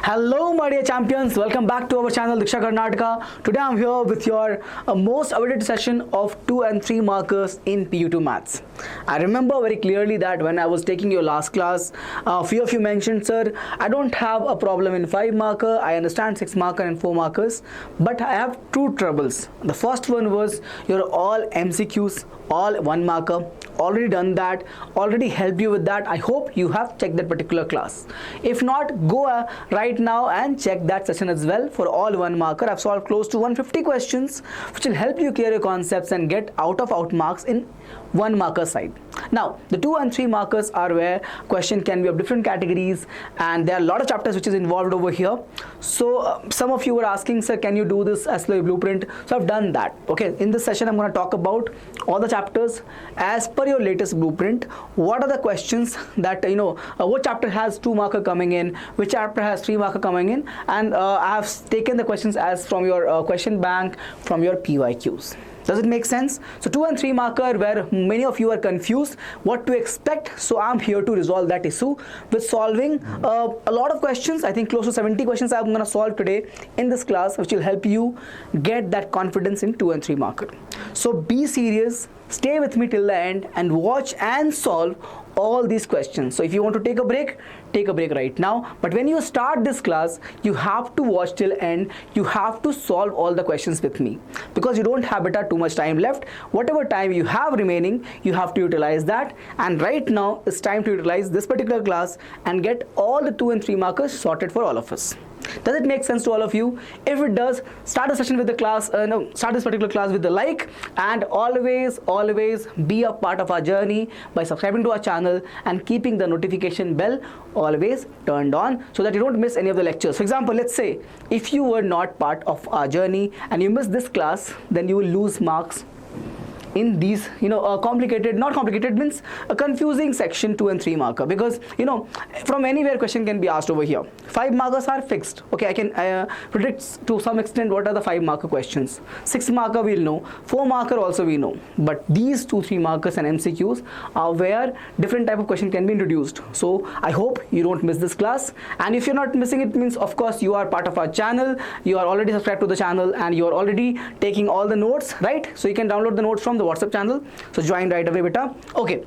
Hello my dear champions, welcome back to our channel Deeksha Karnataka. Today I'm here with your most awaited session of 2 and 3 markers in PUC Maths. I remember very clearly that when I was taking your last class, a few of you mentioned, sir, I don't have a problem in 5 marker, I understand 6 marker and 4 markers, but I have two troubles. The first one was your all MCQs, all 1 marker. Already done that, already helped you with that. I hope you have checked that particular class. If not, go right now and check that session as well for all 1 marker. I've solved close to 150 questions which will help you clear your concepts and get out marks in 1 marker side. Now the 2 and 3 markers are where question can be of different categories, and there are a lot of chapters which is involved over here. So some of you were asking, sir, can you do this as per blueprint? So I've done that. Okay, in this session I'm going to talk about all the chapters as per your latest blueprint. What are the questions that what chapter has 2 marker coming in, which chapter has 3 marker coming in, and I have taken the questions as from your question bank from your PYQs. Does it make sense? So 2 and 3 marker where many of you are confused what to expect, so I'm here to resolve that issue with solving a lot of questions. I think close to 70 questions I'm going to solve today in this class, which will help you get that confidence in 2 and 3 marker. So be serious, stay with me till the end and watch and solve all these questions. So if you want to take a break right now, but when you start this class you have to watch till end. You have to solve all the questions with me because you don't have too much time left. Whatever time you have remaining, you have to utilize that, and right now it's time to utilize this particular class and get all the 2 and 3 markers sorted for all of us. Does it make sense to all of you? If it does, start the session with the class, start this particular class with the like, and always be a part of our journey by subscribing to our channel and keeping the notification bell always turned on so that you don't miss any of the lectures. For example, let's say if you were not part of our journey and you miss this class, then you will lose marks in these not complicated means a confusing section 2 and 3 marker, because from anywhere question can be asked over here. 5 markers are fixed. Okay, I can predict to some extent what are the 5 marker questions. 6 marker we'll know, 4 marker also we know, but these 2-3 markers and MCQs are where different type of question can be introduced. So I hope you don't miss this class, and if you're not missing it means of course you are part of our channel, you are already subscribed to the channel, and you are already taking all the notes, right? So you can download the notes from the WhatsApp channel. So join right away, beta. Okay,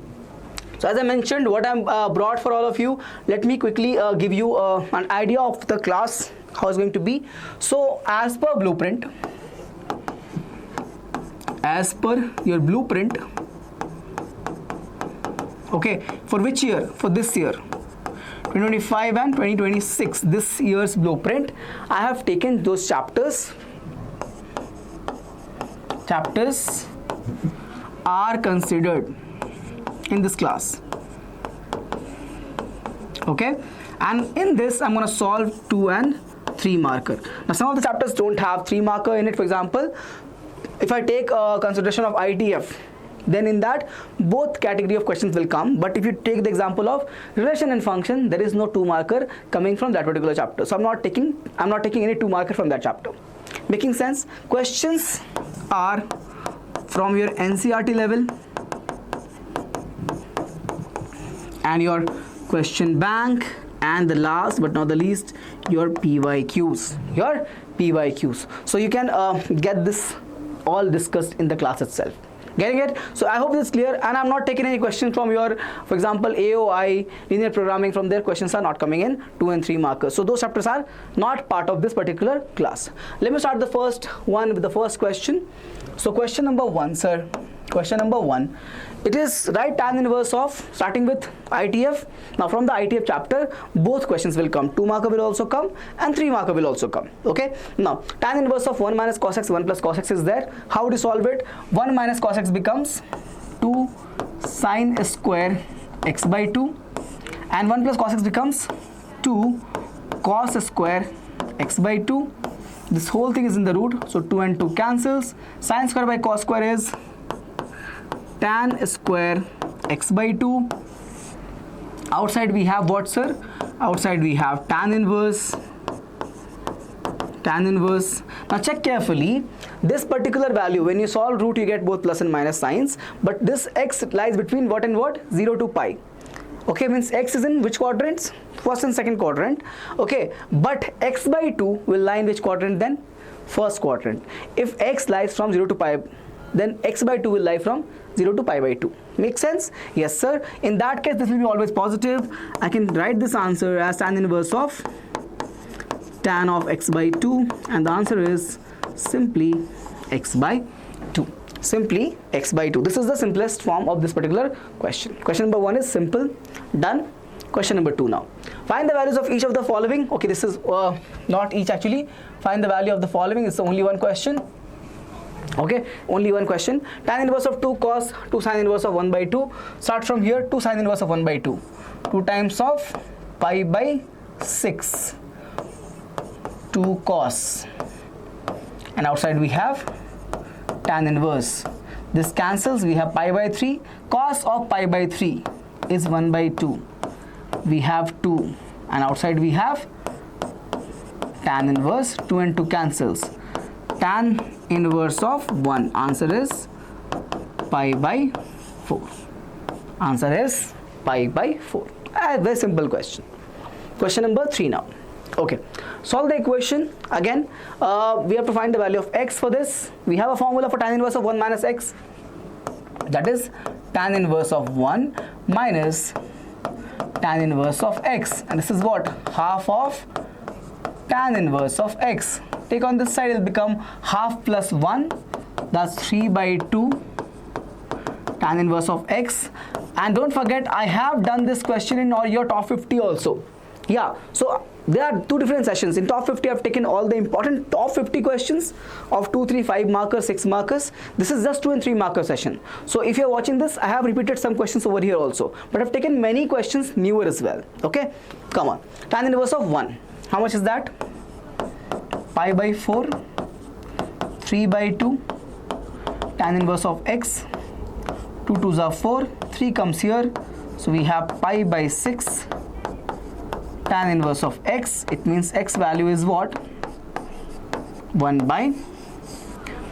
so as I mentioned, what I'm brought for all of you, let me quickly give you an idea of the class, how it's going to be. So as per blueprint, as per your blueprint, okay, for which year? For this year 2025 and 2026, this year's blueprint, I have taken those chapters are considered in this class. Okay, and in this I'm going to solve 2 and 3 marker. Now some of the chapters don't have 3 marker in it. For example, if I take consideration of ITF, then in that both category of questions will come. But if you take the example of relation and function, there is no 2 marker coming from that particular chapter. So I'm not taking any 2 marker from that chapter. Making sense? Questions are from your NCERT level and your question bank, and the last but not the least, your PYQs. So you can get this all discussed in the class itself. Getting it? So I hope this is clear, and I'm not taking any questions from your, for example, AOI, linear programming. From their questions are not coming in 2 and 3 markers. So those chapters are not part of this particular class. Let me start the first one with the first question. So question number 1, sir. Question number 1. It is write tan inverse of, starting with ITF. Now from the ITF chapter, both questions will come. 2 marker will also come and 3 marker will also come. Okay. Now tan inverse of 1 minus cos x, 1 plus cos x is there. How do you solve it? 1 minus cos x becomes 2 sine square x by 2, and 1 plus cos x becomes 2 cos square x by 2. This whole thing is in the root, so 2 and 2 cancels. Sine square by cos square is tan square x by 2. Outside we have what, sir? Outside we have tan inverse. Now check carefully, this particular value, when you solve root you get both plus and minus signs, but this x lies between what and what? 0 to pi. Okay, means x is in which quadrants? first and second quadrant, okay, but x by 2 will lie in which quadrant then? First quadrant. If x lies from 0 to pi, then x by 2 will lie from 0 to pi by 2. Make sense? Yes sir. In that case this will be always positive. I can write this answer as tan inverse of tan of x by 2, and the answer is simply x by 2. Simply x by 2. This is the simplest form of this particular question. Question number 1 is simple, done. Question number 2 now. Find the values of each of the following. Okay, this is not each actually. Find the value of the following. It's only one question. Okay, only one question. Tan inverse of 2 cos, 2 sin inverse of 1 by 2. Start from here. 2 sin inverse of 1 by 2. 2 times of pi by 6. 2 cos. And outside we have tan inverse. This cancels. We have pi by 3. Cos of pi by 3 is 1 by 2. We have 2. And outside we have tan inverse. 2 and 2 cancels. Tan inverse of 1. Answer is pi by 4. Answer is pi by 4. A very simple question. Question number 3 now. Okay, solve the equation. Again, we have to find the value of x for this. We have a formula for tan inverse of 1 minus x. That is tan inverse of 1 minus tan inverse of x. And this is what? Half of tan inverse of x. Take on this side, it will become half plus 1. That's 3 by 2 tan inverse of x. And don't forget, I have done this question in all your top 50 also. Yeah, so there are two different sessions. In top 50, I've taken all the important top 50 questions of 2, 3, 5 markers, 6 markers. This is just 2 and 3 marker session. So if you're watching this, I have repeated some questions over here also. But I've taken many questions newer as well. Okay, come on. Tan inverse of 1. How much is that? Pi by 4. 3 by 2. Tan inverse of x. 2 2s are 4. 3 comes here. So we have pi by 6. Tan inverse of x, it means x value is what? 1 by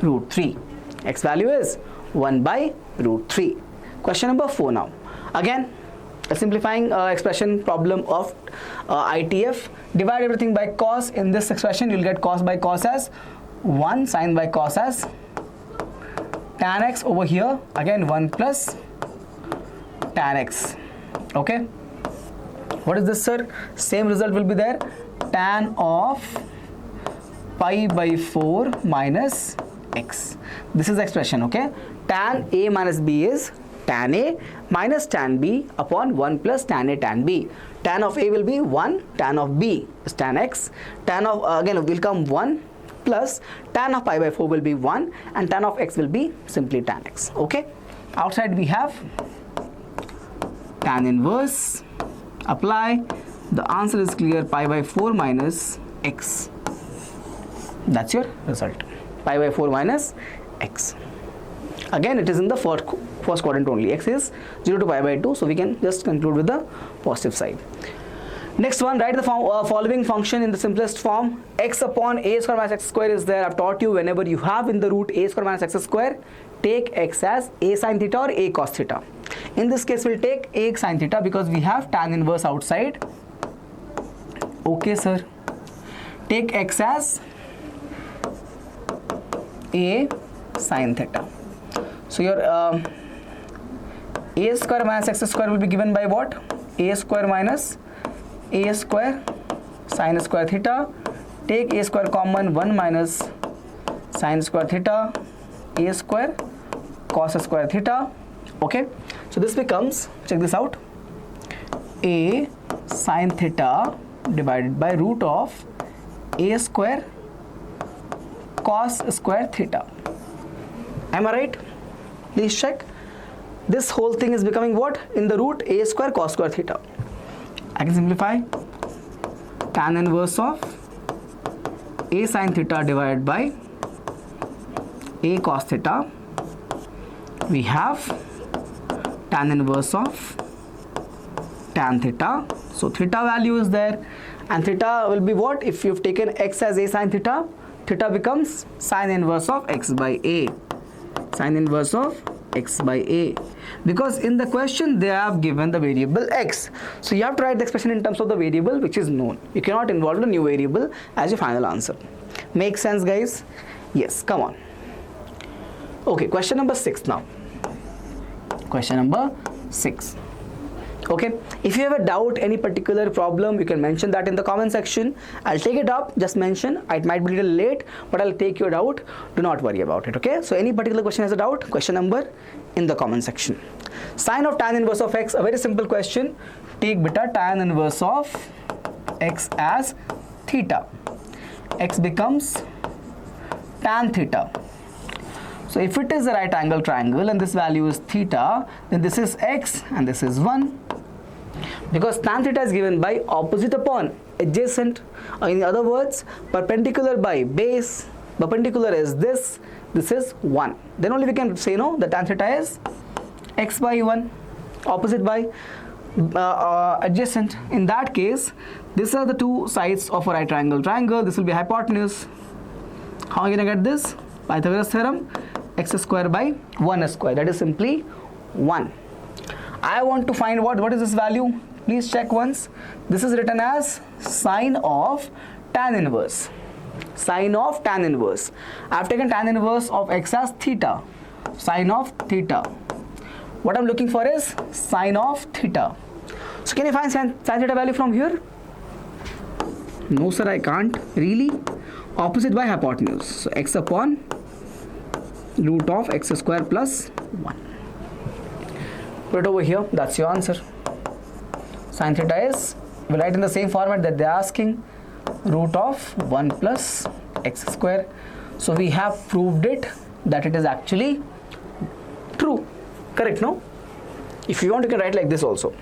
root 3. X value is 1 by root 3. Question number 4 now. Again, a simplifying expression problem of ITF. Divide everything by cos. In this expression, you'll get cos by cos as 1, sin by cos as tan x over here. Again, 1 plus tan x. Okay. What is this, sir? Same result will be there. Tan of pi by 4 minus x. This is the expression, okay? Tan a minus b is tan a minus tan b upon 1 plus tan a tan b. Tan of a will be 1, tan of b is tan x. Tan of, again, will come 1 plus tan of pi by 4 will be 1, and tan of x will be simply tan x, okay? Outside we have tan inverse. Apply. The answer is clear, pi by 4 minus x. That's your result. Pi by 4 minus x. Again, it is in the first quadrant only. X is 0 to pi by 2, so we can just conclude with the positive side. Next one, write the following function in the simplest form. X upon a square minus x square is there. I've taught you, whenever you have in the root a square minus x square, take x as a sin theta or a cos theta. In this case, we'll take a sin theta because we have tan inverse outside. Okay, sir. Take x as a sin theta. So your a square minus x square will be given by what? A square minus a square sin square theta. Take a square common, 1 minus sin square theta, a square cos square theta. Okay, so this becomes, check this out, a sin theta divided by root of a square cos square theta. Am I right? Please check. This whole thing is becoming what? In the root a square cos square theta. I can simplify. Tan inverse of a sin theta divided by a cos theta. We have tan inverse of tan theta. So theta value is there, and theta will be what? If you've taken x as a sin theta, theta becomes sin inverse of x by a. Sin inverse of x by a, because in the question they have given the variable x, so you have to write the expression in terms of the variable which is known. You cannot involve a new variable as your final answer. Make sense, guys? Yes, come on. Okay, question number 6 now. Question number 6. Okay, if you have a doubt, any particular problem, you can mention that in the comment section. I'll take it up. Just mention. It might be a little late, but I'll take your doubt. Do not worry about it. Okay, so any particular question has a doubt, question number in the comment section. Sine of tan inverse of x, a very simple question. Take beta tan inverse of x as theta. X becomes tan theta. So if it is a right angle triangle and this value is theta, then this is x and this is 1. Because tan theta is given by opposite upon adjacent, or in other words, perpendicular by base. Perpendicular is this is 1. Then only we can say no, the tan theta is x by 1, opposite by adjacent. In that case, these are the two sides of a right angle triangle. This will be hypotenuse. How are you going to get this? Pythagoras theorem, x square by 1 square, that is simply 1. I want to find what is this value? Please check once. This is written as sine of tan inverse. Sine of tan inverse. I have taken tan inverse of x as theta. Sine of theta. What I'm looking for is sine of theta. So can you find sine theta value from here? No sir, I can't. Really? Opposite by hypotenuse. So x upon root of x square plus 1. Put it over here. That's your answer. Sin theta is, we'll write in the same format that they're asking, root of 1 plus x square. So we have proved it that it is actually true. Correct, no? If you want, you can write like this also.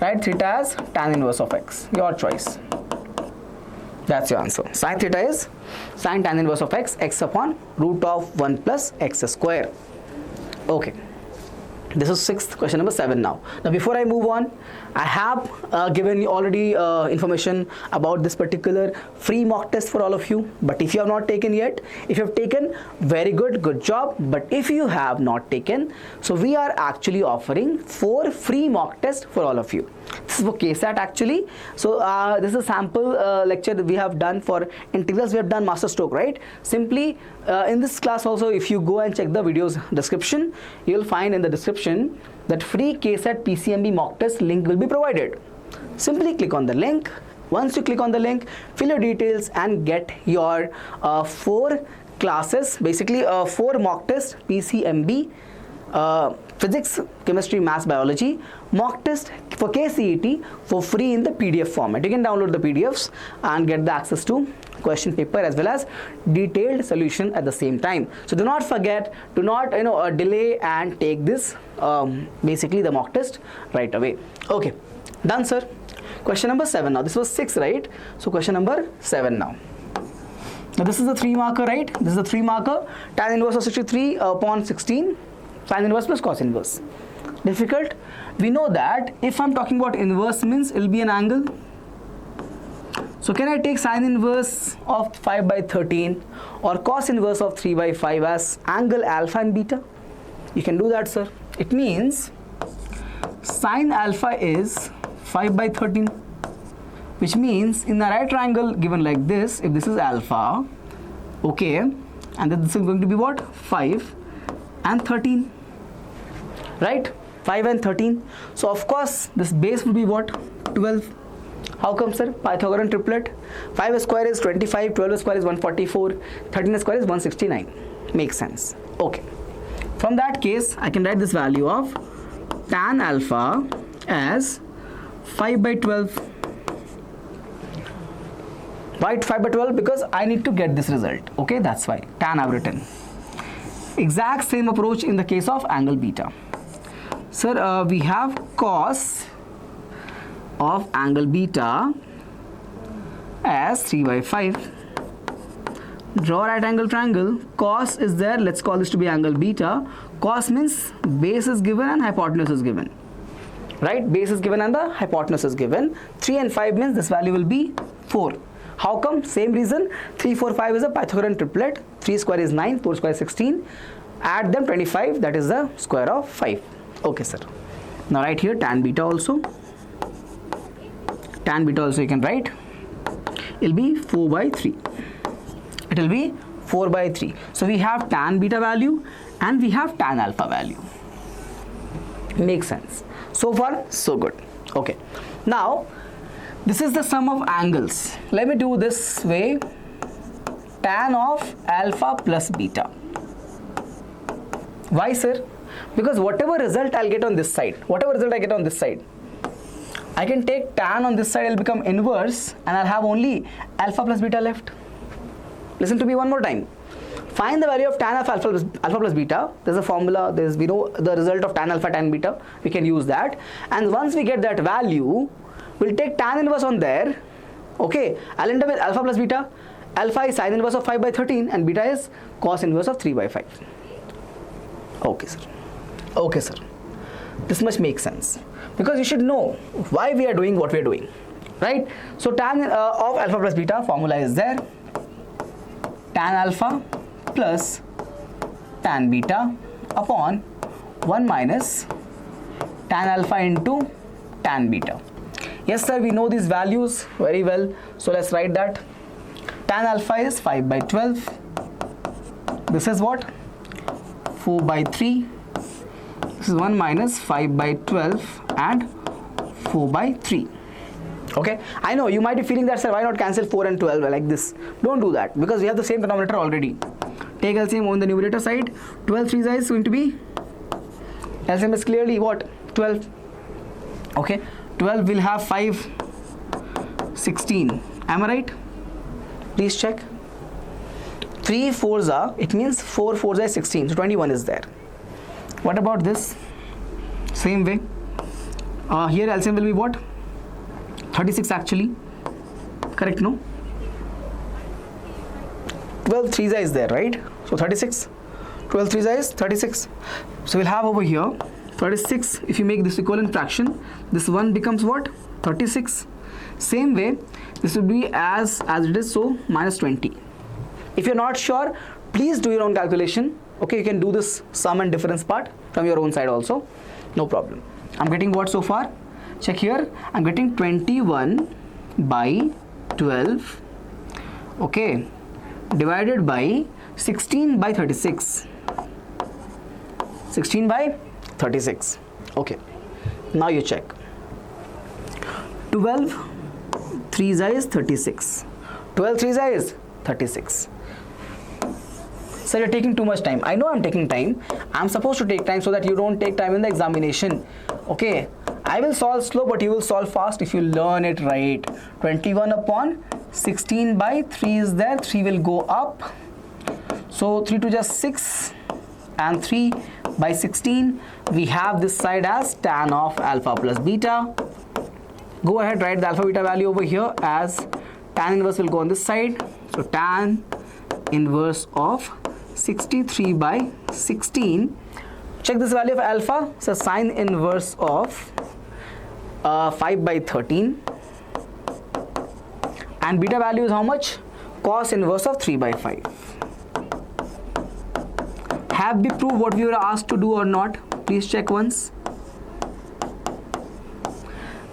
Write theta as tan inverse of x. Your choice. That's your answer. Sin theta is sin tan inverse of x, x upon root of 1 plus x square. Okay. This is 6th, question number 7 now. Now before I move on, I have given you already information about this particular free mock test for all of you. But if you have not taken yet, if you have taken, very good job. But if you have not taken, so we are actually offering 4 free mock tests for all of you. This is for KCET actually. So this is a sample lecture that we have done for integrals. We have done master stroke, right? Simply in this class also, if you go and check the video's description, you will find in the description that free KCET PCMB mock test link will be provided. Simply click on the link. Once you click on the link, fill your details and get your 4 classes, basically 4 mock tests, PCMB, physics, chemistry, maths, biology, mock test for KCET for free in the PDF format. You can download the PDFs and get the access to question paper as well as detailed solution at the same time. So do not forget, do not delay and take this basically the mock test right away. Okay, done sir. Question number 7 now. This was 6, right? So question number 7 now. Now this is the 3 marker, right? This is the 3 marker. Tan inverse of 63 upon 16. Sin inverse plus cos inverse. Difficult? We know that if I'm talking about inverse means it will be an angle. So can I take sin inverse of 5 by 13 or cos inverse of 3 by 5 as angle alpha and beta? You can do that, sir. It means sin alpha is 5 by 13, which means in a right triangle given like this, if this is alpha, okay, and then this is going to be what? 5 and 13, right? 5 and 13. So of course this base will be what? 12. How come, sir? Pythagorean triplet. 5 square is 25, 12 square is 144, 13 square is 169. Makes sense. Okay. From that case, I can write this value of tan alpha as 5 by 12. Why 5 by 12? Because I need to get this result. Okay, that's why tan I've written. Exact same approach in the case of angle beta. Sir, we have cos of angle beta as 3 by 5. Draw right angle triangle. Cos is there. Let's call this to be angle beta. Cos means base is given and hypotenuse is given. Right? Base is given and the hypotenuse is given. 3 and 5 means this value will be 4. How come? Same reason. 3, 4, 5 is a Pythagorean triplet. 3 square is 9, 4 square is 16. add them 25, that is the square of 5. Okay sir. Now write here tan beta also. Tan beta also you can write. It will be 4 by 3. It will be 4 by 3. So we have tan beta value and we have tan alpha value. Makes sense. So far so good. Okay. Now this is the sum of angles. Let me do this way. Tan of alpha plus beta. Why sir? Because whatever result I'll get on this side, I can take tan on this side, it'll become inverse and I'll have only alpha plus beta left. Listen to me one more time. Find the value of tan of alpha plus beta. There's a formula, we know the result of tan alpha tan beta. We can use that. And once we get that value, we'll take tan inverse on there. Okay, I'll end up with alpha plus beta. Alpha is sin inverse of 5 by 13 and beta is cos inverse of 3 by 5. Okay sir. Okay sir. This much makes sense. Because you should know why we are doing what we are doing. Right? So tan of alpha plus beta formula is there. Tan alpha plus tan beta upon 1 minus tan alpha into tan beta. Yes sir, we know these values very well. So let's write that. Tan alpha is 5 by 12. This is what? 4 by 3. This is 1 minus 5 by 12 and 4 by 3. Okay, I know you might be feeling that sir, why not cancel 4 and 12 like this? Don't do that because we have the same denominator already. Take LCM on the numerator side. 12 3 is going to be, LCM is clearly what? 12. Okay, 12 will have 5, 16. Am I right? Please check. 3 4s are, it means 4 4s are 16, so 21 is there. What about this? Same way. Here LCM will be what? 36 actually. Correct, no? 12 3s is there, right? So 36. 12 3s is 36. So we'll have over here 36. If you make this equivalent fraction, this one becomes what? 36. Same way, this will be as it is, so minus 20. If you're not sure, please do your own calculation. Okay, you can do this sum and difference part from your own side also. No problem. I'm getting what so far? Check here. I'm getting 21 by 12. Okay, divided by 16 by 36. 16 by 36. Okay. Now you check. 12 3s is 36. 12 3s is 36. So you're taking too much time. I know I'm taking time. I'm supposed to take time so that you don't take time in the examination. Okay. I will solve slow, but you will solve fast if you learn it right. 21 upon 16 by 3 is there. 3 will go up. So 3 to just 6 and 3 by 16. We have this side as tan of alpha plus beta. Go ahead, write the alpha beta value over here as tan inverse will go on this side. So tan inverse of 63 by 16. Check this value of alpha. So sine inverse of 5 by 13. And beta value is how much? Cos inverse of 3 by 5. Have we proved what we were asked to do or not? Please check once.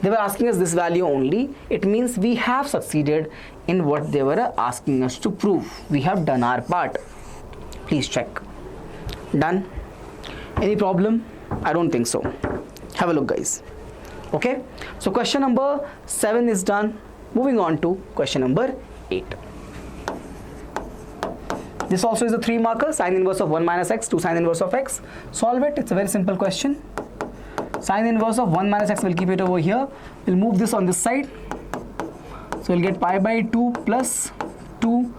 They were asking us this value only. It means we have succeeded in what they were asking us to prove. We have done our part. Please check. Done? Any problem? I don't think so. Have a look, guys. Okay, so question number 7 is done. Moving on to question number 8. This also is a 3 marker, sine inverse of 1 minus x to sine inverse of x. Solve it. It's a very simple question. Sine inverse of 1 minus x, we'll keep it over here. We'll move this on this side. So we'll get pi by 2 plus 2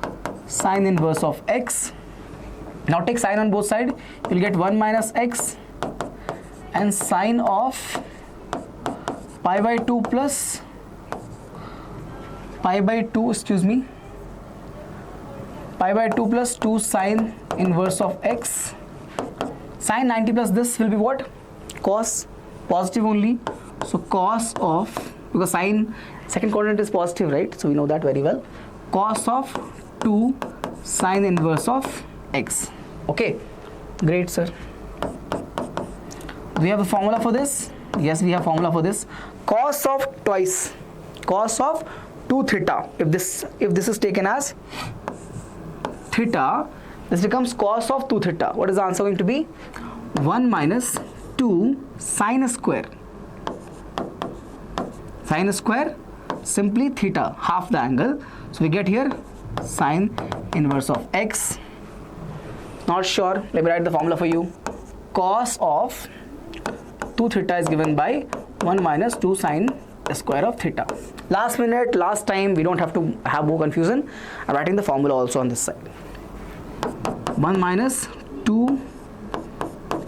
sine inverse of x. Now take sine on both sides. You'll get 1 minus x and sine of pi by 2 plus pi by 2, pi by 2 plus 2 sine inverse of x. Sine 90 plus this will be what? Cos, positive only. So cos of, because sine second quadrant is positive, right? So we know that very well. Cos of 2 sine inverse of x. Okay, Great, sir. Do we have a formula for this? Yes, we have formula for this. Cos of 2 theta. If this is taken as theta, this becomes cos of 2 theta. What is the answer going to be? 1 minus 2 sine square. Sine square, simply theta, half the angle. So we get here sine inverse of x. Not sure, let me write the formula for you. Cos of 2 theta is given by 1 minus 2 sine square of theta. Last minute, last time, we don't have to have more confusion. I'm writing the formula also on this side. 1 minus 2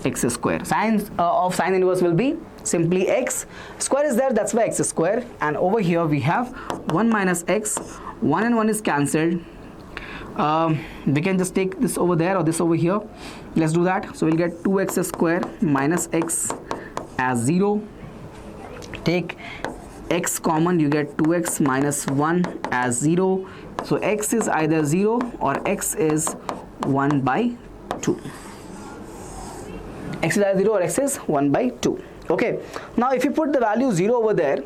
x square. Sine of sine inverse will be simply x. Square is there, that's why x square. And over here we have 1 minus x. 1 and 1 is cancelled. We can just take this over there or this over here. Let's do that. So we'll get 2x square minus x as 0. Take x common, you get 2x minus 1 as 0. So x is either 0 or x is 1 by 2. X is either 0 or x is 1 by 2. Okay. Now if you put the value 0 over there,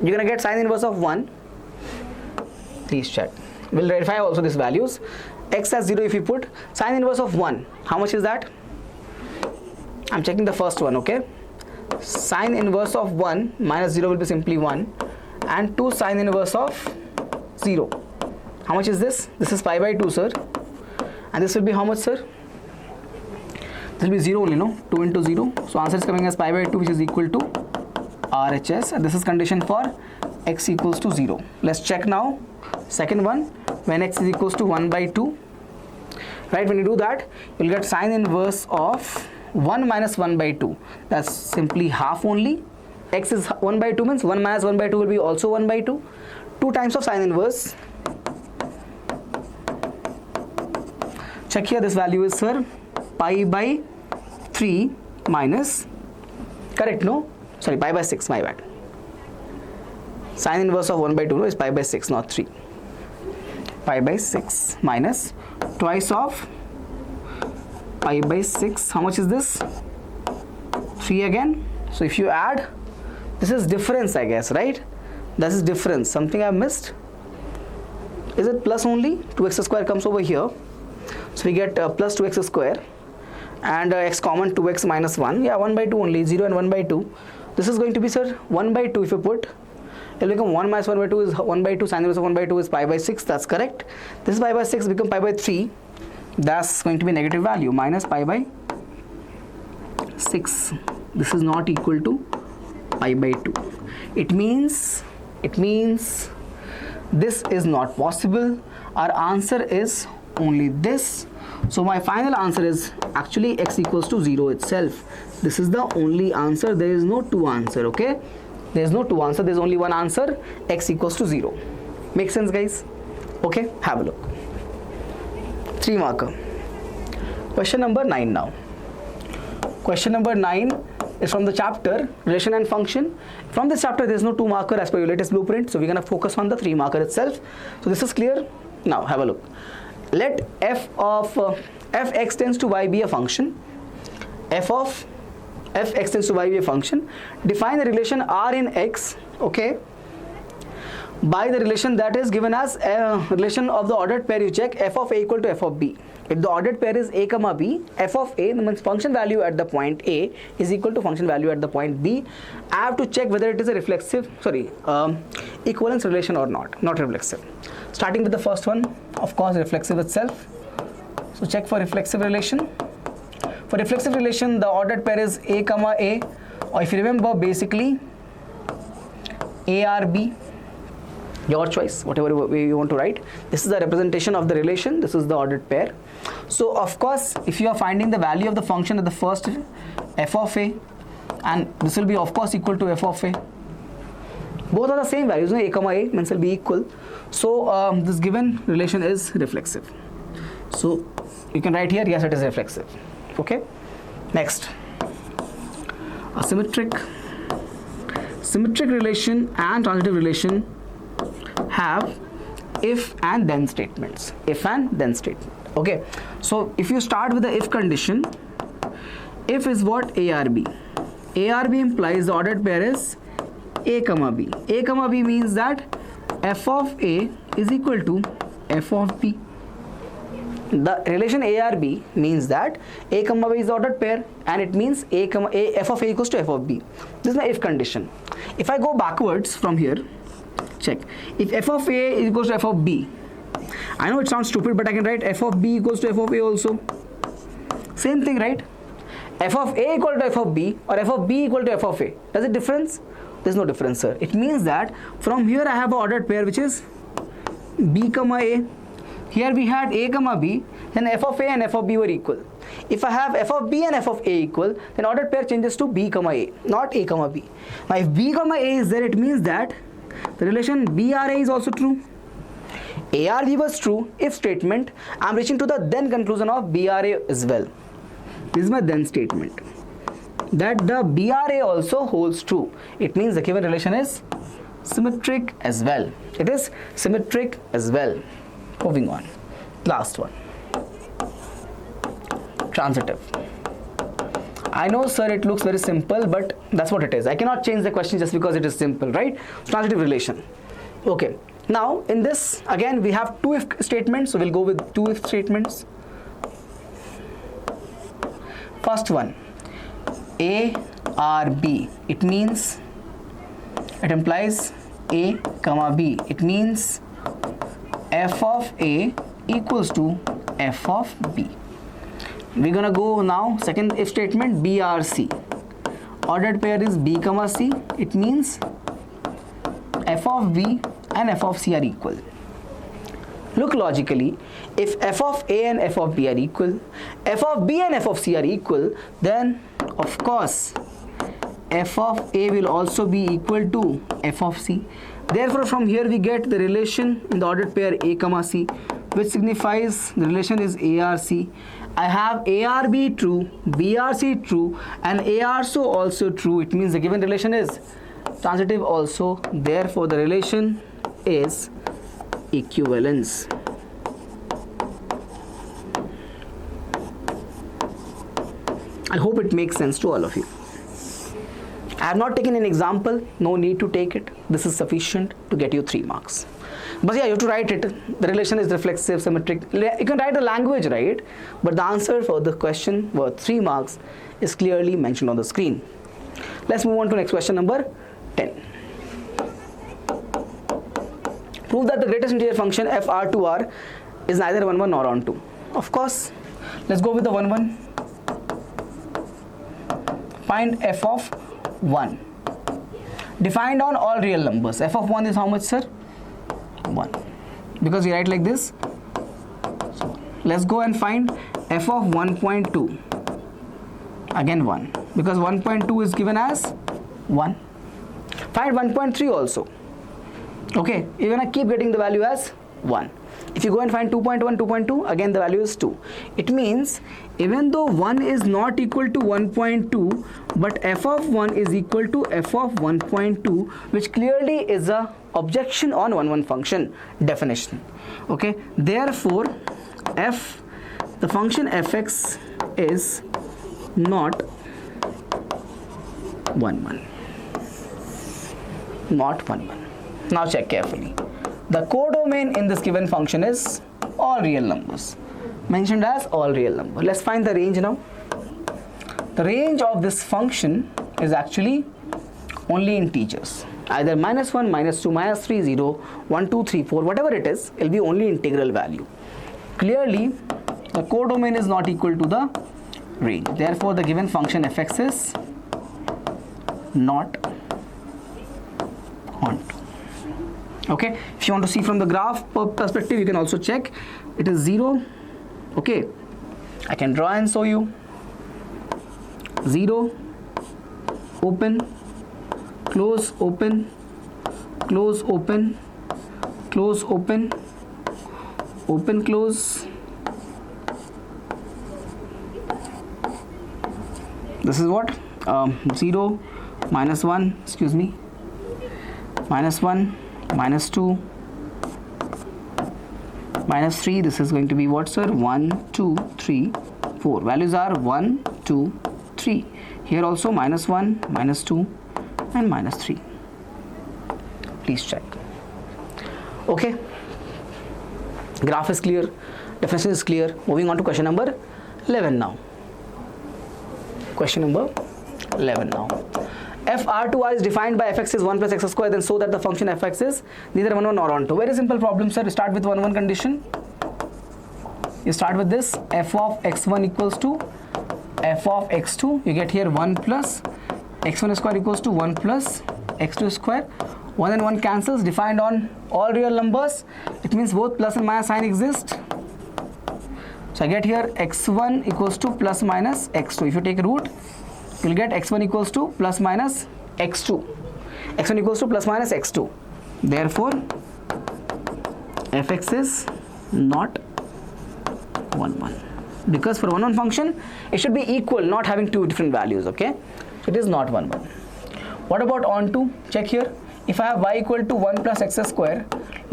you're going to get sine inverse of 1. Please check. We'll verify also these values. X as 0 if you put sine inverse of 1. How much is that? I'm checking the first one, okay? Sine inverse of 1 minus 0 will be simply 1. And 2 sine inverse of 0. How much is this? This is pi by 2, sir. And this will be how much, sir? This will be 0 only, no? 2 into 0. So answer is coming as pi by 2, which is equal to RHS. And this is condition for x equals to 0. Let's check now. Second one, when x is equals to 1 by 2. Right, when you do that, you'll get sine inverse of 1 minus 1 by 2. That's simply half only. X is 1 by 2 means 1 minus 1 by 2 will be also 1 by 2. 2 times of sine inverse. Check here, this value is, sir, pi by 3 minus, correct, no? Sorry, pi by 6, my bad. Sine inverse of 1 by 2 is pi by 6, not 3. Pi by 6 minus twice of pi by 6. How much is this? 3 again. So if you add, this is difference, I guess, right? This is difference. Something I missed? Is it plus only? 2x square comes over here. So we get plus 2x square. And x common, 2x minus 1. Yeah, 1 by 2 only. 0 and 1 by 2. This is going to be, sir, 1 by 2 if you put. It will become 1 minus 1 by 2 is 1 by 2. Sine inverse of 1 by 2 is pi by 6. That's correct. This is pi by 6 become pi by 3. That's going to be negative value. Minus pi by 6. This is not equal to pi by 2. It means this is not possible. Our answer is only this. So my final answer is actually x equals to 0 itself. This is the only answer. There is no two answer, okay? There is no two answer. There is only one answer. X equals to 0. Make sense, guys? Okay, have a look. 3 marker. Question number 9 now. Question number 9 is from the chapter Relation and Function. From this chapter, there is no 2 marker as per your latest blueprint. So we're going to focus on the 3 marker itself. So this is clear. Now have a look. Let f of fx tends to y be a function. F of fx tends to y be a function. Define the relation R in x, okay, by the relation that is given as relation of the ordered pair. You check f of a equal to f of b. If the ordered pair is a comma b, f of a means function value at the point a is equal to function value at the point b. I have to check whether it is a reflexive, equivalence relation or not reflexive. Starting with the first one, of course, reflexive itself. So check for reflexive relation. For reflexive relation, the ordered pair is a comma a, or if you remember, basically a or b. Your choice, whatever way you want to write. This is the representation of the relation. This is the ordered pair. So of course, if you are finding the value of the function at the first f of a, and this will be of course equal to f of a. Both are the same values, no? A comma a means will be equal. So this given relation is reflexive. So you can write here, yes, it is reflexive. Okay. Next, a symmetric relation and transitive relation have if and then statements. If and then statement. Okay. So if you start with the if condition, if is what? ARB. ARB implies the ordered pair is A comma B. A comma B means that f of A is equal to f of B. The relation ARB means that A comma B is the ordered pair, and it means f of A equals to f of B. This is my if condition. If I go backwards from here, check. If f of A is equals to f of B, I know it sounds stupid, but I can write f of B equals to f of A also. Same thing, right? F of A equal to f of B or f of B equal to f of A. Does it difference? There's no difference, sir. It means that from here I have an ordered pair which is B comma A. Here we had A comma B, then f of A and f of B were equal. If I have f of B and f of A equal, then ordered pair changes to B comma A, not A comma B. Now if B comma A is there, it means that the relation BRA is also true. ARB was true if statement. I am reaching to the then conclusion of BRA as well. This is my then statement, that the BRA also holds true. It means the given relation is symmetric as well. It is symmetric as well. Moving on. Last one. Transitive. I know, sir, it looks very simple, but that's what it is. I cannot change the question just because it is simple, right? Transitive relation. Okay. Now, in this, again, we have two if statements. So, we'll go with two if statements. First one, A or B. It means, it implies A comma B. It means f of A equals to f of B. We're gonna go now, second if statement, B or C. Ordered pair is B comma C. It means f of B and f of C are equal. Look logically, if f of A and f of B are equal, f of B and f of C are equal, then of course f of A will also be equal to f of C. Therefore, from here we get the relation in the ordered pair A comma C, which signifies the relation is ARC. I have ARB true, BRC true, and ARC also true. It means the given relation is transitive also. Therefore, the relation is equivalence. I hope it makes sense to all of you. I have not taken an example, no need to take it. This is sufficient to get you 3 marks. But yeah, you have to write it. The relation is reflexive, symmetric. You can write the language, right? But the answer for the question worth 3 marks is clearly mentioned on the screen. Let's move on to next question number 10. Prove that the greatest integer function f r to r is neither 1 1 nor on 2. Of course, let's go with the 1 1. Find f of 1. Defined on all real numbers. F of 1 is how much, sir? 1. Because we write like this. So let's go and find f of 1.2. Again 1. Because 1.2 is given as 1. Find 1.3 also. Okay, you're gonna keep getting the value as 1. If you go and find 2.1, 2.2, again the value is 2. It means even though 1 is not equal to 1.2, but f of 1 is equal to f of 1.2, which clearly is a objection on 1 1 function definition. Okay, therefore the function fx is not 1 1. Not 1 1. Now check carefully. The codomain in this given function is all real numbers, mentioned as all real number. Let's find the range now. The range of this function is actually only integers, either -1, -2, -3, 0, 1, 2, 3, 4, whatever it is, it will be only integral value. Clearly, the codomain is not equal to the range. Therefore, the given function fx is not on 2. Okay, if you want to see from the graph perspective, you can also check it is 0. Okay, I can draw and show you 0, open, close, open, close, open, close, open, open, close. This is what 0, -1, excuse me, -1, -2, -3. This is going to be what, sir? 1, 2, 3, 4. Values are 1, 2, 3. Here also -1, -2 and -3. Please check. Okay, graph is clear, definition is clear. Moving on to question number 11 now. Question number 11 now. F R2R is defined by fx is 1 plus x square, then so that the function fx is neither 1 1 nor onto. Very simple problem, sir. You start with 1 1 condition. You start with this f of x1 equals to f of x2. You get here 1 plus x1 square equals to 1 plus x2 square. 1 and 1 cancels, defined on all real numbers. It means both plus and minus sign exist. So I get here x1 equals to plus minus x2. If you take root, you'll get x1 equals to plus minus x2. x1 equals to plus minus x2. Therefore, fx is not 1 1. Because for 1 1 function, it should be equal, not having two different values, okay? It is not 1 1. What about onto? Check here. If I have y equal to 1 plus x square,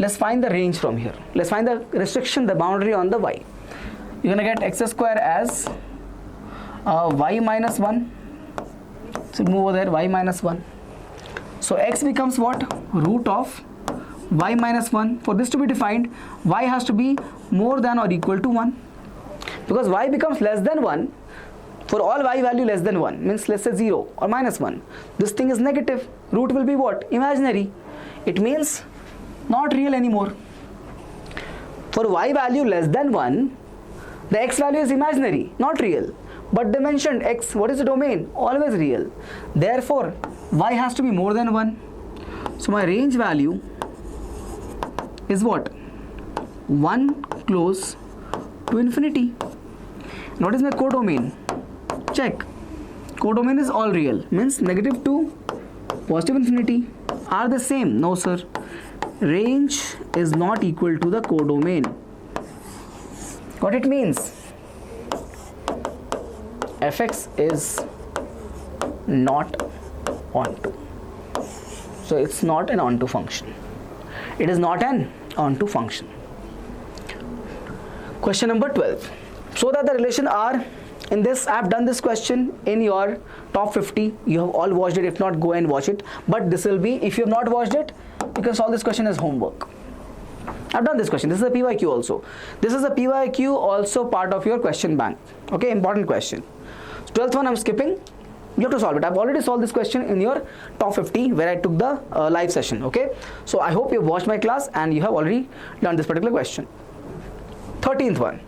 let's find the range from here. Let's find the restriction, the boundary on the y. You're gonna get x square as y minus 1. So move over there, y minus 1. So x becomes what? Root of y minus 1. For this to be defined, y has to be more than or equal to 1. Because y becomes less than 1, for all y value less than 1, means let's say 0 or minus 1. This thing is negative. Root will be what? Imaginary. It means not real anymore. For y value less than 1, the x value is imaginary, not real. But they mentioned x, what is the domain? Always real. Therefore, y has to be more than 1. So my range value is what? 1 close to infinity. And what is my codomain? Check. Codomain is all real, means negative to positive infinity are the same. No sir, range is not equal to the codomain. What it means? fx is not onto. So it's not an onto function. It is not an onto function. Question number 12. So that the relation R in this, I have done this question in your top 50. You have all watched it. If not, go and watch it. But this will be, if you have not watched it, you can solve this question as homework. I've done this question. This is a PYQ also. This is a PYQ also part of your question bank. Okay, important question. So 12th one I'm skipping. You have to solve it. I've already solved this question in your top 50 where I took the live session. Okay, so I hope you've watched my class and you have already done this particular question. 13th one.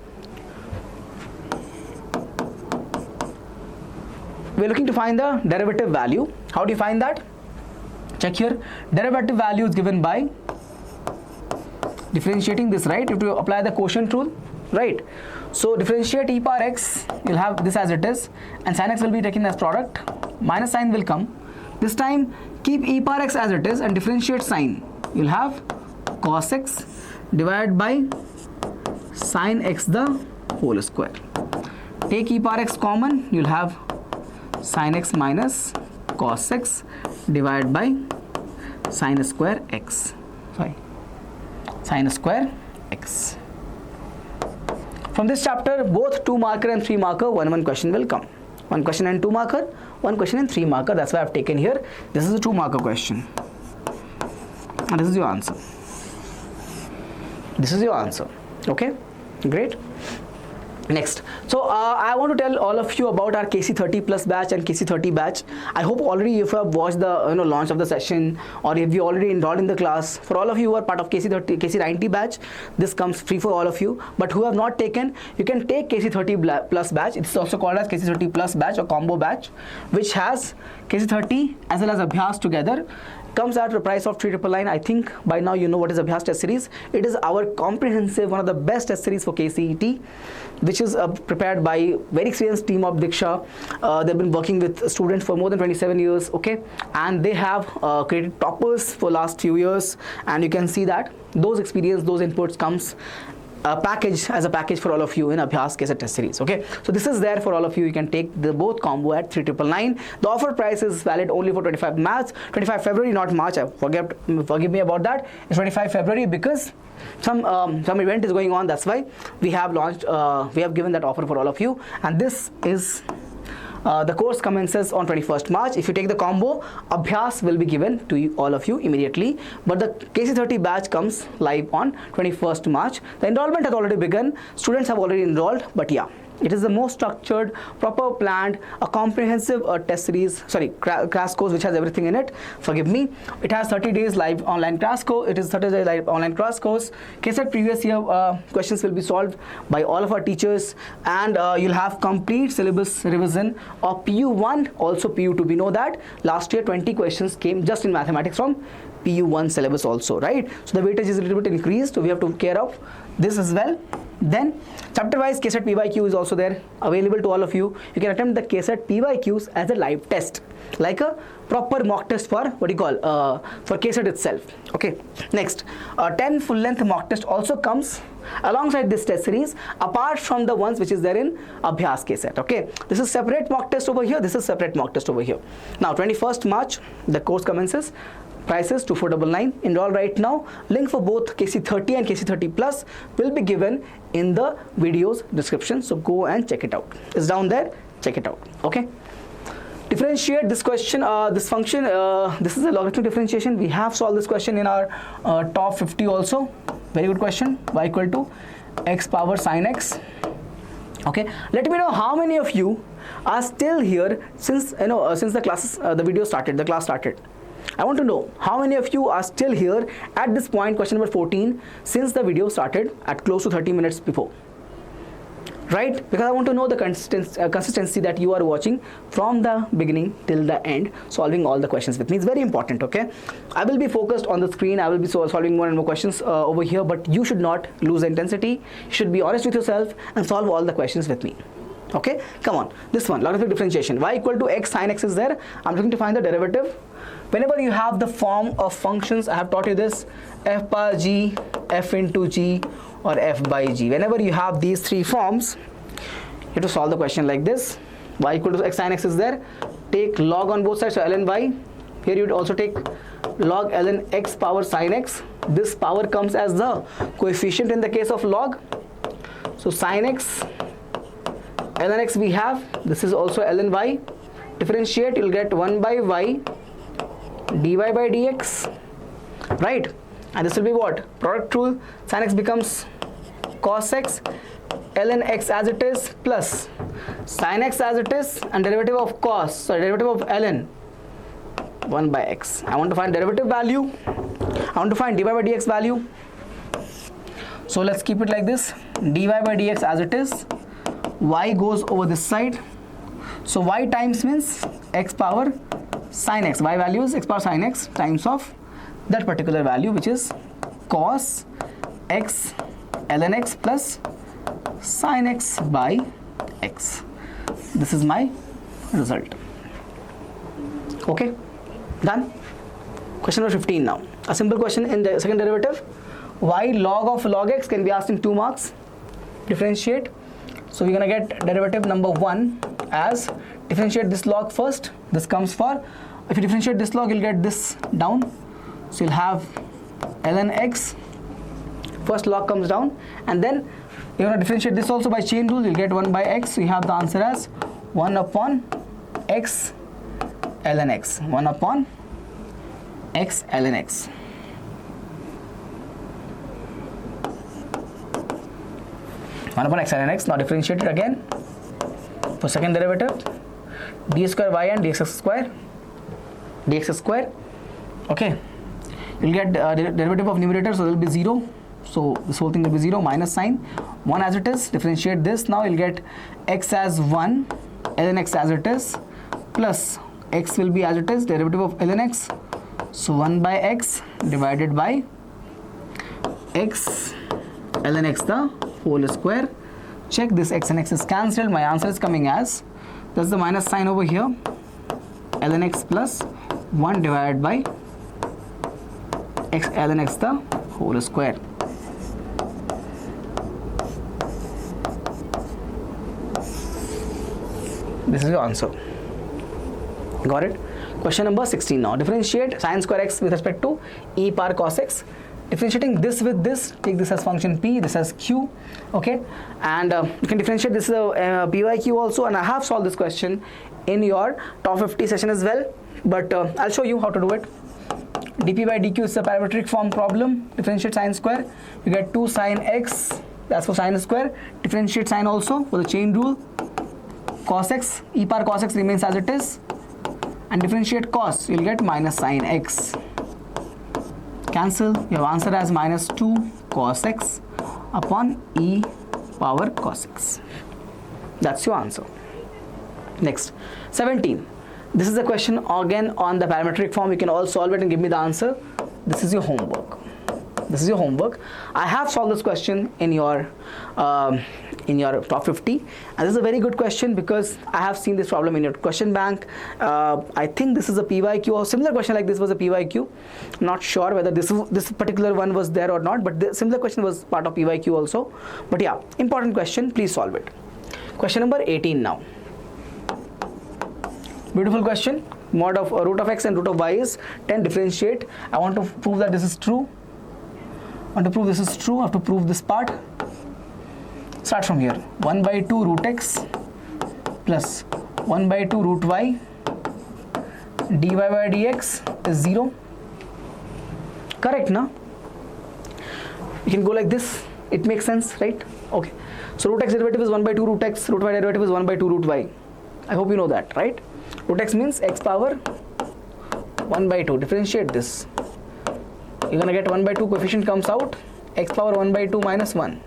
We're looking to find the derivative value. How do you find that? Check here. Derivative value is given by differentiating this, right? If you apply the quotient rule, right? So differentiate e power x, you'll have this as it is, and sin x will be taken as product, minus sign will come. This time keep e power x as it is and differentiate sign. You'll have cos x divided by sin x the whole square. Take e power x common, you'll have sin x minus cos x divided by sin square x. Sorry, sin square x. From this chapter, both 2 marker and 3 marker, 1 question will come. 1 question and 2 marker, 1 question and 3 marker. That's why I've taken here. This is a 2 marker question. And this is your answer. This is your answer. Okay, great. Next, so I want to tell all of you about our KC30 plus batch and KC30 batch. I hope already if you have watched the launch of the session, or if you already enrolled in the class. For all of you who are part of KC30, KC90 batch, this comes free for all of you. But who have not taken, you can take KC30 plus batch. It's also called as KC30 plus batch or combo batch, which has KC30 as well as ABHYAS together. Comes at a price of 3,999. I think by now you know what is ABHYAS test series. It is our comprehensive, one of the best test series for KCET, which is prepared by very experienced team of Deeksha. They've been working with students for more than 27 years, okay, and they have created toppers for last few years, and you can see that those experience, those inputs comes as a package for all of you in ABHYAS KCET test series. Okay, so this is there for all of you. You can take the both combo at 3,999. The offer price is valid only for 25 February, not March. Forgive me about that. It's 25 February because some event is going on. That's why we have launched. We have given that offer for all of you, and this is The course commences on 21st March. If you take the combo, ABHYAS will be given to you, all of you immediately. But the KC30 batch comes live on 21st March. The enrollment has already begun. Students have already enrolled. But yeah, it is the most structured, proper planned, a comprehensive test series, crash course which has everything in it. Forgive me. It has 30 days live online crash course. It is 30 days live online crash course. KCET previous year questions will be solved by all of our teachers, and you'll have complete syllabus revision of PU1, also PU2. We know that last year 20 questions came just in mathematics from PU1 syllabus also, right? So the weightage is a little bit increased, so we have to take care of this as well. Then chapter wise KCET PYQ is also there, available to all of you. You can attempt the KCET PYQs as a live test, like a proper mock test for for KCET itself. Okay, next 10 full length mock test also comes alongside this test series, apart from the ones which is there in ABHYAS KCET. Okay, this is separate mock test over here, this is separate mock test over here. Now 21st March the course commences. Prices 2499. Enroll right now. Link for both KC30 and KC30 Plus will be given in the video's description. So go and check it out. It's down there. Check it out. Okay. Differentiate this question, this function. This is a logarithmic differentiation. We have solved this question in our top 50 also. Very good question. Y equal to x power sine x. Okay. Let me know how many of you are still here since the classes, the video started, the class started. I want to know how many of you are still here at this point, question number 14, since the video started at close to 30 minutes before, right? Because I want to know the consistency that you are watching from the beginning till the end, solving all the questions with me. It's very important, okay? I will be focused on the screen. I will be solving more and more questions over here, but you should not lose intensity. You should be honest with yourself and solve all the questions with me. Okay, come on. This one, logarithmic differentiation. Y equal to x sine x is there. I'm looking to find the derivative. Whenever you have the form of functions, I have taught you this, f power g, f into g, or f by g. Whenever you have these three forms, you have to solve the question like this. Y equal to x sine x is there. Take log on both sides, so ln y. Here you would also take log ln x power sine x. This power comes as the coefficient in the case of log. So sine x, ln x we have. This is also ln y. Differentiate, you'll get 1 by y dy by dx, right? And this will be what? Product rule. Sin x becomes cos x, ln x as it is, plus sin x as it is, and derivative of cos, so derivative of ln 1 by x. I want to find derivative value. I want to find dy by dx value. So let's keep it like this. Dy by dx as it is. Y goes over this side. So y times means x power sin x. Y value is x power sin x times of that particular value, which is cos x ln x plus sin x by x. This is my result. Okay, done. Question number 15 now. A simple question in the second derivative. Y log of log x can be asked in 2 marks. Differentiate. So we're gonna get derivative number 1 as differentiate this log first. This comes for, if you differentiate this log, you'll get this down. So you'll have ln x, first log comes down, and then you're gonna differentiate this also by chain rule. You'll get 1 by x. So you have the answer as 1 upon x ln x. 1 upon x ln x. X ln x. Now differentiate it again for second derivative. D square y and dx square. Okay, you'll get derivative of numerator, so there will be 0. So this whole thing will be 0 minus sign. 1 as it is. Differentiate this. Now you'll get x as 1, ln x as it is, plus x will be as it is, derivative of ln x. So 1 by x divided by x ln x the whole square. Check this, x and x is cancelled. My answer is coming as, that's the minus sign over here, ln x plus 1 divided by x ln x the whole square. This is your answer. Got it? Question number 16 now. Differentiate sin square x with respect to e power cos x. differentiating this with this, take this as function p, this as q, okay, and you can differentiate this as a PYQ also, and I have solved this question in your top 50 session as well, but I'll show you how to do it. dp by dq is a parametric form problem. Differentiate sine square, you get 2 sine x, that's for sine square. Differentiate sine also for the chain rule. Cos x, e power cos x remains as it is, and differentiate cos, you'll get minus sine x. Cancel, your answer as minus 2 cos x upon e power cos x. That's your answer. Next, 17. This is the question again on the parametric form. You can all solve it and give me the answer. This is your homework. This is your homework. I have solved this question in your top 50, and this is a very good question because I have seen this problem in your question bank. I think this is a PYQ or similar question like this was a PYQ. Not sure whether this particular one was there or not, but the similar question was part of PYQ also. But yeah, important question. Please solve it. Question number 18 now. Beautiful question. Mod of root of x and root of y is 10. Differentiate. I want to prove that this is true. I want to prove this is true. I have to prove this part. Start from here. 1 by 2 root x plus 1 by 2 root y dy by dx is 0. Correct, na? You can go like this. It makes sense, right? Okay. So root x derivative is 1 by 2 root x. Root y derivative is 1 by 2 root y. I hope you know that, right? Root x means x power 1 by 2. Differentiate this. You're going to get 1 by 2 coefficient comes out. X power 1 by 2 minus 1.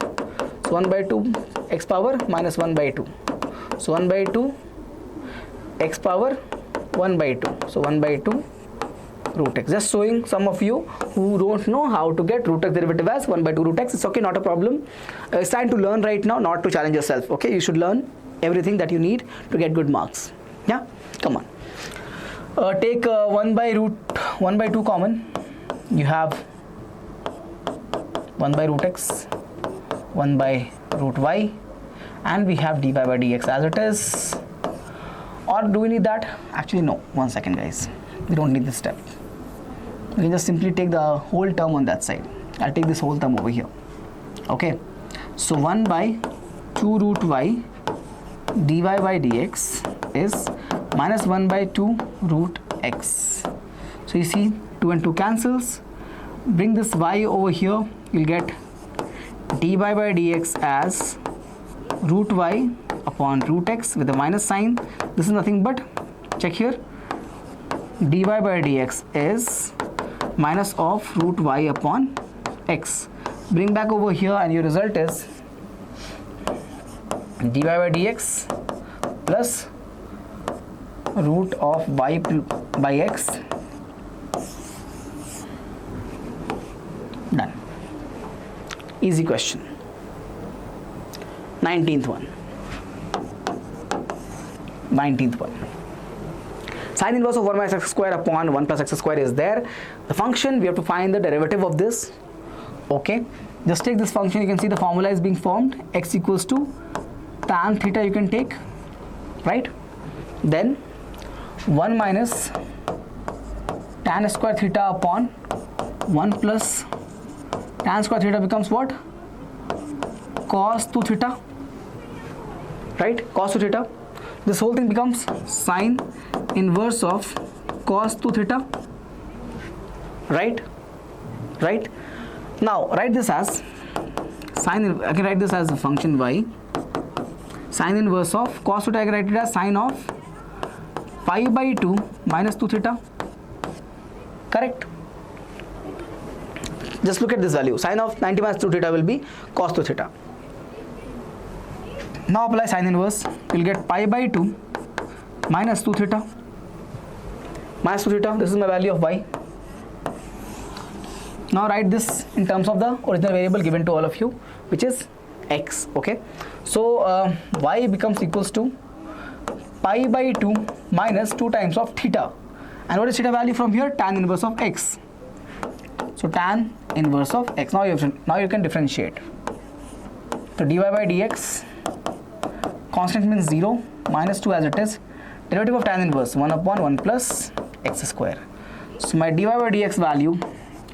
So 1 by 2 x power minus 1 by 2. So 1 by 2 x power 1 by 2. So 1 by 2 root x. Just showing some of you who don't know how to get root x derivative as 1 by 2 root x. It's okay, not a problem. It's time to learn right now, not to challenge yourself. Okay, you should learn everything that you need to get good marks. Yeah, come on. Take 1 by 2 common. You have 1 by root x, 1 by root y, and we have dy by dx as it is. Or do we need that? Actually no, 1 second guys, we don't need this step. We can just simply take the whole term on that side. I'll take this whole term over here. Okay, so 1 by 2 root y dy by dx is minus 1 by 2 root x. So you see 2 and 2 cancels. Bring this y over here, you'll get dy by dx as root y upon root x with a minus sign. This is nothing but, check here, dy by dx is minus of root y upon x. Bring back over here and your result is dy by dx plus root of y by x. Done. Easy question. 19th one. 19th one. Sine inverse of 1 minus x square upon 1 plus x square is there. The function, we have to find the derivative of this. Okay. Just take this function. You can see the formula is being formed. X equals to tan theta you can take. Right. Then 1 minus tan square theta upon 1 plus tan square theta becomes what? Cos 2 theta. Right? Cos 2 theta. This whole thing becomes sine inverse of cos 2 theta. Right? Right? Now write this as sine. I can write this as a function y. Sine inverse of cos theta I can write it as sine of pi by 2 minus 2 theta. Correct? Just look at this value. Sine of 90 minus 2 theta will be cos 2 theta. Now apply sine inverse. You'll get pi by 2 minus 2 theta. Minus 2 theta. This is my value of y. Now write this in terms of the original variable given to all of you, which is x. Okay. So y becomes equals to pi by 2 minus 2 times of theta. And what is theta value from here? Tan inverse of x. So tan inverse of x. Now you can differentiate. So dy by dx, constant means 0, minus 2 as it is. Derivative of tan inverse 1 upon 1 plus x square. So my dy by dx value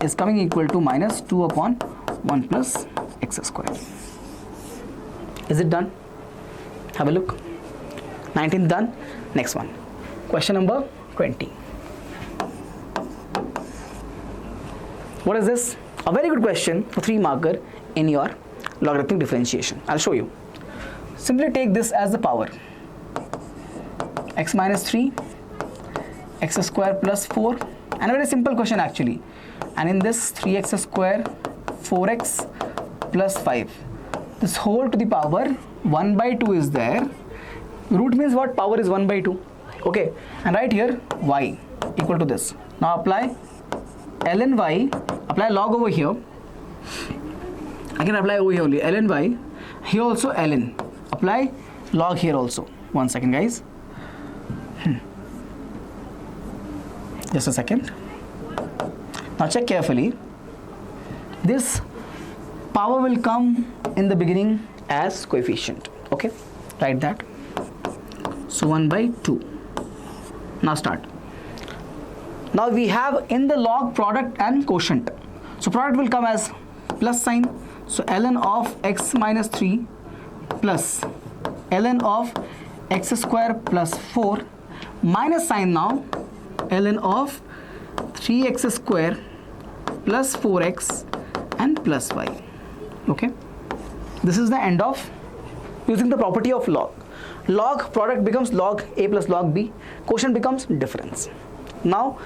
is coming equal to minus 2 upon 1 plus x square. Is it done? Have a look. 19th done. Next one. Question number 20. What is this? A very good question for 3 marker in your logarithmic differentiation. I'll show you. Simply take this as the power. X minus 3, x square plus 4, and a very simple question actually. And in this 3x square, 4x plus 5. This whole to the power 1 by 2 is there. Root means what? Power is 1 by 2. Okay. And right here y equal to this. Now apply ln y. Apply log over here. I can apply over here only ln y. Here also ln. Apply log here also. 1 second, guys. Just a second. Now check carefully. This power will come in the beginning as coefficient. Okay, write that. So 1 by 2. Now start. Now we have in the log product and quotient. So product will come as plus sign. So ln of x minus 3 plus ln of x square plus 4 minus sign now ln of 3x square plus 4x and plus y. Okay, this is the end of using the property of log. Log product becomes log a plus log b, quotient becomes difference. Now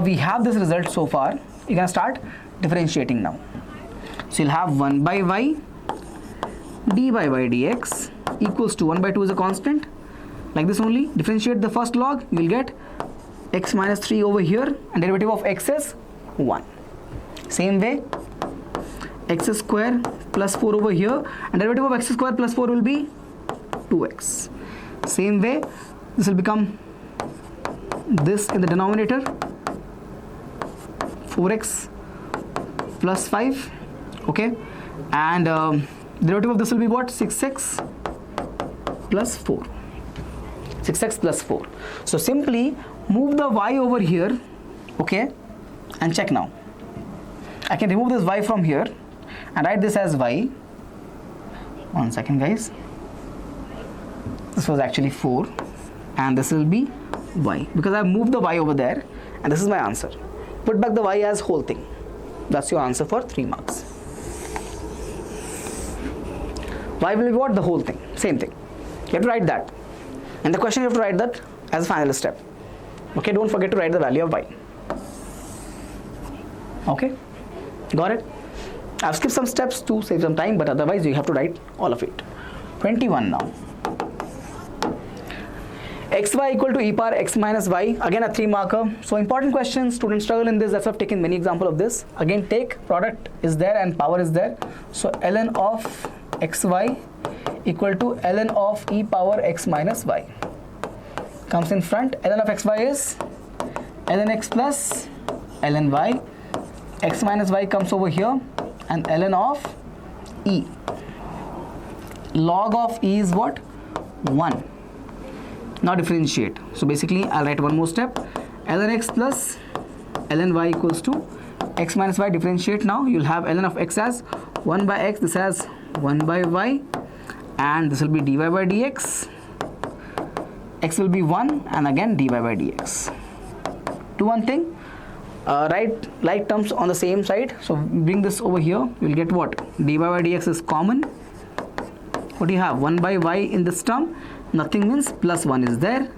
we have this result so far. You can start differentiating now. So you'll have 1 by y dy by dx equals to 1 by 2 is a constant, like this only. Differentiate the first log, you will get x minus 3 over here, and derivative of x is 1. Same way, x square plus 4 over here, and derivative of x square plus 4 will be 2x. Same way, this will become this in the denominator, 4x plus 5. Okay, and derivative of this will be what? 6x plus 4. 6x plus 4. So simply move the y over here, okay, and check now. I can remove this y from here and write this as y. 1 second, guys. This was actually 4, and this will be y because I have moved the y over there, and this is my answer. Put back the y as whole thing. That's your answer for 3 marks. Y will be what? The whole thing. Same thing. You have to write that. And the question you have to write that as a final step. Okay, don't forget to write the value of y. Okay, got it? I've skipped some steps to save some time, but otherwise you have to write all of it. 21 now. xy equal to e power x minus y. Again a 3 marker. So important question. Students struggle in this. That's why I've taken many examples of this. Again, take product is there and power is there. So ln of xy equal to ln of e power x minus y. Comes in front. Ln of xy is ln x plus ln y. X minus y comes over here, and ln of e. Log of e is what? 1. Now differentiate. So basically I'll write one more step. Ln x plus ln y equals to x minus y. Differentiate now. You'll have ln of x as 1 by x. This as 1 by y, and this will be dy by dx. X will be 1, and again dy by dx. Do one thing. Write like terms on the same side. So bring this over here. You'll get what? dy by dx is common. What do you have? 1 by y in this term. Nothing means plus 1 is there.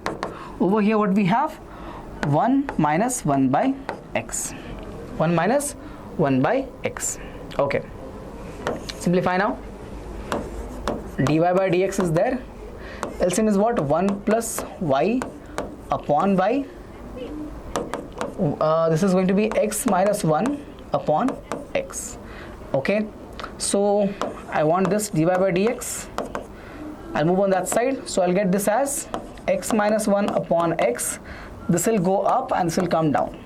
Over here what we have? 1 minus 1 by x. 1 minus 1 by x. Okay. Simplify now. dy by dx is there. LCM is what? 1 plus y upon y. This is going to be x minus 1 upon x. Okay. So I want this dy by dx. I'll move on that side. So I'll get this as x minus 1 upon x. This will go up and this will come down.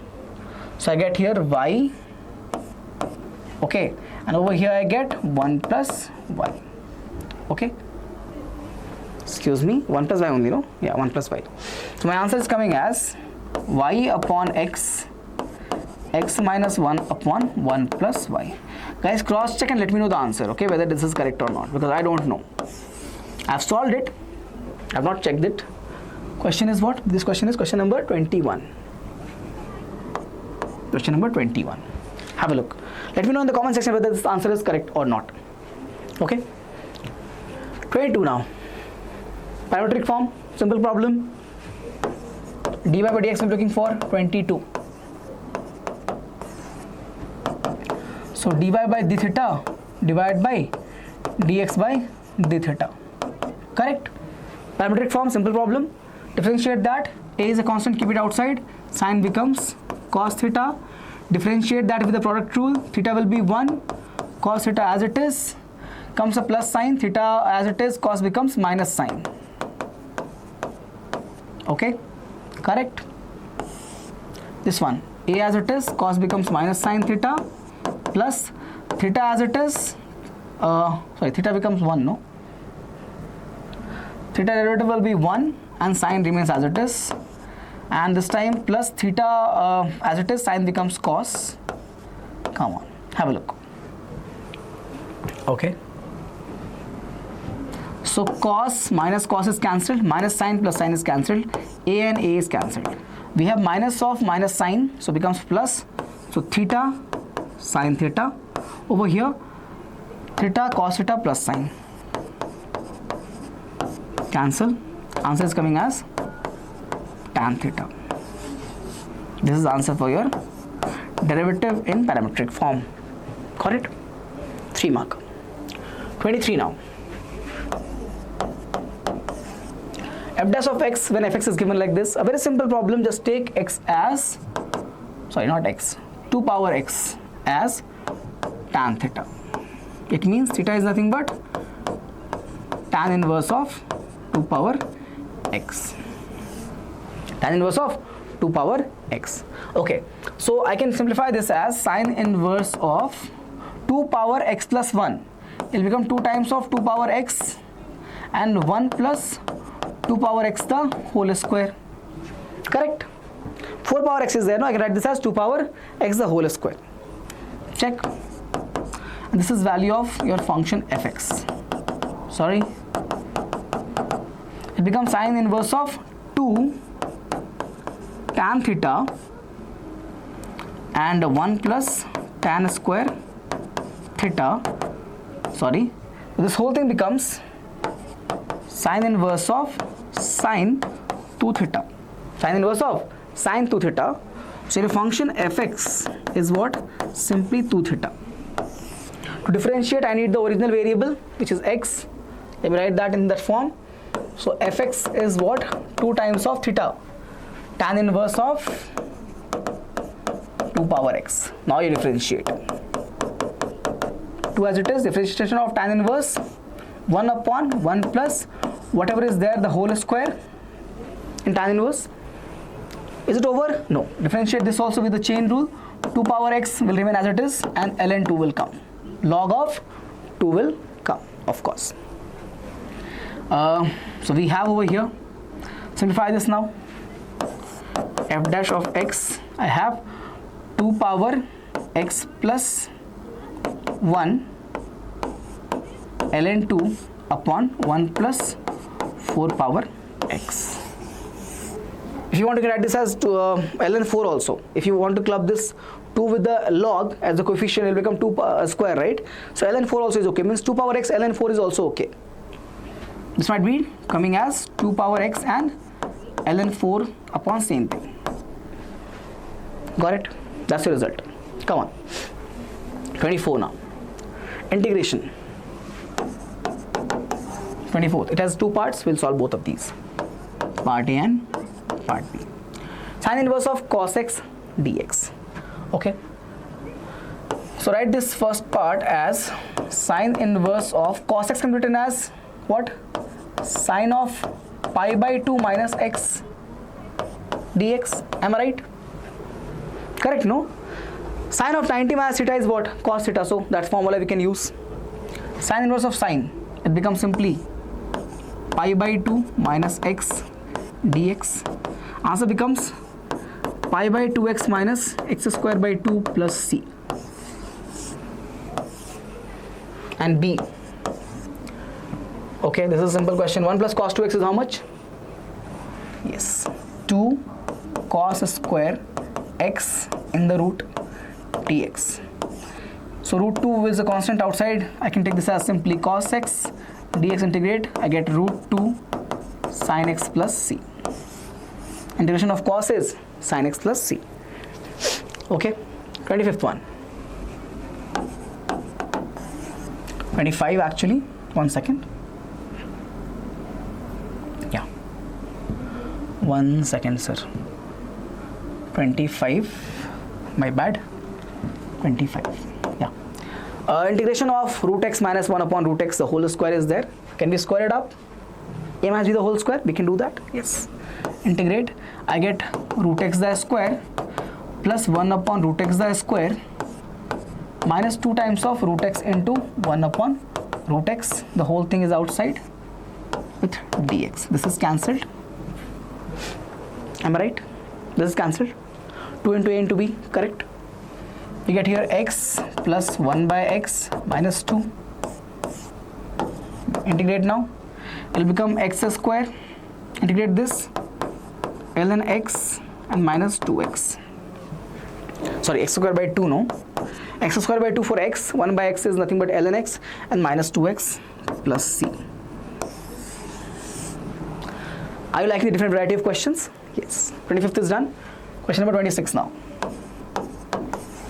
So I get here y. Okay. And over here I get 1 plus y. Okay. Excuse me. 1 plus y only, no? Yeah, 1 plus y. So my answer is coming as y upon x x minus 1 upon 1 plus y. Guys, cross check and let me know the answer, okay, whether this is correct or not, because I don't know. I've solved it, I've not checked it. Question is what? This question is question number 21. Question number 21. Have a look. Let me know in the comment section whether this answer is correct or not. Okay. 22 now. Parametric form, simple problem. dy by dx I'm looking for 22. So dy by d theta divided by dx by d theta. Correct? Parametric form, simple problem. Differentiate that. A is a constant, keep it outside. Sine becomes cos theta. Differentiate that with the product rule. Theta will be 1. Cos theta as it is. Comes a plus sign. Theta as it is. Cos becomes minus sign. Okay? Correct? This one. A as it is. Cos becomes minus sine theta. Plus theta as it is. Theta becomes 1, no? Theta derivative will be 1 and sine remains as it is. And this time plus theta as it is, sine becomes cos. Come on, have a look. Okay. So cos minus cos is cancelled, minus sine plus sine is cancelled, a and a is cancelled. We have minus of minus sine, so becomes plus. So theta sine theta. Over here, theta cos theta plus sine. Cancel. Answer is coming as tan theta. This is the answer for your derivative in parametric form. Got it? 3 mark. 23 now. F dash of x when fx is given like this. A very simple problem. Just take x as, not x, 2 power x as tan theta. It means theta is nothing but tan inverse of 2 power x. Tan inverse of 2 power x. Okay, so I can simplify this as sine inverse of 2 power x plus 1. It will become 2 times of 2 power x and 1 plus 2 power x the whole square. Correct? 4 power x is there, no? I can write this as 2 power x the whole square. Check. And this is value of your function fx. It becomes sine inverse of 2 tan theta and 1 plus tan square theta. This whole thing becomes sine inverse of sine 2 theta. Sine inverse of sine 2 theta. So your function fx is what? Simply 2 theta. To differentiate, I need the original variable, which is x. Let me write that in that form. So fx is what? 2 times of theta. Tan inverse of 2 power x. Now you differentiate. 2 as it is, differentiation of tan inverse 1 upon 1 plus whatever is there, the whole square in tan inverse. Is it over? No. Differentiate this also with the chain rule. 2 power x will remain as it is and ln 2 will come. Log of 2 will come, of course. So we have over here, simplify this now. F dash of x, I have 2 power x plus 1 ln 2 upon 1 plus 4 power x. If you want to write this as ln 4 also, if you want to club this 2 with the log as the coefficient, it will become 2 square, right? So ln 4 also is okay, means 2 power x ln 4 is also okay. This might be coming as 2 power x and ln 4 upon same thing. Got it? That's the result. Come on. 24 now. Integration. 24th. It has 2 parts. We'll solve both of these. Part A and part B. Sine inverse of cos x dx. Okay. So write this first part as sine inverse of cos x can be written as what? Sine of pi by 2 minus x dx. Am I right? Correct, no? Sine of 90 minus theta is what? Cos theta. So that formula we can use. Sine inverse of sine, it becomes simply pi by 2 minus x dx. Answer becomes pi by 2x minus x square by 2 plus c. And b. Okay, this is a simple question. 1 plus cos 2x is how much? Yes, 2 cos square x in the root dx. So root 2 is a constant outside. I can take this as simply cos x dx integrate. I get root 2 sin x plus c. Integration of cos is sin x plus c. Okay, 25th one. 25 actually. 1 second. Yeah. 1 second, sir. 25. My bad. 25. Yeah. Integration of root x minus 1 upon root x, the whole square is there. Can we square it up? A minus b the whole square. We can do that. Yes. Integrate. I get root x the square plus 1 upon root x the square minus 2 times of root x into 1 upon root x. The whole thing is outside with dx. This is cancelled. Am I right? This is cancelled. 2 into a into b. Correct. We get here x plus 1 by x minus 2. Integrate now. It will become x square. Integrate this. ln x and minus 2x. Sorry, x square by 2, no? X square by 2 for x. 1 by x is nothing but ln x and minus 2x plus c. Are you liking the different variety of questions? Yes. 25th is done. Question number 26 now.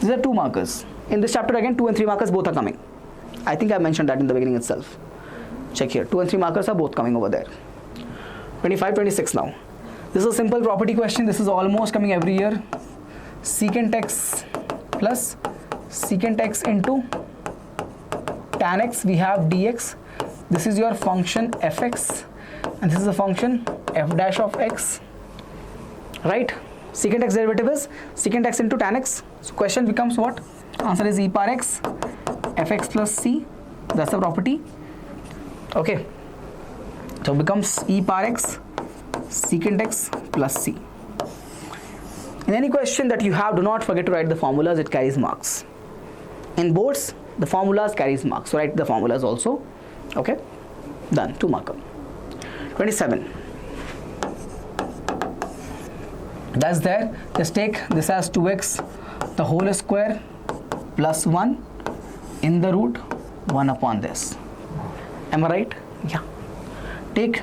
These are 2 markers. In this chapter again 2 and 3 markers both are coming. I think I mentioned that in the beginning itself. Check here. 2 and 3 markers are both coming over there. 25, 26 now. This is a simple property question. This is almost coming every year. Secant x plus secant x into tan x. We have dx. This is your function fx and this is a function f dash of x. Right? Secant x derivative is secant x into tan x. So question becomes what? Answer is e power x fx plus c. That's the property. Okay. So it becomes e power x secant x plus c. In any question that you have, do not forget to write the formulas. It carries marks. In boards, the formulas carries marks. So write the formulas also. Okay. Done. 2 marker. 27. That's there. Just take this as 2x the whole square plus 1 in the root 1 upon this. Am I right? Yeah. Take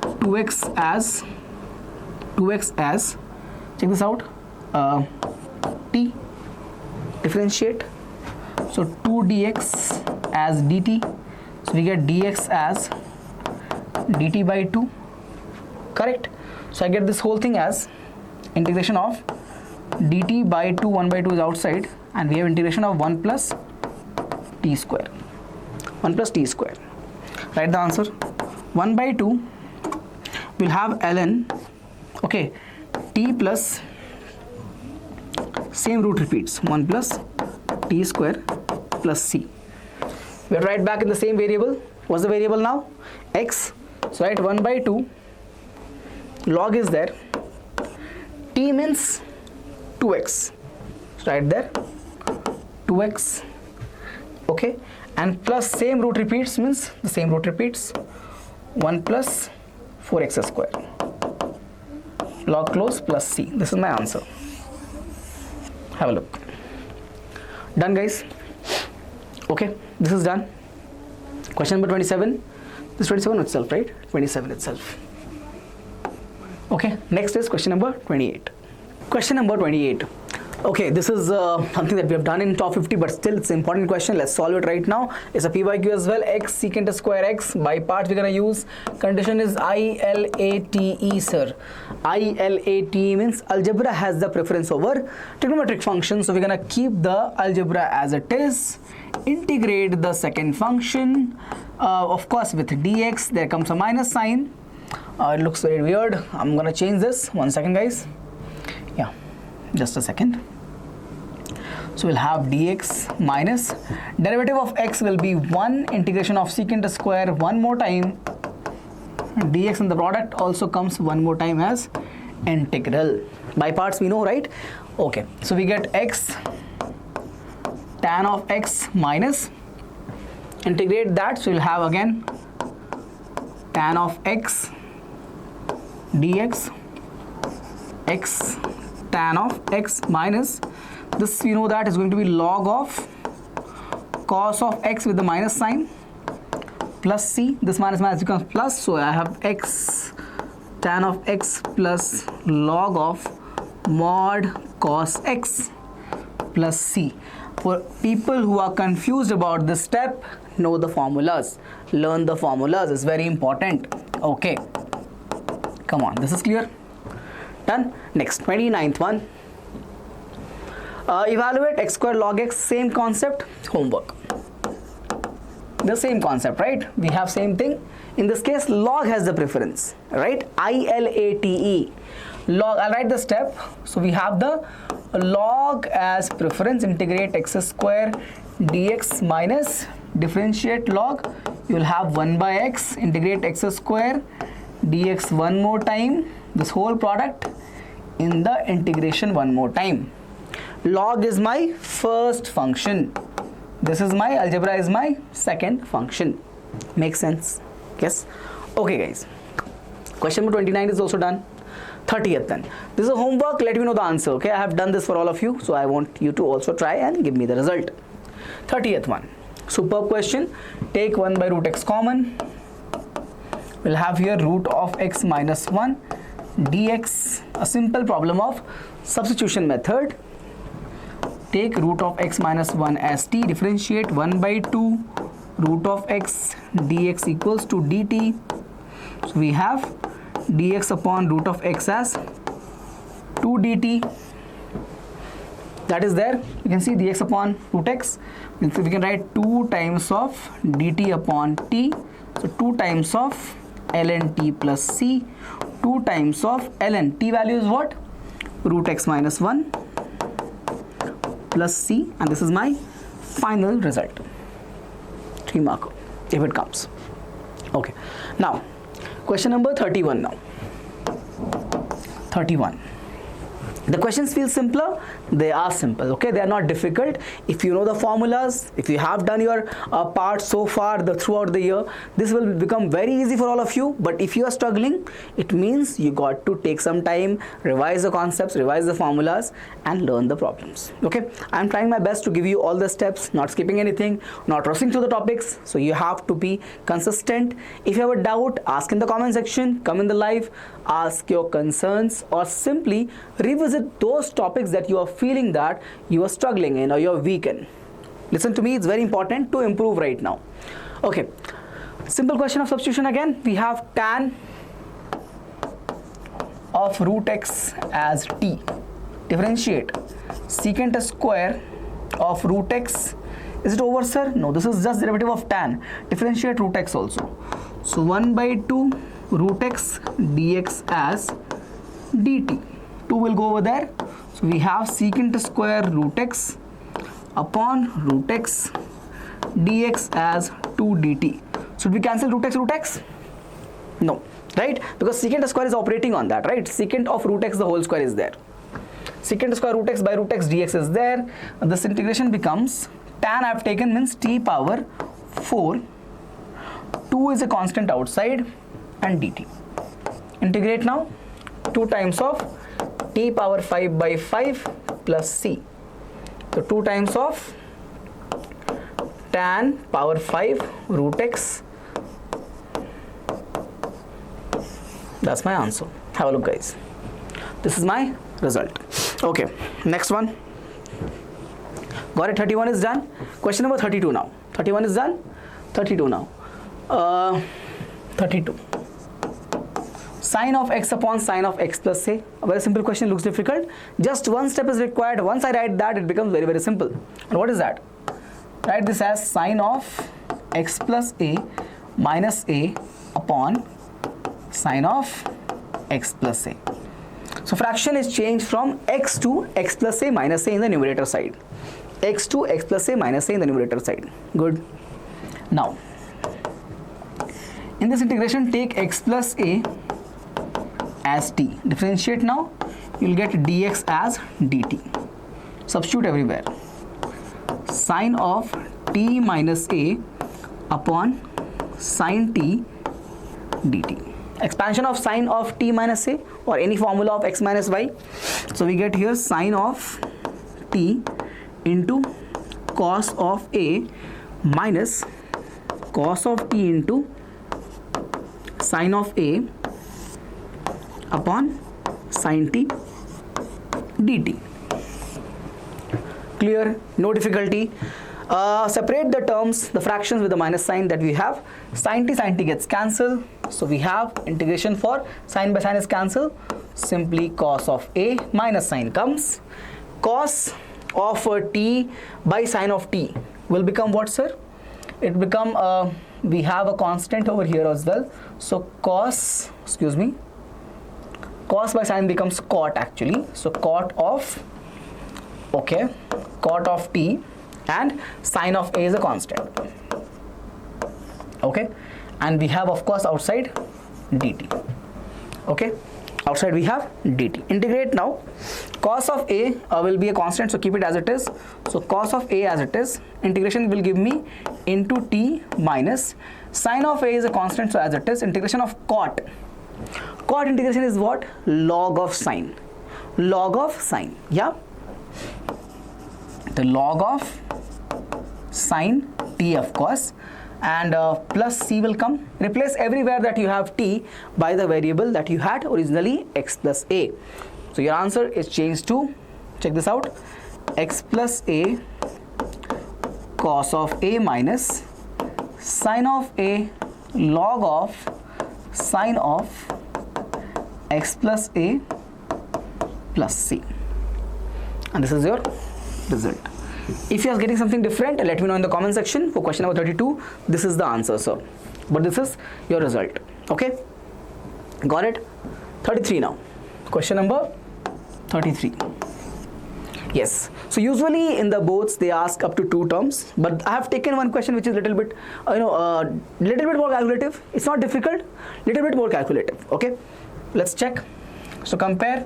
2x as check this out, t, differentiate. So 2 dx as dt. So we get dx as dt by 2. Correct? So I get this whole thing as integration of dt by 2, 1 by 2 is outside, and we have integration of 1 plus t square. 1 plus t square. Write the answer. 1 by 2 will have ln, okay, t plus same root repeats, 1 plus t square plus c. We are right back in the same variable. What's the variable now? X. So write 1 by 2 log is there. T means 2x. So write there 2x. Okay, and plus same root repeats means the same root repeats, 1 plus 4x square. Log close plus c. This is my answer. Have a look. Done, guys. Okay, this is done. Question number 27. This is 27 itself, right? 27 itself. Okay, next is question number 28. Question number 28. Okay, this is something that we have done in top 50, but still it's an important question. Let's solve it right now. It's a PYQ as well. X secant square x. By parts we're gonna use. Condition is ILATE, sir. ILATE means algebra has the preference over trigonometric function. So we're gonna keep the algebra as it is. Integrate the second function. Of course, with dx there comes a minus sign. It looks very weird. I'm gonna change this. 1 second, guys. Yeah, just a second. So we'll have dx minus derivative of x will be 1 integration of secant square one more time. Dx in the product also comes one more time as integral. By parts we know, right? Okay, so we get x tan of x minus, integrate that, so you'll have again tan of x dx, x tan of x minus, this you know that is going to be log of cos of x with the minus sign plus c, this minus minus becomes plus, so I have x tan of x plus log of mod cos x plus c. For people who are confused about this step, know the formulas, learn the formulas, is very important. Okay, come on, this is clear. Done. Next, 29th one. Evaluate x square log x, same concept, homework. The same concept, right? We have same thing. In this case, log has the preference, right? ILATE. Log, I'll write the step. So we have the log as preference, integrate x square dx minus, differentiate log, you will have 1 by x, integrate x square dx one more time, this whole product in the integration one more time. Log is my first function, this is my algebra is my second function. Makes sense? Yes. Okay guys, question number 29 is also done. 30th then, this is a homework, let me know the answer. Okay, I have done this for all of you, so I want you to also try and give me the result. 30th one, superb question. Take 1 by root x common, we'll have here root of x minus 1 dx, a simple problem of substitution method. Take root of x minus 1 as t, differentiate 1 by 2 root of x dx equals to dt. So we have dx upon root of x as 2 dt, that is there. You can see dx upon root x, we can write 2 times of dt upon t, so 2 times of ln t plus c, 2 times of ln t value is what? Root x minus 1 plus c, and this is my final result. 3 mark if it comes. Okay, now question number 31 now. 31. The questions feel simpler, they are simple, okay, they are not difficult. If you know the formulas, if you have done your part so far throughout the year, this will become very easy for all of you. But if you are struggling, it means you got to take some time, revise the concepts, revise the formulas and learn the problems. Okay, I am trying my best to give you all the steps, not skipping anything, not rushing through the topics, so you have to be consistent. If you have a doubt, ask in the comment section, come in the live, ask your concerns, or simply revisit those topics that you are feeling that you are struggling in or you are weak in. Listen to me, it's very important to improve right now. Okay, simple question of substitution again. We have tan of root x as t, differentiate secant square of root x. Is it over, sir? No, this is just derivative of tan. Differentiate root x also. So 1 by 2 root x dx as dt. 2 will go over there, so we have secant square root x upon root x dx as 2 dt. Should we cancel root x? No, right? Because secant square is operating on that, right? Secant of root x the whole square is there. Secant square root x by root x dx is there. This integration becomes tan I have taken means t power 4. 2 is a constant outside and dt. Integrate now. 2 times of t power 5 by 5 plus c. So 2 times of tan power 5 root x. That's my answer. Have a look, guys. This is my result. Okay, next one. Got it? 31 is done. Question number 32 now. 31 is done. 32 now. 32. Sine of x upon sine of x plus a. A very simple question, looks difficult. Just one step is required. Once I write that, it becomes very, very simple. And what is that? Write this as sine of x plus a minus a upon sine of x plus a. So fraction is changed from x to x plus a minus a in the numerator side. X to x plus a minus a in the numerator side. Good. Now, in this integration, take x plus a as t. Differentiate now. you'll get dx as dt. Substitute everywhere. Sine of t minus a upon sine t dt. Expansion of sine of t minus a or any formula of x minus y. So we get here sine of t into cos of a minus cos of t into sine of a upon sine t dt. Clear? No difficulty. Separate the terms, the fractions with the minus sign that we have. Sin t gets cancelled. So we have integration for sine by sine is cancelled. Simply cos of a minus sine comes. Cos of t by sine of t will become what, sir? It become, we have a constant over here as well. So cos, cos by sine becomes cot actually. So cot of, okay, cot of t, and sine of a is a constant. Okay, and we have of course outside dt. Okay, outside we have dt. Integrate now. Cos of a will be a constant, so keep it as it is. So cos of a as it is. Integration will give me into t minus sine of a is a constant, so as it is. Integration of cot. Cot integration is what? Log of sine. Log of sine. Yeah. The log of sine t of course, and plus c will come. Replace everywhere that you have t by the variable that you had originally, x plus a. So your answer is changed to, check this out, x plus a cos of a minus sine of a log of sine of x plus a plus c. And this is your result. If you are getting something different, let me know in the comment section. For question number 32, this is the answer, sir. But this is your result. Okay? Got it? 33 now. Question number 33. Yes. So usually in the boards they ask up to 2 terms, but I have taken one question which is little bit, little bit more calculative. It's not difficult. Little bit more calculative. Okay? Let's check. So compare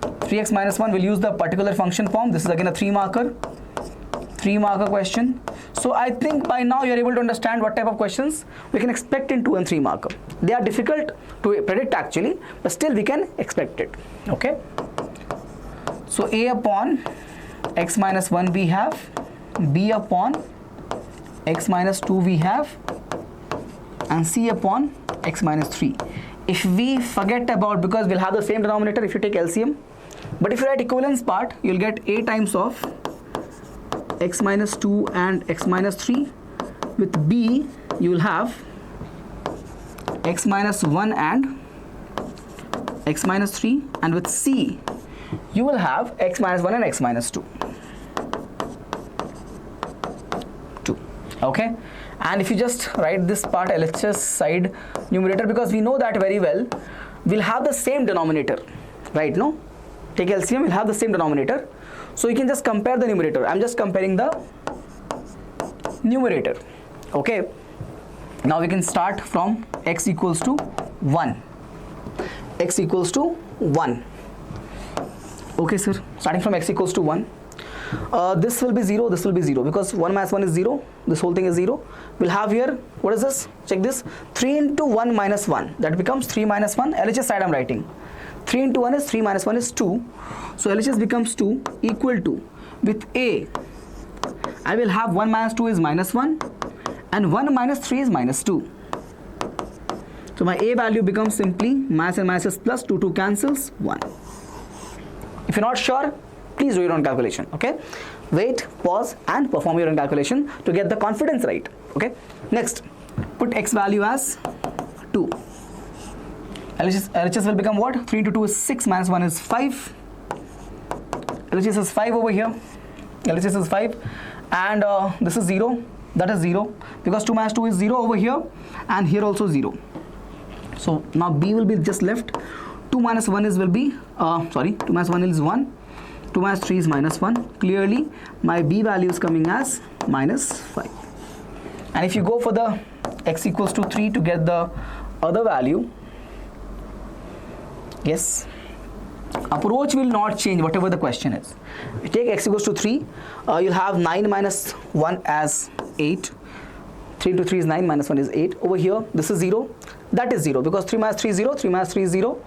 3x minus 1. We'll use the particular function form. This is again a 3-marker question. So I think by now you're able to understand what type of questions we can expect in 2 and 3 marker. They are difficult to predict actually, but still we can expect it. Okay. So a upon x minus 1 we have, b upon x minus 2 we have, and c upon x minus 3. If we forget about, because we'll have the same denominator if you take LCM, but if you write equivalence part, you'll get a times of x minus 2 and x minus 3. With b, you will have x minus 1 and x minus 3. And with c, you will have x minus 1 and x minus 2. Okay? And if you just write this part LHS side numerator, because we know that very well, we'll have the same denominator, right? No? Take LCM, we'll have the same denominator. So you can just compare the numerator. I'm just comparing the numerator. Okay. Now we can start from x equals to 1. X equals to 1. Okay, sir. Starting from x equals to 1. This will be 0, this will be 0, because 1 minus 1 is 0. This whole thing is 0. We'll have here, what is this? Check this. 3 into 1 minus 1. That becomes 3 minus 1. LHS side I'm writing. 3 into 1 is 3 minus 1 is 2. So LHS becomes 2 equal to, with a, I will have 1 minus 2 is minus 1 and 1 minus 3 is minus 2. So my a value becomes simply minus and minus plus 2 cancels 1. If you're not sure, please do your own calculation. Okay, wait, pause and perform your own calculation to get the confidence right. Okay, next put x value as 2. LHS will become what? 3 into 2 is 6, minus 1 is 5. LHS is 5 over here. LHS is 5. And this is 0. That is 0. Because 2 minus 2 is 0 over here. And here also 0. So now b will be just left. 2 minus 1 is will be, 2 minus 1 is 1. 2 minus 3 is minus 1. Clearly, my b value is coming as minus 5. And if you go for the x equals to 3 to get the other value, yes, approach will not change whatever the question is. You take x equals to 3, you'll have 9 minus 1 as 8. 3 into 3 is 9, minus 1 is 8. Over here, this is 0, that is 0, because 3 minus 3 is 0, 3 minus 3 is 0.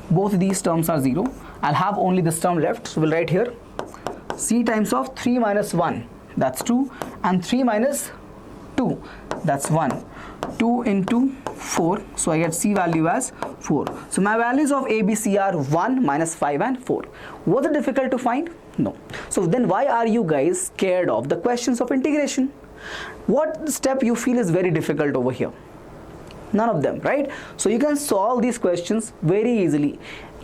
Both these terms are 0. I'll have only this term left, so we'll write here c times of 3 minus 1, that's 2, and 3 minus 2, that's 1. 2 into 4, so I get c value as 4. So my values of a, b, c are 1, minus 5 and 4. Was it difficult to find? No. So then why are you guys scared of the questions of integration? What step you feel is very difficult over here? None of them, right? So you can solve these questions very easily.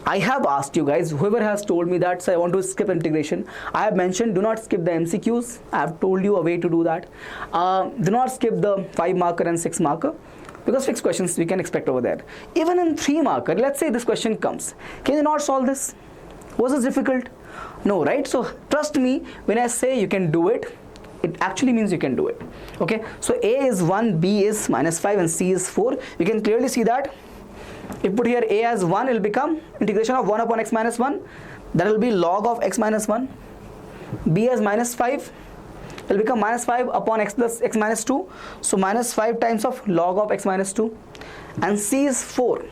I have asked you guys, whoever has told me that, so I want to skip integration, I have mentioned do not skip the MCQs. I have told you a way to do that. Do not skip the 5 marker and 6 marker, because 6 questions we can expect over there. Even in 3 marker, let's say this question comes, can you not solve this? Was this difficult? No, right? So trust me when I say you can do it, it actually means you can do it. Okay, so a is 1, b is minus 5 and c is 4. You can clearly see that if put here a as 1, it will become integration of 1 upon x minus 1, that will be log of x minus 1. b as minus 5, it will become minus 5 upon x plus x minus 2, so minus 5 times of log of x minus 2. And c is 4,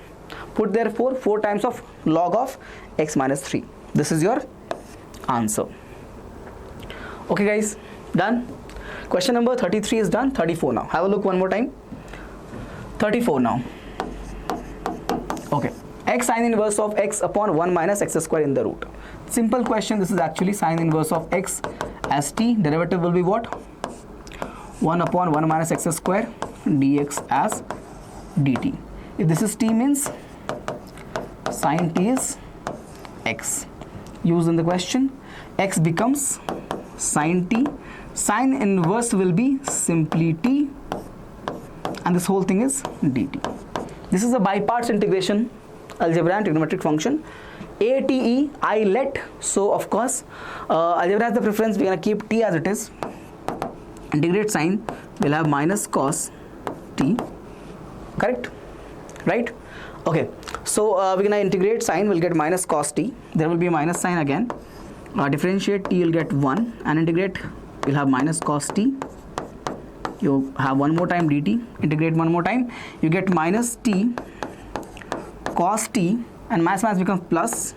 put there 4 times of log of x minus 3. This is your answer. Okay guys, done? Question number 33 is done. 34 now. Have a look one more time. 34 now. Okay, x sine inverse of x upon 1 minus x square in the root. Simple question. This is actually sine inverse of x as t. Derivative will be what? 1 upon 1 minus x square dx as dt. If this is t, means sine t is x. Used in the question, x becomes sine t. Sine inverse will be simply t, and this whole thing is dt. This is a by parts integration algebra and trigonometric function. ATE, I let, so of course algebra has the preference, we're going to keep t as it is. Integrate sine, we'll have minus cos t, correct? Right? Okay, so we're going to integrate sine, we'll get minus cos t. There will be minus sign again. Differentiate t, you'll get 1, and integrate, you'll have minus cos t. You have one more time dt, integrate one more time, you get minus t cos t, and minus becomes plus,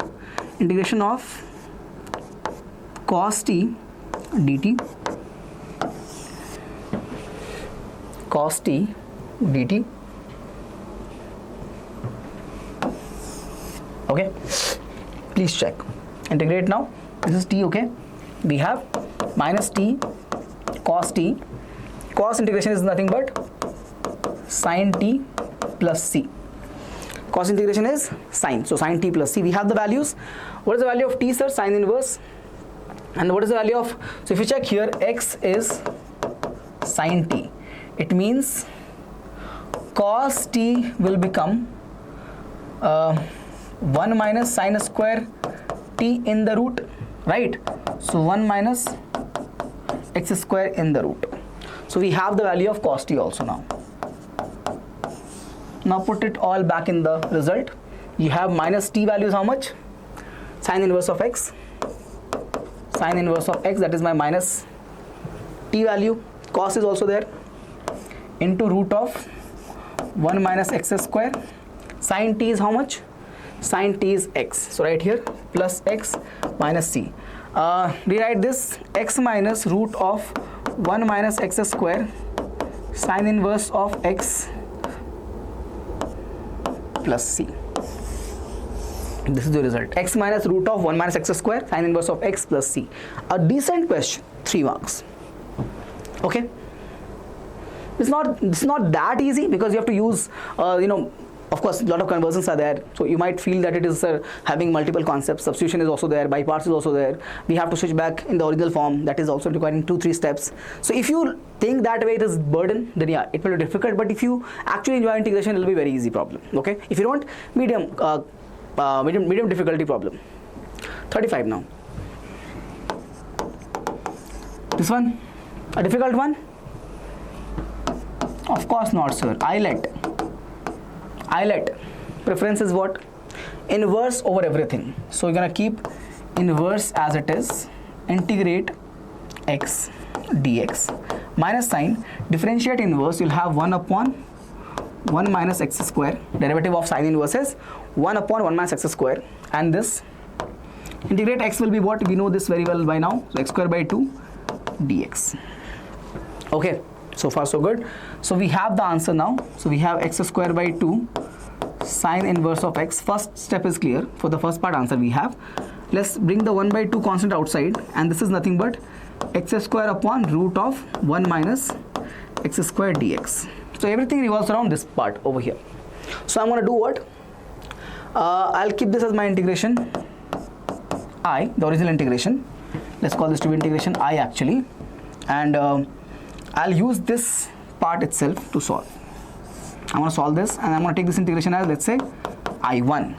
integration of cos t dt, cos t dt. Okay, please check. Integrate now. This is t, okay? We have minus t cos t. Cos integration is nothing but sine t plus c. Cos integration is sine, so sine t plus c. We have the values. What is the value of t, sir? Sine inverse. And what is the value of, so if you check here, x is sine t. It means cos t will become 1 minus sine square t in the root, right? So 1 minus x square in the root. So we have the value of cos t also now. Now put it all back in the result. You have minus t values how much? Sine inverse of x. Sine inverse of x, that is my minus t value. Cos is also there. Into root of 1 minus x square. Sine t is how much? Sine t is x. So right here plus x minus c. Rewrite this, x minus root of 1 minus x square sine inverse of x plus c. This is the result. X minus root of 1 minus x square sine inverse of x plus c. A decent question, 3 marks. Okay. It's not that easy, because you have to use of course a lot of conversions are there, so you might feel that it is having multiple concepts. Substitution is also there, by parts is also there. We have to switch back in the original form, that is also requiring 2-3 steps. So if you think that way it is burden, then yeah, it will be difficult. But if you actually enjoy integration, it will be very easy problem. Okay, if you don't, medium difficulty problem. 35 now. This one a difficult one? Of course not, sir. I let preference is what? inverse over everything. So you're gonna keep inverse as it is, integrate x dx minus sign, differentiate inverse, you'll have 1 upon 1 minus x square, derivative of sine inverse is 1 upon 1 minus x square, and this integrate x will be what? We know this very well by now, so x square by 2 dx. Okay, so far so good. So we have the answer now. So we have x square by 2 sine inverse of x. First step is clear. For the first part answer we have. Let's bring the 1 by 2 constant outside, and this is nothing but x square upon root of 1 minus x square dx. So everything revolves around this part over here. So I'm going to do what? I'll keep this as my integration I, the original integration. Let's call this to be integration I actually, and I'll use this part itself to solve. I'm going to solve this, and I'm going to take this integration as, let's say, I1.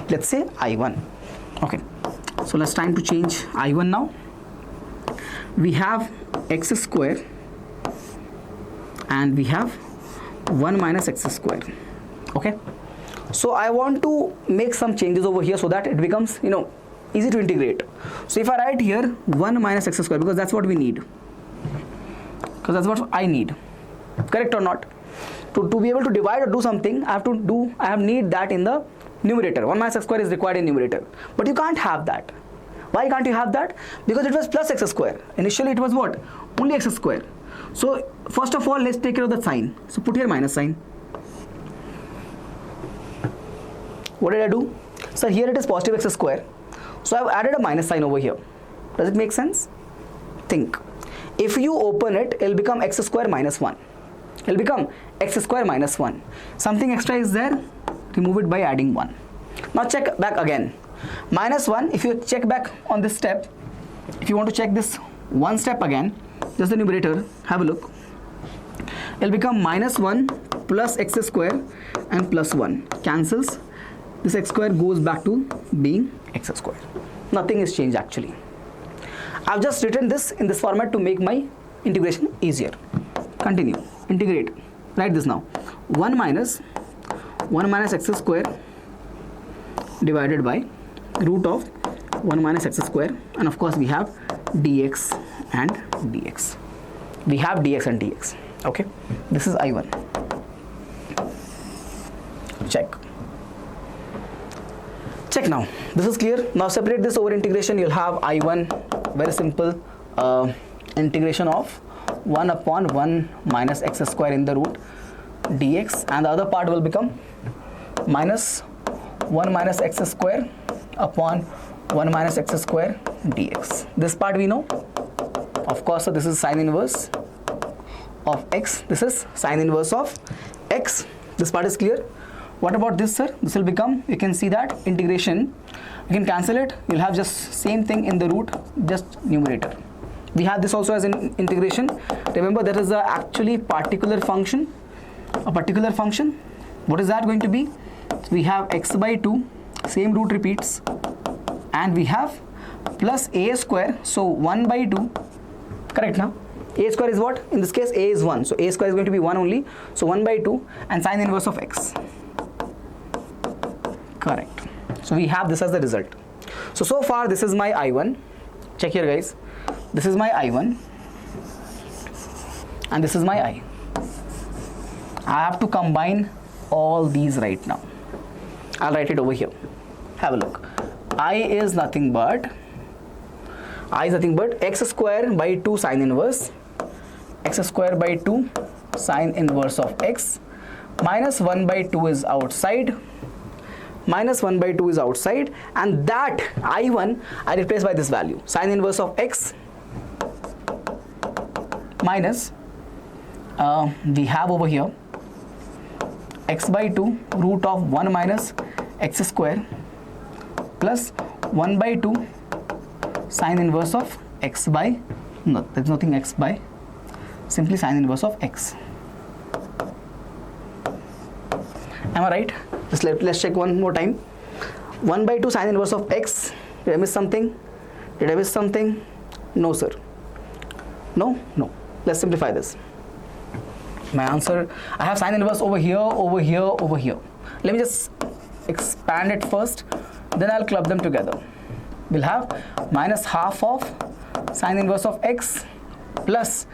Let's say I1. Okay, so let's time to change I1 now. We have x square and we have 1 minus x square. Okay, so I want to make some changes over here so that it becomes, easy to integrate. So if I write here 1 minus x square, because that's what we need, because that's what I need, correct or not? To be able to divide or do something, I have need that in the numerator. 1 minus x square is required in numerator, but you can't have that. Why can't you have that? Because it was plus x square. Initially it was what? Only x square. So first of all, let's take care of the sign. So put here minus sign. What did I do? So here it is positive x square. So I've added a minus sign over here. Does it make sense? Think. If you open it, it'll become x square minus 1. It'll become x square minus 1. Something extra is there, remove it by adding 1. Now check back again. Minus 1, if you check back on this step, if you want to check this one step again, just the numerator, have a look. It'll become minus 1 plus x square and plus 1. Cancels. This x square goes back to being x square. Nothing is changed actually. I've just written this in this format to make my integration easier. Continue. Integrate. Write this now. 1 minus x square divided by root of 1 minus x square, and of course we have dx and dx. We have dx and dx. Okay, this is I1. Check now. This is clear. Now separate this over integration. You'll have I1, very simple, integration of 1 upon 1 minus x square in the root dx, and the other part will become minus 1 minus x square upon 1 minus x square dx. This part we know, of course. So this is sine inverse of x, this is sine inverse of x. This part is clear. What about this, sir? This will become, you can see that integration, you can cancel it, you'll have just same thing in the root, just numerator. We have this also as an integration. Remember, there is a actually particular function, a particular function. What is that going to be? We have x by 2, same root repeats, and we have plus a square, so 1 by 2, correct now? A square is what? In this case a is 1, so a square is going to be 1 only, so 1 by 2 and sine inverse of x. Correct. So we have this as the result. So far this is my I1. Check here guys. This is my I1 and this is my I. I have to combine all these right now. I'll write it over here. Have a look. I is nothing but x square by 2 sine inverse, x square by 2 sine inverse of x, minus 1 by 2 is outside, minus 1 by 2 is outside, and that I1 I replace by this value, sine inverse of x minus we have over here x by 2 root of 1 minus x square plus 1 by 2 sine inverse of x by, no, there's nothing x by, simply sine inverse of x. Am I right? Just let's check one more time. 1 by 2 sine inverse of x. Did I miss something? Did I miss something? No, sir. No? No. Let's simplify this. My answer, I have sine inverse over here, over here, over here. Let me just expand it first, then I'll club them together. We'll have minus half of sine inverse of x plus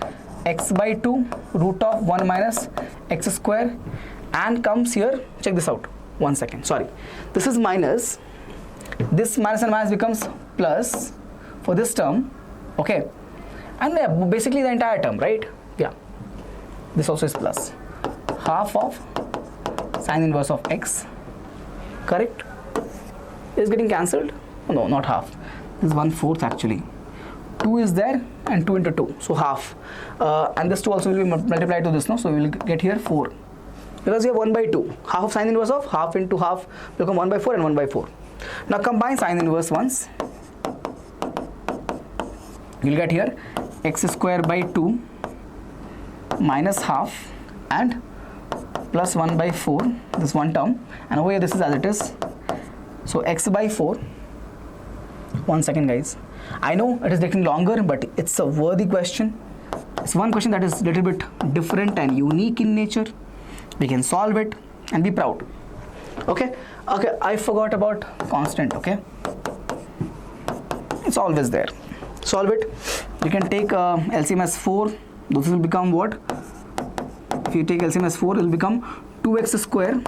x by 2 root of 1 minus x square, and comes here, check this out, 1 second, sorry, this is minus, this minus and minus becomes plus for this term, okay, and basically the entire term, right? Yeah, this also is plus half of sine inverse of x, correct, is getting cancelled. Oh, no, not half, this is 1/4 actually, 2 is there and 2 into 2, so half, and this 2 also will be multiplied to this, no, so we will get here 4, because we have 1 by 2, half of sine inverse of half into half become 1/4 and 1/4. Now combine sine inverse once, you will get here x square by 2 minus half and plus 1/4, this one term, and over here this is as it is, so x by 4. 1 second guys, I know it is taking longer, but it's a worthy question. It's one question that is a little bit different and unique in nature. We can solve it and be proud. Okay, I forgot about constant. Okay, it's always there. Solve it. You can take LCM as 4. This will become what? If you take LCM as 4, it will become 2x square.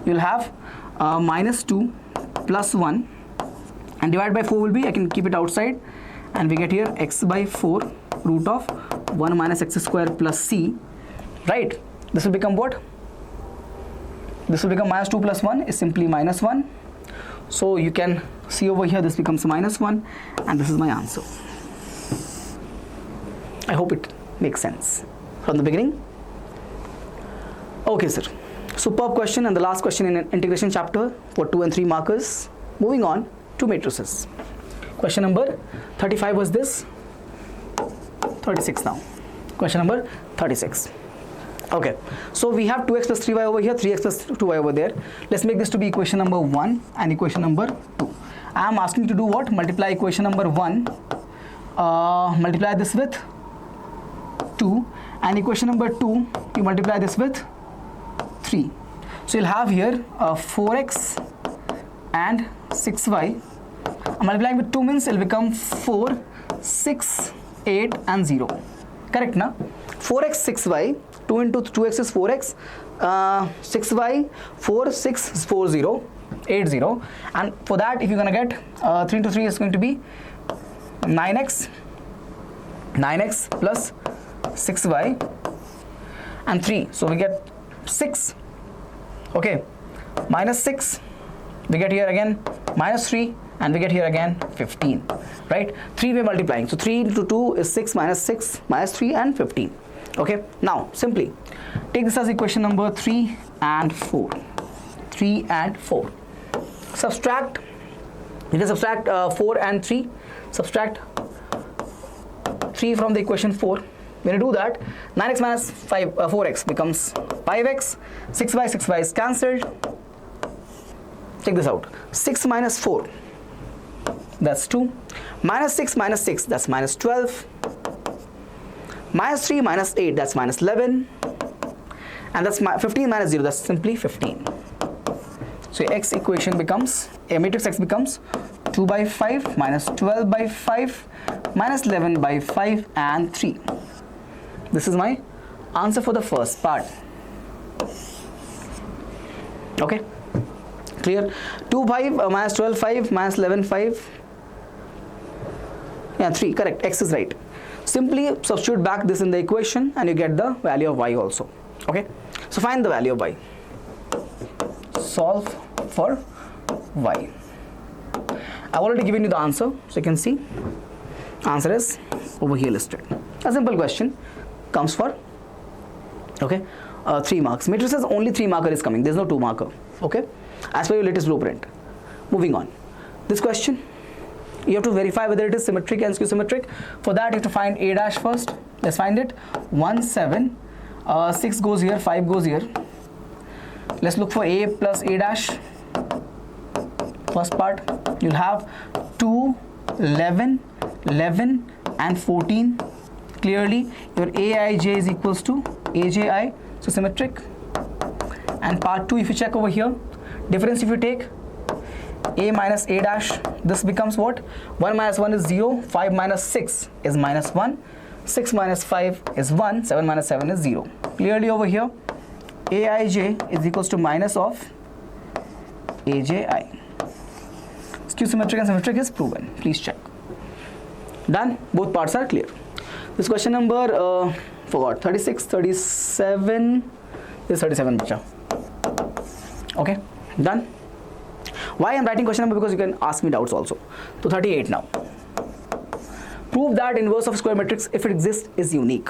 You'll have minus 2 plus 1, and divide by 4 will be, I can keep it outside, and we get here x by 4 root of 1 minus x square plus c, right? This will become what? This will become minus 2 plus 1 is simply minus 1. So you can see over here this becomes minus 1, and this is my answer. I hope it makes sense from the beginning. Okay sir, superb question, and the last question in integration chapter for 2 and 3 markers. Moving on to matrices. Question number 35 was this, 36 now. Question number 36. Okay, so we have 2x plus 3y over here, 3x plus 2y over there. Let's make this to be equation number 1 and equation number 2. I am asking you to do what? Multiply equation number 1, multiply this with 2, and equation number 2, you multiply this with 3. So you'll have here 4x and 6y. Multiplying with 2 means it will become 4, 6, 8 and 0. Correct na? 4x, 6y, 2 into 2x is 4x, 6y, 4, 6 is 4, 0, 8, 0. And for that, if you're going to get 3 into 3 is going to be 9x plus 6y and 3. So we get 6. Okay, minus 6. We get here again minus 3, and we get here again 15, right? 3-way multiplying. So 3 into 2 is 6 minus 3 and 15. Okay, now simply take this as equation number 3 and 4. 3 and 4. Subtract. You can subtract 4 and 3. Subtract 3 from the equation 4. When you do that, 9x minus 4x becomes 5x. 6y is cancelled. Check this out. 6 minus 4, that's 2. Minus 6 minus 6, that's minus 12. Minus 3 minus 8, that's minus 11. And that's 15 minus 0, that's simply 15. So x equation becomes, a matrix x becomes 2 by 5 minus 12 by 5 minus 11 by 5 and 3. This is my answer for the first part. Okay, clear? 2 5 minus 12 5 minus 11 5. Yeah, 3, correct, x is right. Simply substitute back this in the equation and you get the value of y also. Okay, so find the value of y. Solve for y. I've already given you the answer, so you can see answer is over here listed. A simple question comes for, okay, 3 marks. Matrices only 3 marker is coming, there's no 2 marker. Okay, as per your latest blueprint. Moving on, this question you have to verify whether it is symmetric and skew symmetric. For that you have to find a dash first. Let's find it. 1 7, 6 goes here, 5 goes here. Let's look for a plus a dash. First part, you'll have 2 11 11 and 14. Clearly your aij is equals to aji, so symmetric. And part 2, if you check over here, Difference if you take a minus a dash, this becomes what? 1 minus 1 is 0, 5 minus 6 is minus 1, 6 minus 5 is 1, 7 minus 7 is 0. Clearly over here, aij is equals to minus of aji. Skew symmetric and symmetric is proven. Please check. Done. Both parts are clear. This question number, forgot, 36, 37, this is 37 bacha. Okay, done. Why I'm writing question number? Because you can ask me doubts also. So 38 now. Prove that inverse of square matrix, if it exists, is unique.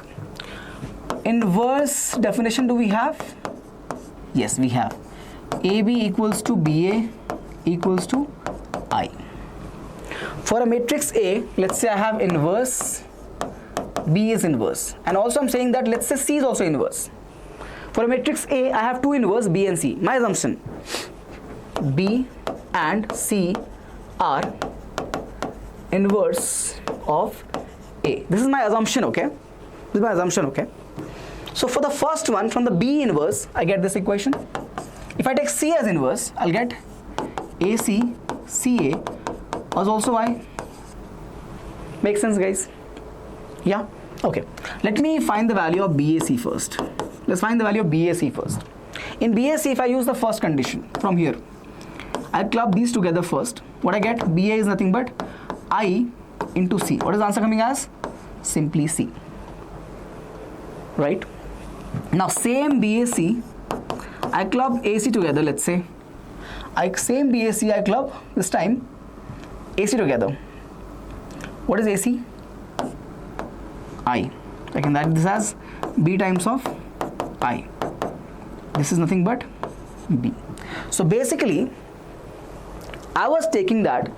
Inverse definition do we have? Yes, we have. AB equals to BA equals to I. For a matrix A, let's say I have inverse, B is inverse. And also I'm saying that let's say C is also inverse. For a matrix A, I have two inverse, B and C. My assumption, B and C are inverse of A. This is my assumption, okay? This is my assumption, okay? So for the first one, from the B inverse, I get this equation. If I take C as inverse, I'll get AC, CA as also I. Makes sense, guys? Yeah? Okay. Let me find the value of BAC first. Let's find the value of BAC first. In BAC, if I use the first condition from here, I'll club these together first. What I get? BA is nothing but I into C. What is the answer coming as? Simply C. Right? Now same BAC, I club AC together, let's say. Same BAC, I club this time AC together. What is AC? I. I can write this as B times of I. This is nothing but B. So basically, I was taking that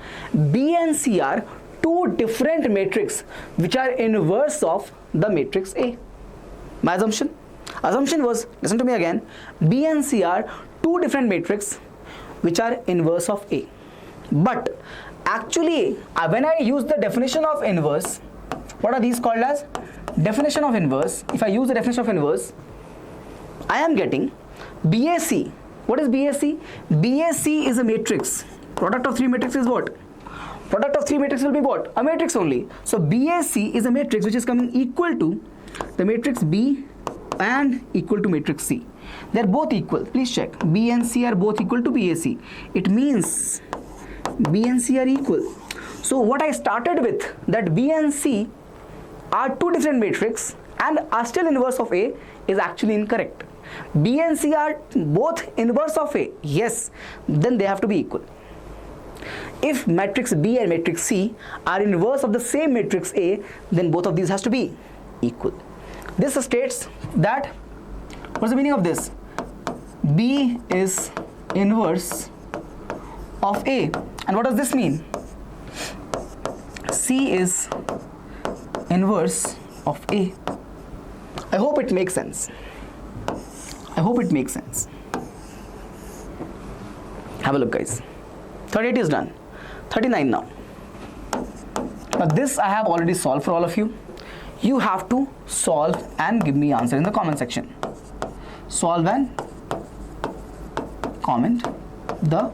B and C are two different matrices which are inverse of the matrix A. My assumption was, listen to me again, B and C are two different matrices which are inverse of A. But actually, when I use the definition of inverse, what are these called as? Definition of inverse. If I use the definition of inverse, I am getting BAC. What is BAC? BAC is a matrix. Product of three matrices is what? Product of three matrices will be what? A matrix only. So BAC is a matrix which is coming equal to the matrix B and equal to matrix C. They are both equal. Please check. B and C are both equal to BAC. It means B and C are equal. So what I started with, that B and C are two different matrices and are still inverse of A, is actually incorrect. B and C are both inverse of A. Yes, then they have to be equal. If matrix B and matrix C are inverse of the same matrix A, then both of these has to be equal. This states that, what's the meaning of this? B is inverse of A. And what does this mean? C is inverse of A. I hope it makes sense. I hope it makes sense. Have a look, guys. 38 is done. 39 now. Now this I have already solved for all of you. You have to solve and give me answer in the comment section. Solve and comment the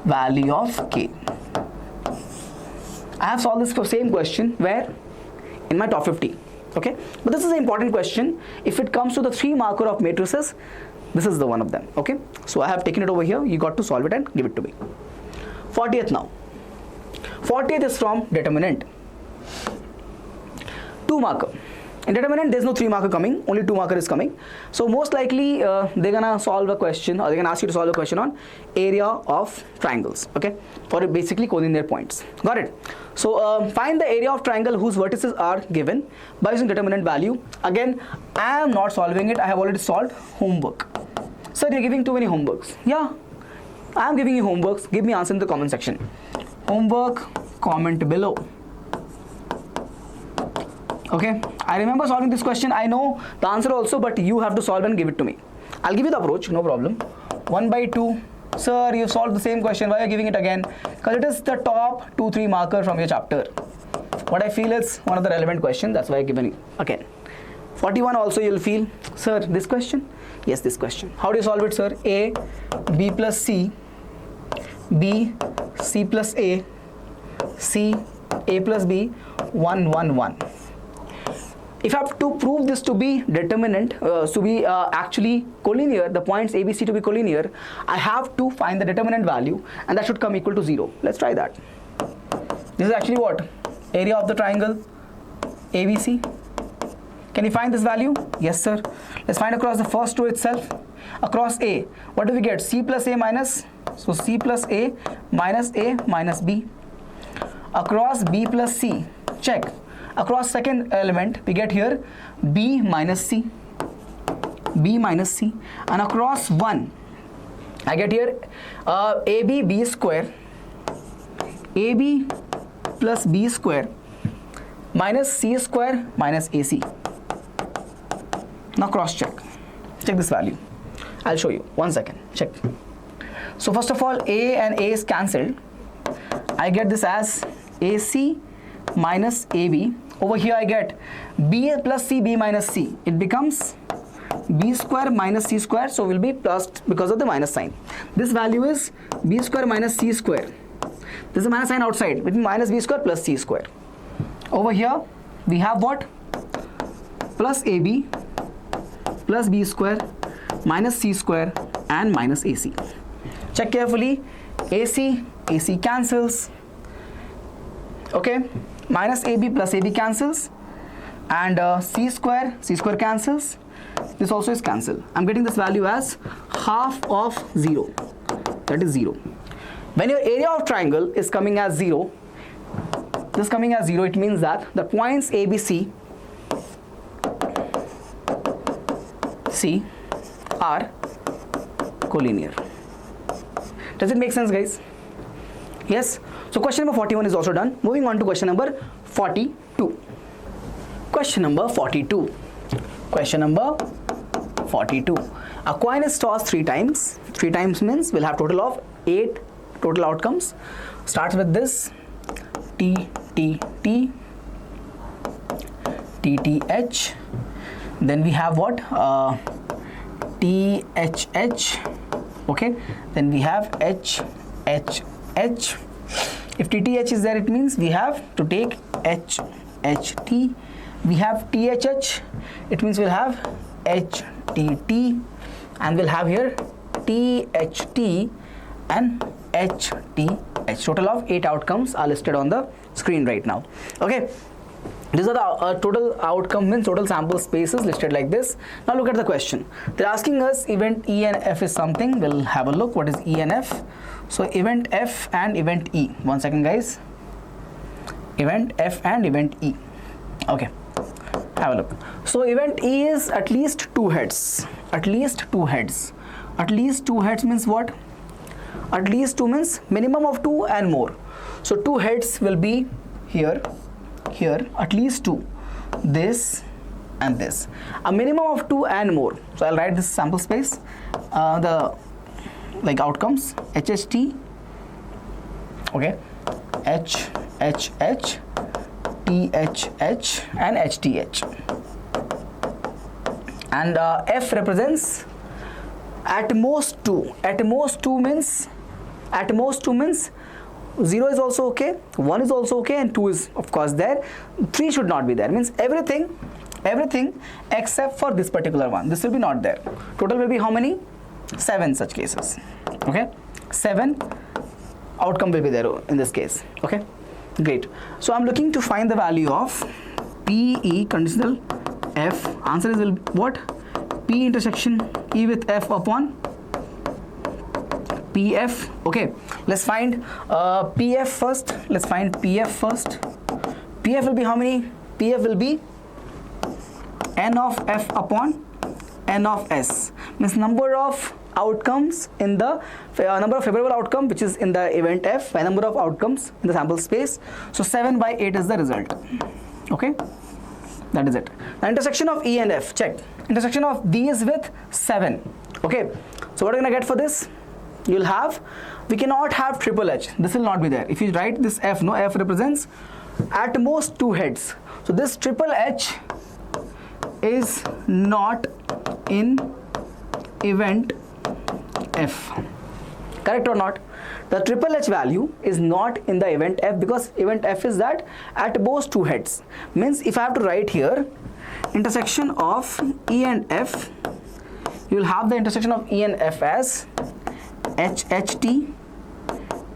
value of K. I have solved this same question where? In my top 50. Okay, but this is an important question. If it comes to the 3 marker of matrices, this is the one of them. Okay, so I have taken it over here. You got to solve it and give it to me. 40th now. 40th is from determinant. 2 marker. In determinant, there's no 3 marker coming, only 2 marker is coming. So most likely they're gonna solve a question, or they're gonna ask you to solve a question on area of triangles, okay, or basically coding their points. Got it? So find the area of triangle whose vertices are given by using determinant value. Again, I am not solving it, I have already solved. Homework. Sir, you're giving too many homeworks. Yeah, I am giving you homeworks. Give me answer in the comment section. Homework, comment below. Okay, I remember solving this question. I know the answer also, but you have to solve and give it to me. I'll give you the approach, no problem. 1 by 2. Sir, you solved the same question. Why are you giving it again? Because it is the top 2-3 marker from your chapter. What I feel is one of the relevant questions. That's why I've given you again. 41 also you'll feel, sir, this question? Yes, this question. How do you solve it, sir? A, B plus C, B, C plus A, C, A plus B, 1, 1, 1. If I have to prove this to be determinant, to be actually collinear, the points A, B, C to be collinear, I have to find the determinant value, and that should come equal to 0. Let's try that. This is actually what? Area of the triangle ABC. Can you find this value? Yes, sir. Let's find across the first row itself. Across A, what do we get? C plus A minus, so C plus A minus B. Across B plus C, check. Across second element, we get here B minus C, B minus C. And across 1, I get here AB B square, AB plus B square minus C square minus AC. Now cross check. Check this value. I'll show you. 1 second. Check. So first of all, A and A is cancelled. I get this as AC minus AB. Over here I get B plus C, B minus C. It becomes B square minus C square. So will be plus because of the minus sign. This value is B square minus C square. This is a minus sign outside, between minus B square plus C square. Over here we have what? Plus AB plus B square minus C square and minus AC. Check carefully. AC cancels. Okay, minus AB plus AB cancels, and C square cancels. This also is cancelled. I'm getting this value as half of 0. That is 0. When your area of triangle is coming as 0, this coming as 0, it means that the points ABC C are collinear. Does it make sense, guys? Yes. So question number 41 is also done. Moving on to question number 42. Question number 42. Question number 42. A coin is tossed 3 times. 3 times means we'll have total of 8 total outcomes. Starts with this T, T, T, T, T, H. Then we have what? T, H, H. Okay. Then we have H, H, H. If TTH is there, it means we have to take H, H, T. We have THH. It means we'll have H, T, T. And we'll have here THT and HT. Total of 8 outcomes are listed on the screen right now. Okay. These are the total outcome, means total sample spaces listed like this. Now look at the question. They're asking us event E and F is something. We'll have a look. What is E and F? So event F and event E. 1 second, guys. Event F and event E. Okay. Have a look. So event E is at least 2 heads. At least 2 heads. At least 2 heads means what? At least 2 means minimum of 2 and more. So 2 heads will be here, here, at least 2. This and this. A minimum of 2 and more. So I'll write this sample space. The like outcomes HHT. Okay. H, H, H, T, H, H, and HTH. And F represents at most 2. At most 2 means 0 is also okay, 1 is also okay, and 2 is of course there. 3 should not be there. Means everything except for this particular one. This will be not there. Total will be how many? 7 such cases. Okay, 7 outcome will be there in this case. Okay, great. So I'm looking to find the value of PE conditional F. Answer is will what? P intersection E with F upon PF. Okay, let's find PF first. Let's find PF first. PF will be how many? PF will be N of F upon N of S. Means number of outcomes in the number of favorable outcome which is in the event F by number of outcomes in the sample space. So 7 by 8 is the result. Okay, that is it. The intersection of E and F, check. Intersection of these with 7. Okay, so what are you gonna get for this? You'll have, we cannot have triple H. This will not be there. If you write this F, no, F represents at most 2 heads. So this triple H is not in event F. Correct or not? The triple H value is not in the event F because event F is that at both two heads. Means if I have to write here intersection of E and F, you will have the intersection of E and F as HHT,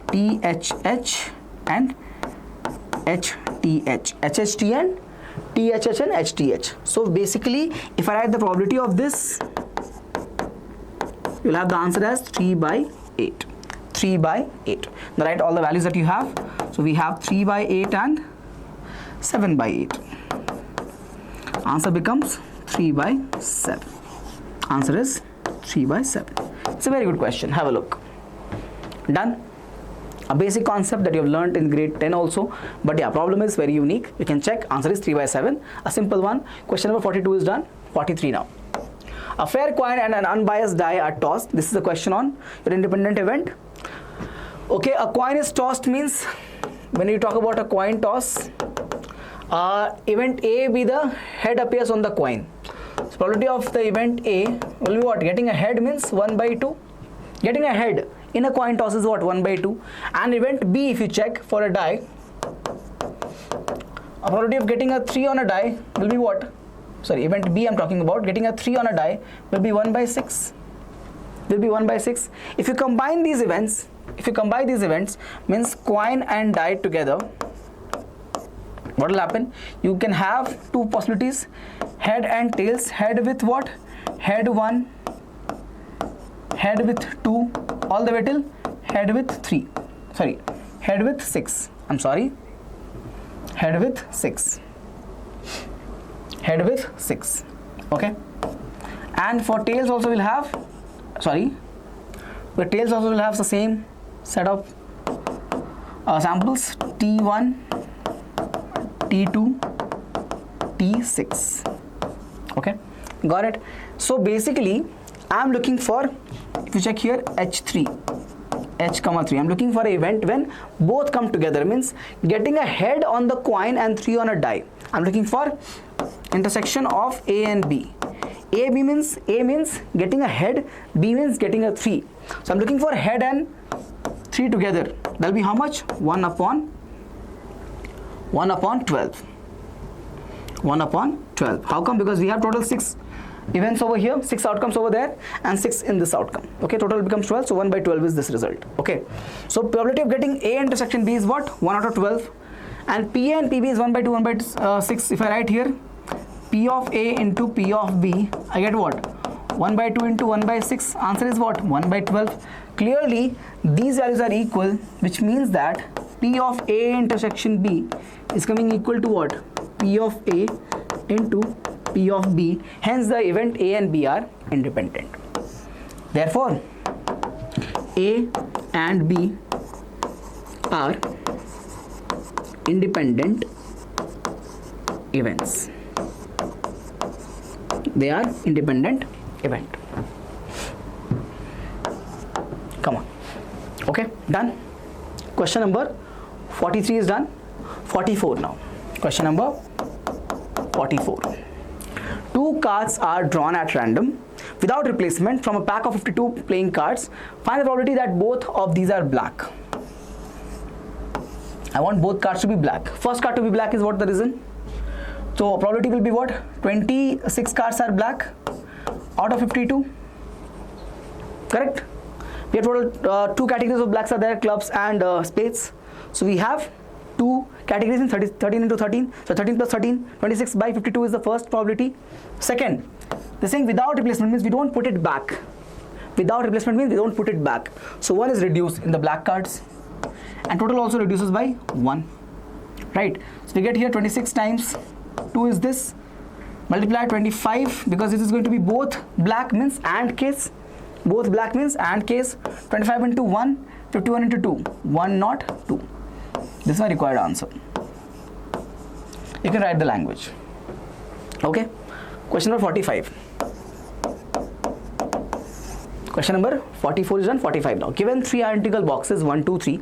THH and HTH. HHT and THH and HTH. So basically if I write the probability of this, you will have the answer as 3 by 8. 3 by 8. Now write all the values that you have. So we have 3 by 8 and 7 by 8. Answer becomes 3 by 7. Answer is 3 by 7. It's a very good question. Have a look. Done. A basic concept that you have learned in grade 10 also. But yeah, problem is very unique. You can check. Answer is 3 by 7. A simple one. Question number 42 is done. 43 now. A fair coin and an unbiased die are tossed. This is a question on your independent event. Okay, a coin is tossed means when you talk about a coin toss, event A be the head appears on the coin. So probability of the event A will be what? Getting a head means 1 by 2. Getting a head in a coin toss is what? 1 by 2. And event B, if you check for a die, a probability of getting a 3 on a die will be what? Sorry, event B I'm talking about, getting a 3 on a die will be 1 by 6. Will be 1 by 6. If you combine these events, means coin and die together, what will happen? You can have two possibilities, head and tails. Head with what? Head 1, head with 2, all the way till head with 3. Sorry, head with 6. I'm sorry. Head with 6. Head with 6. Okay. And for tails also will have, the tails also will have the same set of samples, T1, T2, T6. Okay, got it. So basically I'm looking for, if you check here, H3, H comma 3, I'm looking for an event when both come together, means getting a head on the coin and 3 on a die. I'm looking for intersection of A and B. A means getting a head, B means getting a 3. So I'm looking for head and 3 together. That will be how much? 1 upon 12. 1 upon 12. How come? Because we have total 6 events over here, 6 outcomes over there, and 6 in this outcome. Okay, total becomes 12. So 1 by 12 is this result. Okay, so probability of getting A intersection B is what? 1 out of 12. And PA and PB is 1 by 2, 1 by 6. If I write here P of A into P of B, I get what? 1 by 2 into 1 by 6. Answer is what? 1 by 12. Clearly, these values are equal, which means that P of A intersection B is coming equal to what? P of A into P of B. Hence, the event A and B are independent. Therefore, A and B are independent events. They are independent event. Come on. Okay, done. Question number 43 is done. 44 now. Question number 44. 2 cards are drawn at random without replacement from a pack of 52 playing cards. Find the probability that both of these are black. I want both cards to be black. First card to be black is what the reason? So probability will be what? 26 cards are black out of 52. Correct? We have total 2 categories of blacks are there, clubs and spades. So we have 2 categories in 13 into 13. So 13 plus 13, 26 by 52 is the first probability. Second, the saying without replacement means we don't put it back. Without replacement means we don't put it back. So 1 is reduced in the black cards. And total also reduces by 1. Right? So we get here 26 times 2 is this. Multiply 25 because this is going to be both black means and case. Both black means and case. 25 into 1, 51 into 2. 1 not 2. This is my required answer. You can write the language. Okay. Question number 45. Question number 44 is done. 45 now. Given 3 identical boxes, 1, 2, 3.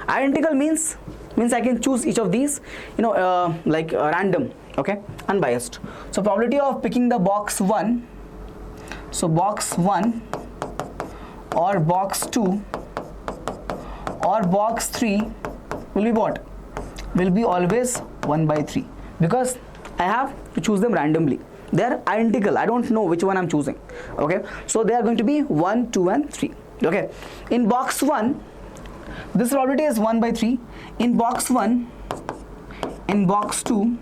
Identical means I can choose each of these, like random. Okay, unbiased. So probability of picking the box 1, so box 1 or box 2 or box 3 will be what? Will be always 1 by 3, because I have to choose them randomly. They are identical. I don't know which one I'm choosing. Okay, so they are going to be 1, 2 and 3. Okay, in box 1, this probability is 1 by 3. In box 1, in box 2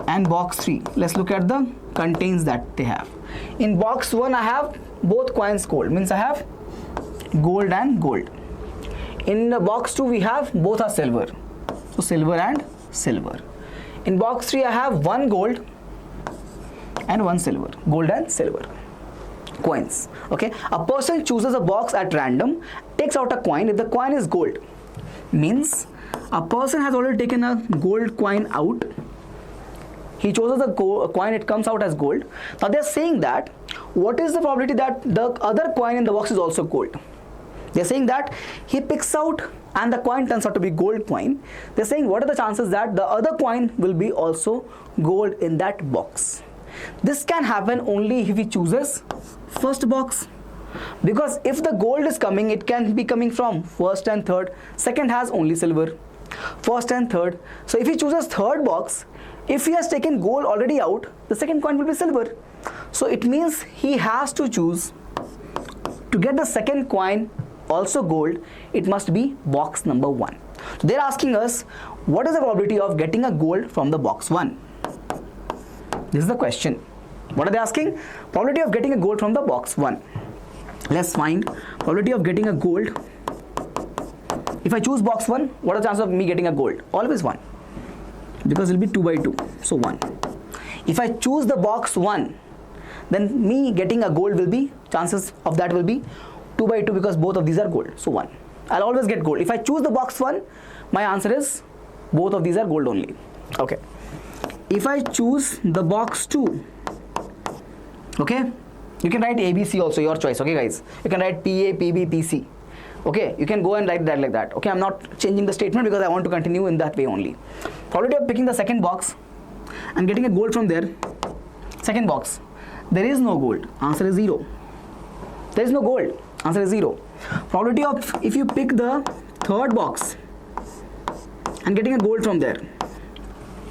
and box 3, let's look at the contains that they have. In box 1, I have both coins gold, means I have gold and gold. In the box 2, we have both are silver, so silver and silver. In box 3, I have one gold and one silver, gold and silver coins. Okay, a person chooses a box at random, takes out a coin. If the coin is gold, means a person has already taken a gold coin out. He chooses a coin, it comes out as gold. Now they're saying that what is the probability that the other coin in the box is also gold? They're saying that he picks out and the coin turns out to be gold coin. They're saying what are the chances that the other coin will be also gold in that box? This can happen only if he chooses first box, because if the gold is coming, it can be coming from first and third. Second has only silver, first and third. So if he chooses third box, if he has taken gold already out, the second coin will be silver. So it means he has to choose to get the second coin also gold. It must be box number 1. So they're asking us what is the probability of getting a gold from the box 1. This is the question. What are they asking? Probability of getting a gold from the box 1. Let's find probability of getting a gold. If I choose box 1, what are the chances of me getting a gold? Always 1, because it will be 2 by 2, so 1. If I choose the box 1, then me getting a gold will be, chances of that will be 2 by 2, because both of these are gold, so 1. I'll always get gold. If I choose the box 1, my answer is both of these are gold only. Okay. If I choose the box 2, okay, you can write ABC also, your choice. Okay guys, you can write PA, PB, PC. Okay, you can go and write that like that. Okay, I'm not changing the statement because I want to continue in that way only. Probability of picking the second box and getting a gold from there. Second box, there is no gold, answer is 0. There is no gold, answer is 0. Probability of if you pick the third box and getting a gold from there,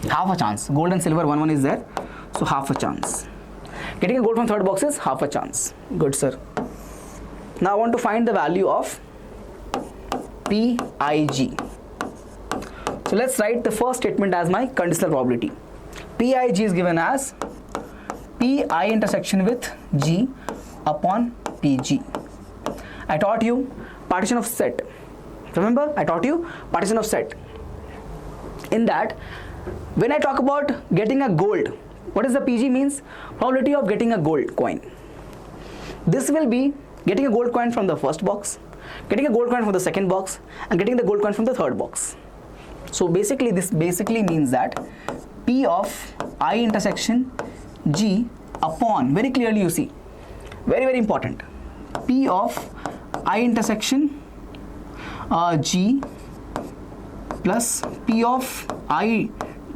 half a chance. Gold and silver, 1 is there, so half a chance. Getting a gold from third box is half a chance. Good sir. Now I want to find the value of PIG. So let's write the first statement as my conditional probability. PIG is given as PI intersection with G upon PG. I taught you partition of set. Remember, I taught you partition of set. In that, when I talk about getting a gold, what is the PG means? Probability of getting a gold coin. This will be getting a gold coin from the first box, getting a gold coin from the second box, and getting the gold coin from the third box. So basically, this basically means that P of I intersection G upon, very clearly you see, very important, P of I intersection G plus P of I,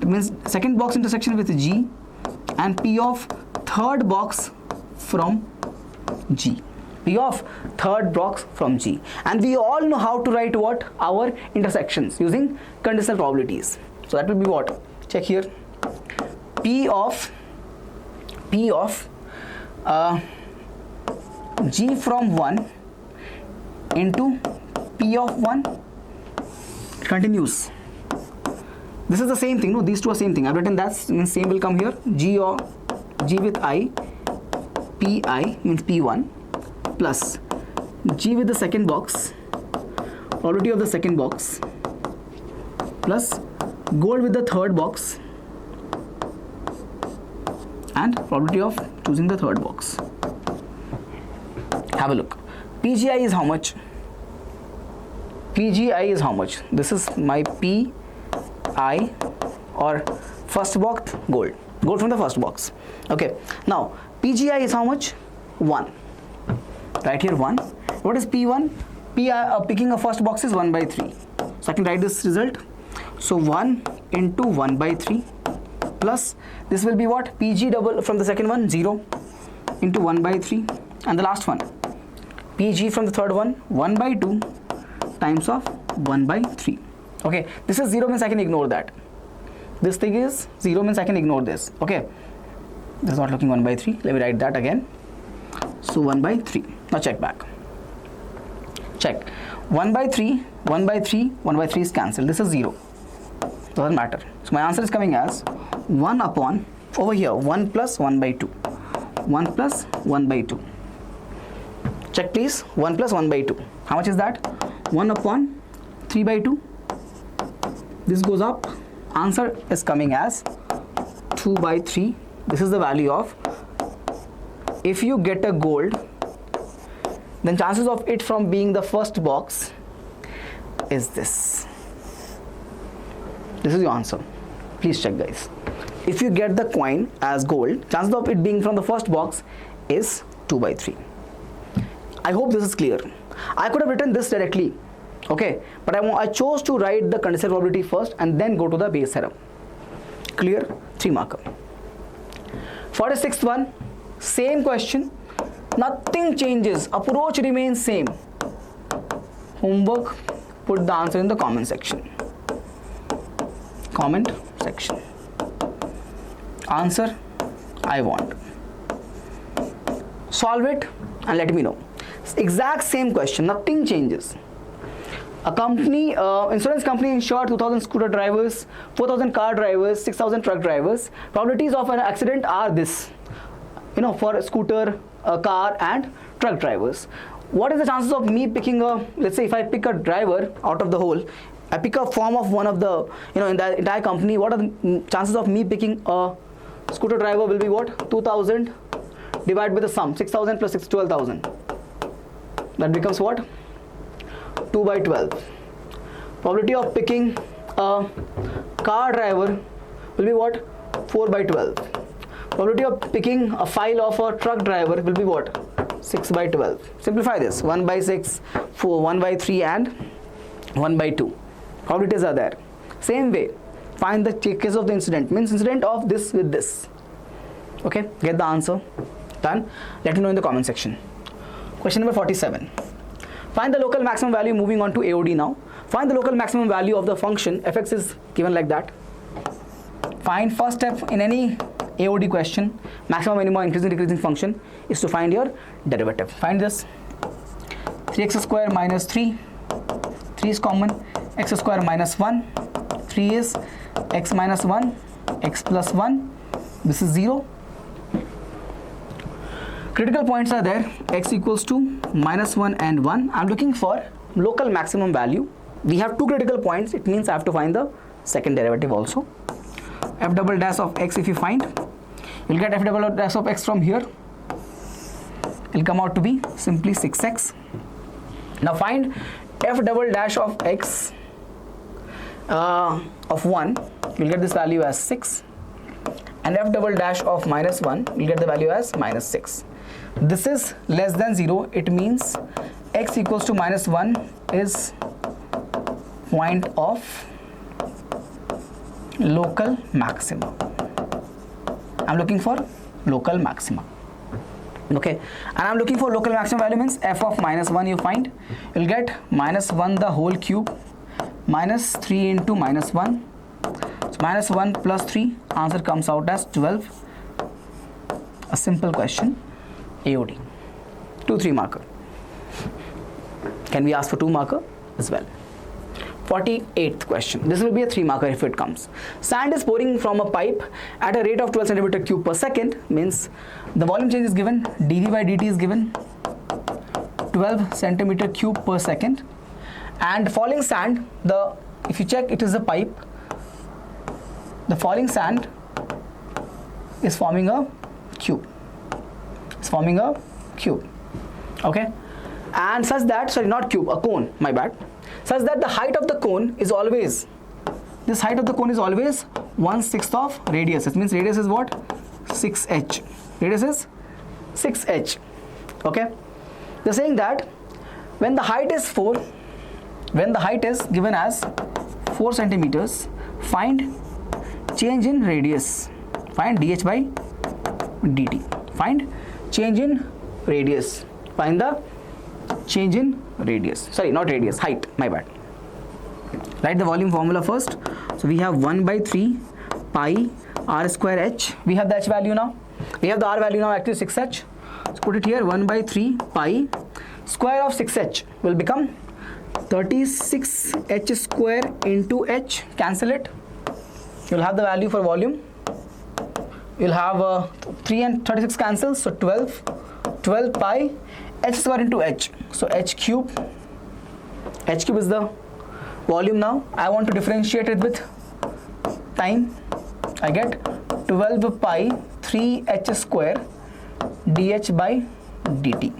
means second box intersection with G, and P of third box from G. P of third box from G. And we all know how to write what? Our intersections using conditional probabilities. So that will be what? Check here. P of G from 1 into P of 1 continues. This is the same thing, no? These two are same thing. I've written that, means same will come here. G with I, Pi means P1 plus G with the second box, probability of the second box, plus gold with the third box, and probability of choosing the third box. Have a look. PGI is how much? PGI is how much? This is my PI, or first box gold from the first box. Okay, now PGI is how much? 1. Right here 1. What is P1? Picking a first box is 1 by 3. So I can write this result. So 1 into 1 by 3 plus this will be what? PG double from the second one 0 into 1 by 3, and the last one PG from the third one 1 by 2 times of 1 by 3. Okay, this is 0 means I can ignore that. This thing is 0 means I can ignore this. Okay, this is not looking 1 by 3. Let me write that again. So 1 by 3. Now check back. Check. 1 by 3, 1 by 3, 1 by 3 is cancelled. This is 0. Doesn't matter. So my answer is coming as 1 upon, over here, 1 plus 1 by 2. 1 plus 1 by 2. Check please. 1 plus 1 by 2. How much is that? 1 upon 3 by 2. This goes up. Answer is coming as 2 by 3. This is the value of, if you get a gold, then chances of it from being the first box is this. This is your answer. Please check, guys. If you get the coin as gold, chances of it being from the first box is 2 by 3. I hope this is clear. I could have written this directly, okay, but I chose to write the conditional probability first and then go to the base theorem. Clear? 3 marker. 46th one, same question, nothing changes, approach remains same. Homework, put the answer in the comment section. Comment section. Answer I want. Solve it and let me know. Exact same question, nothing changes. A company, insurance company insured 2,000 scooter drivers, 4,000 car drivers, 6,000 truck drivers. Probabilities of an accident are this, for a scooter, a car and truck drivers. What is the chances of me picking let's say if I pick a driver out of the whole, I pick a form of one of the, in the entire company, what are the chances of me picking a scooter driver will be what? 2,000 divided by the sum, 6,000 plus 12,000. That becomes what? 2 by 12. Probability of picking a car driver will be what? 4 by 12. Probability of picking a file of a truck driver will be what? 6 by 12. Simplify this. 1 by 6, 4, 1 by 3 and 1 by 2. Probabilities are there. Same way, find the case of the incident. Means incident of this with this. Okay, get the answer. Done. Let me know in the comment section. Question number 47. Find the local maximum value, moving on to AOD now. Find the local maximum value of the function fx is given like that. Find first step in any AOD question, maximum, minimum, increasing, decreasing function, is to find your derivative. Find this. 3x square minus 3. 3 is common. X square minus 1. 3 is x minus 1. X plus 1. This is 0. Critical points are there. X equals to minus 1 and 1. I'm looking for local maximum value. We have 2 critical points. It means I have to find the second derivative also. F double dash of x, if you find, you'll get f double dash of x from here. It'll come out to be simply 6x. Now find f double dash of x of 1. You'll get this value as 6. And f double dash of minus 1, you'll get the value as minus 6. This is less than 0. It means x equals to minus 1 is point of local maximum. I'm looking for local maximum. Okay, and I'm looking for local maximum value means f of minus 1 you find. You'll get minus 1 the whole cube minus 3 into minus 1. So minus 1 plus 3, answer comes out as 12. A simple question. AOD. 2-3 marker. Can we ask for 2 marker as well? 48th question. This will be a 3 marker if it comes. Sand is pouring from a pipe at a rate of 12 centimeter cube per second. Means the volume change is given. dV by dt is given. 12 centimeter cube per second. And falling sand, if you check, it is a pipe. The falling sand is forming a cube. It's forming a cube. Okay, and such that, sorry, not cube, a cone, my bad, such that the height of the cone is always, this height of the cone is always 1/6 of radius. It means radius is what? 6h. Radius is 6h. Okay, they're saying that when the height is 4, when the height is given as 4 centimeters, find change in radius. Find dh by dt. Find change in radius. Find the change in radius. Sorry, not radius, height, my bad. Write the volume formula first. So we have 1 by 3 pi r square h. We have the h value now. We have the r value now, actually 6h. So put it here, 1 by 3 pi square of 6h will become 36h square into h. Cancel it. You'll have the value for volume. You'll have 3 and 36 cancels, so 12 pi h square into h. So h cube is the volume now. I want to differentiate it with time. I get 12 pi 3h square dh by dt.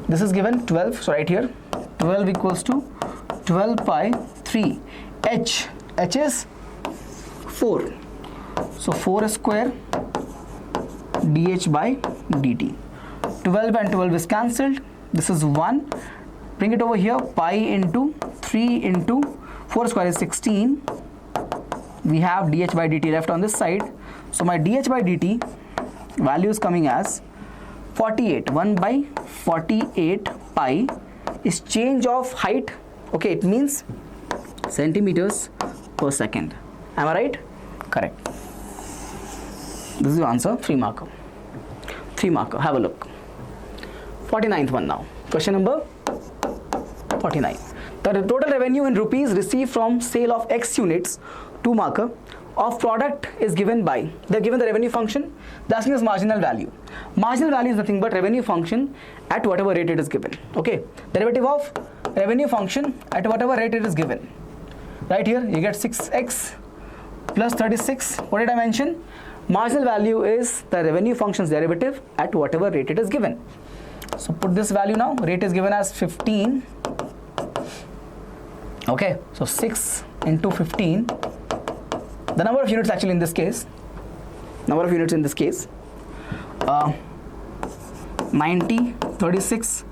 This is given 12, so right here 12 equals to 12 pi 3 h is 4, so 4 square dh by dt. 12 and 12 is cancelled. This is 1. Bring it over here. Pi into 3 into 4 square is 16. We have dh by dt left on this side. So my dh by dt value is coming as 48. 1 by 48 pi is change of height. Okay, it means centimeters per second. Am I right? Correct. This is your answer. 3 marker. 3 marker. Have a look. 49th one now. Question number 49. The total revenue in rupees received from sale of X units, 2 marker, of product is given by, they're given the revenue function, they're asking us marginal value. Marginal value is nothing but revenue function at whatever rate it is given. Okay, derivative of revenue function at whatever rate it is given. Right here, you get 6x plus 36. What did I mention? Marginal value is the revenue function's derivative at whatever rate it is given. So put this value now. Rate is given as 15. Okay, so 6 into 15. The number of units actually in this case. Number of units in this case. 90, 36.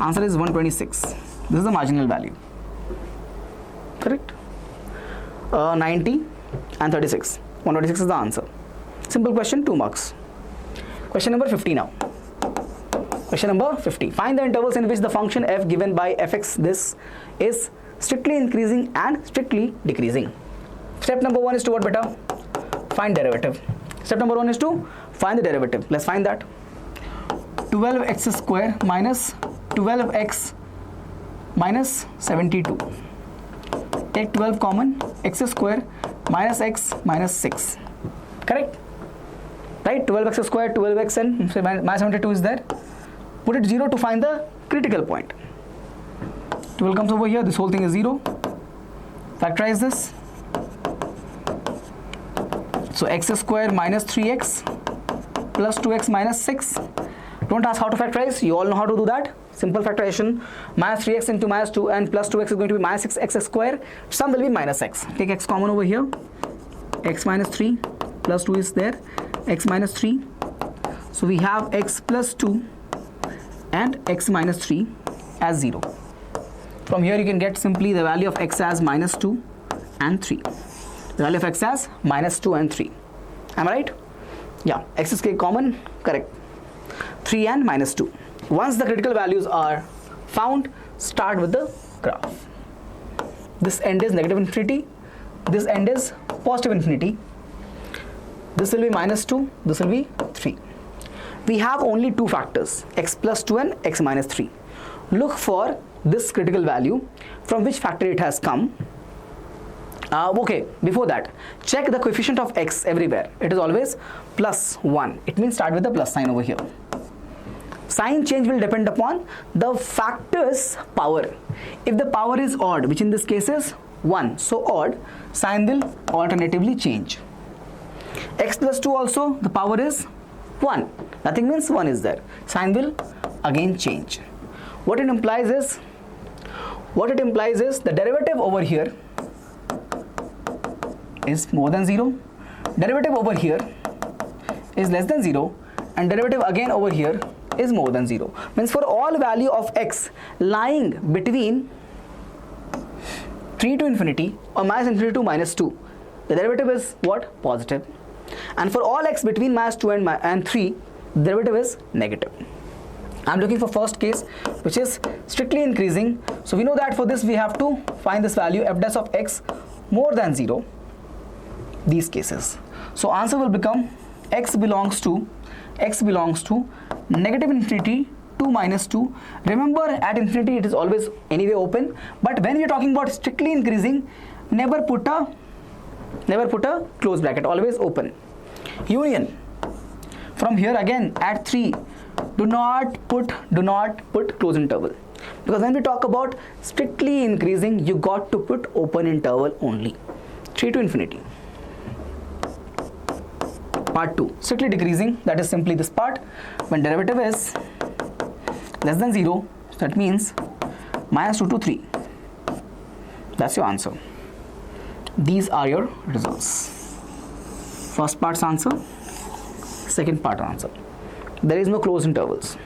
Answer is 126. This is the marginal value. Correct? 90 and 36. 126 is the answer. Simple question, 2 marks. Question number 50 now. Question number 50. Find the intervals in which the function f given by fx this is strictly increasing and strictly decreasing. Step number 1 is to what, beta? Find derivative. Step number 1 is to find the derivative. Let's find that. 12x square minus 12x minus 72. Take 12 common. X square minus x minus 6. Correct? Right? 12x square, 12x and minus 72 is there. Put it 0 to find the critical point. 12 comes over here, this whole thing is 0. Factorize this. So x square minus 3x plus 2x minus 6. Don't ask how to factorize, you all know how to do that. Simple factorization. Minus 3x into minus 2 and plus 2x is going to be minus 6x square. Sum will be minus x. Take x common over here. X minus 3 plus 2 is there. X minus 3. So we have x plus 2 and x minus 3 as 0. From here you can get simply the value of x as minus 2 and 3. The value of x as minus 2 and 3. Am I right? Yeah, x is common, correct. 3 and minus 2. Once the critical values are found, start with the graph. This end is negative infinity. This end is positive infinity. This will be minus 2. This will be 3. We have only 2 factors, x plus 2 and x minus 3. Look for this critical value from which factor it has come. Okay, before that, check the coefficient of x everywhere. It is always plus 1. It means start with the plus sign over here. Sign change will depend upon the factor's power. If the power is odd, which in this case is 1, so odd, sign will alternatively change. X plus 2 also, the power is 1. Nothing means 1 is there. Sign will again change. What it implies is the derivative over here is more than 0. Derivative over here is less than 0. And derivative again over here is more than 0. Means for all value of x lying between 3 to infinity or minus infinity to minus 2, the derivative is what? Positive. And for all x between minus 2 and 3, the derivative is negative. I'm looking for first case, which is strictly increasing. So we know that for this we have to find this value f dash of x more than 0, these cases. So answer will become x belongs to negative infinity to minus 2. Remember, at infinity it is always anyway open, but when we are talking about strictly increasing, never put a close bracket, always open. Union. From here again at 3, do not put close interval, because when we talk about strictly increasing, you got to put open interval only. 3 to infinity. Part 2, strictly decreasing, that is simply this part. When derivative is less than 0, so that means minus 2 to 3. That's your answer. These are your results. First part's answer, second part answer. There is no closed intervals.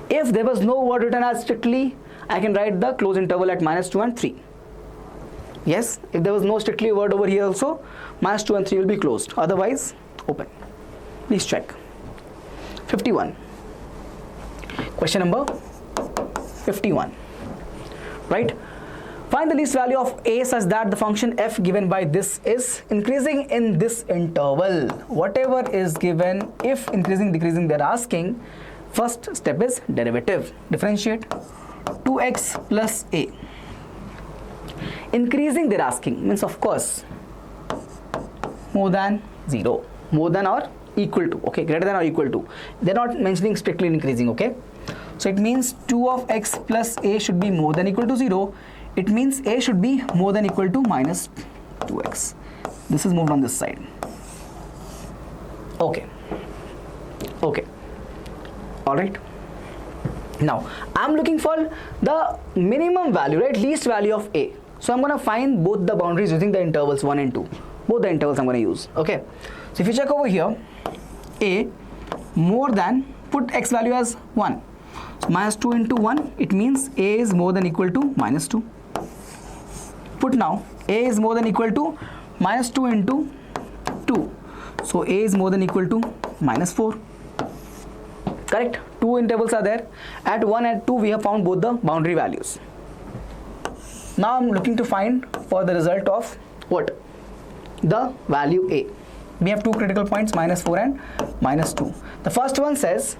If there was no word written as strictly, I can write the closed interval at minus 2 and 3. Yes, if there was no strictly word over here also, minus 2 and 3 will be closed. Otherwise, open. Please check. 51. Question number 51. Right? Find the least value of a such that the function f given by this is increasing in this interval. Whatever is given, if increasing, decreasing, they're asking, first step is derivative. Differentiate 2x plus a. Increasing, they're asking, means of course more than 0, more than or equal to, okay, greater than or equal to. They're not mentioning strictly increasing, okay. So it means 2 of x plus a should be more than equal to 0. It means a should be more than equal to minus 2x. This is moved on this side. Okay. Okay. All right. Now I'm looking for the minimum value, right? Least value of a. So I'm going to find both the boundaries using the intervals 1 and 2. Both the intervals I'm going to use. Okay. So if you check over here, a more than, put x value as 1. So minus 2 into 1, it means a is more than equal to minus 2. Put now, a is more than equal to minus 2 into 2. So a is more than equal to minus 4. Correct? Two intervals are there. At 1 and 2, we have found both the boundary values. Now I'm looking to find for the result of what? The value a. We have two critical points, minus 4 and minus 2. The first one says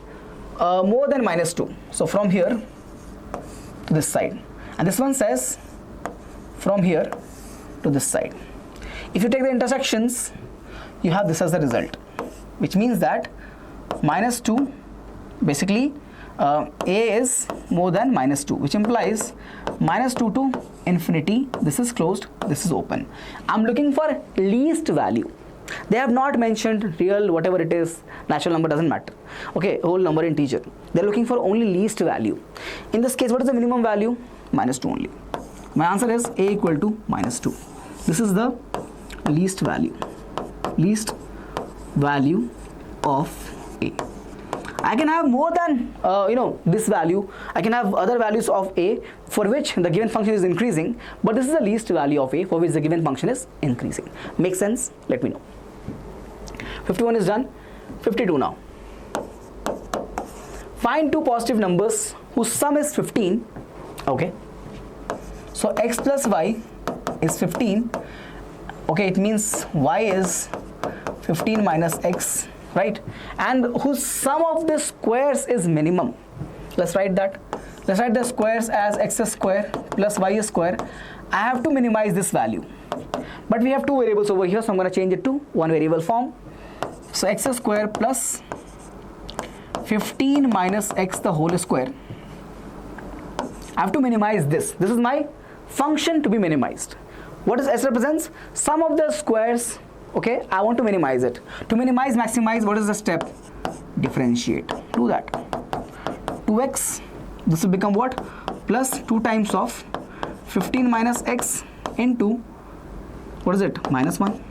more than minus 2. So from here to this side. And this one says from here to this side. If you take the intersections, you have this as the result, which means that minus 2, basically a is more than minus 2, which implies minus 2 to infinity. This is closed, this is open. I'm looking for least value. They have not mentioned real, whatever it is, natural number, doesn't matter. Okay, whole number, integer. They're looking for only least value. In this case, what is the minimum value? Minus 2 only. My answer is a equal to minus 2. This is the least value. Least value of a. I can have more than this value. I can have other values of a for which the given function is increasing, but this is the least value of a for which the given function is increasing. Makes sense? Let me know. 51 is done. 52 now. Find two positive numbers whose sum is 15. Okay. So x plus y is 15. Okay, it means y is 15 minus x, right? And whose sum of the squares is minimum. Let's write that. Let's write the squares as x square plus y square. I have to minimize this value. But we have two variables over here, so I'm going to change it to one variable form. So x square plus 15 minus x the whole square. I have to minimize this. This is my function to be minimized. What does s represents? Sum of the squares. Okay, I want to minimize it. To minimize, maximize, what is the step? Differentiate. Do that. 2x, this will become what? Plus 2 times of 15 minus x into, what is it? Minus 1.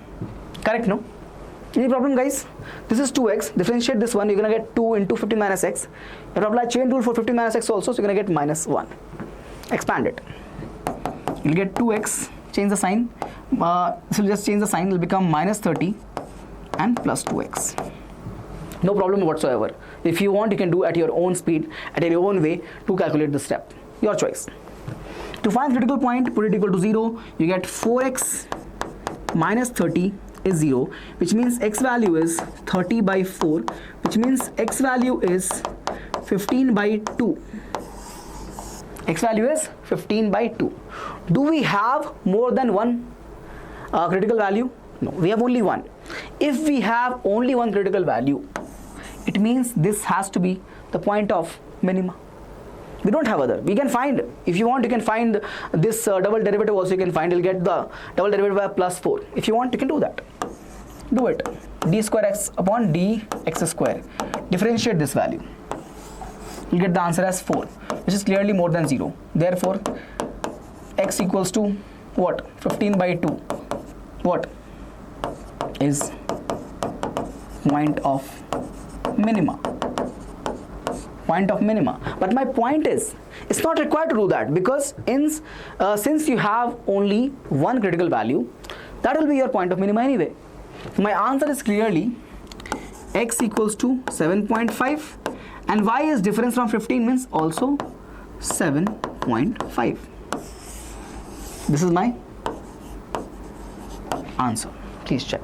Correct, no? Any problem, guys? This is 2x. Differentiate this one, you're going to get 2 into 15 minus x. You have to apply chain rule for 15 minus x also, so you're going to get minus 1. Expand it. You'll get 2x, change the sign, This will just change the sign, it will become minus 30 and plus 2x. No problem whatsoever. If you want, you can do at your own speed, at your own way to calculate this step. Your choice. To find critical point, put it equal to 0. You get 4x minus 30 is 0, which means x value is 30 by 4, which means x value is 15 by 2. X value is 15 by 2. Do we have more than one critical value? No, we have only one. If we have only one critical value, it means this has to be the point of minima. We don't have other. We can find, if you want, you can find this double derivative also. You can find, you'll get the double derivative by plus 4. If you want, you can do that. Do it. D square x upon dx square. Differentiate this value. You'll get the answer as 4, which is clearly more than 0. Therefore, x equals to what? 15 by 2. What is point of minima? Point of minima. But my point is, it's not required to do that, because since you have only one critical value, that will be your point of minima anyway. My answer is clearly x equals to 7.5, and y is difference from 15 means also 7.5. This is my answer. Please check.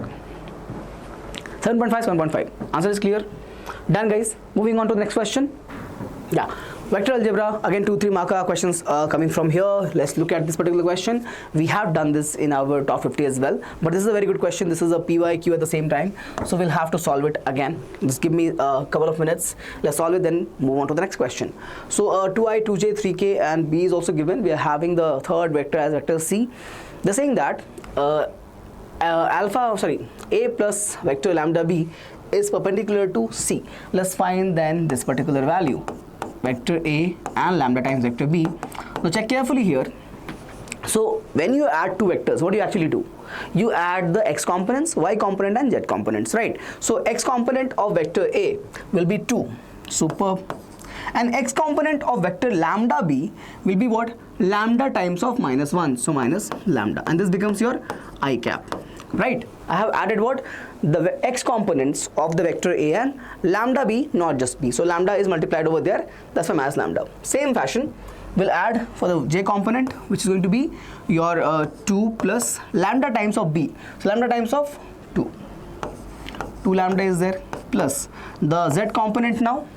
7.5, 7.5. Answer is clear. Done, guys. Moving on to the next question. Yeah, vector algebra, again 2-3 marker questions coming from here. Let's look at this particular question. We have done this in our top 50 as well, but this is a very good question. This is a PYQ at the same time, so we'll have to solve it again. Just give me a couple of minutes. Let's solve it, then move on to the next question. So 2i, 2j, 3k and b is also given. We are having the third vector as vector c. They're saying that a plus vector lambda b is perpendicular to c. Let's find then this particular value, vector a and lambda times vector b. Now check carefully here. So when you add two vectors, what do you actually do? You add the x components, y component and z components, right? So x component of vector a will be 2, superb, and x component of vector lambda b will be what? Lambda times of minus 1, so minus lambda, and this becomes your I cap, right? I have added what? The x components of the vector a and lambda b, not just b. So lambda is multiplied over there, that's why minus lambda. Same fashion, we'll add for the j component, which is going to be your 2 plus lambda times of b. So lambda times of 2. 2 lambda is there, plus the z component now.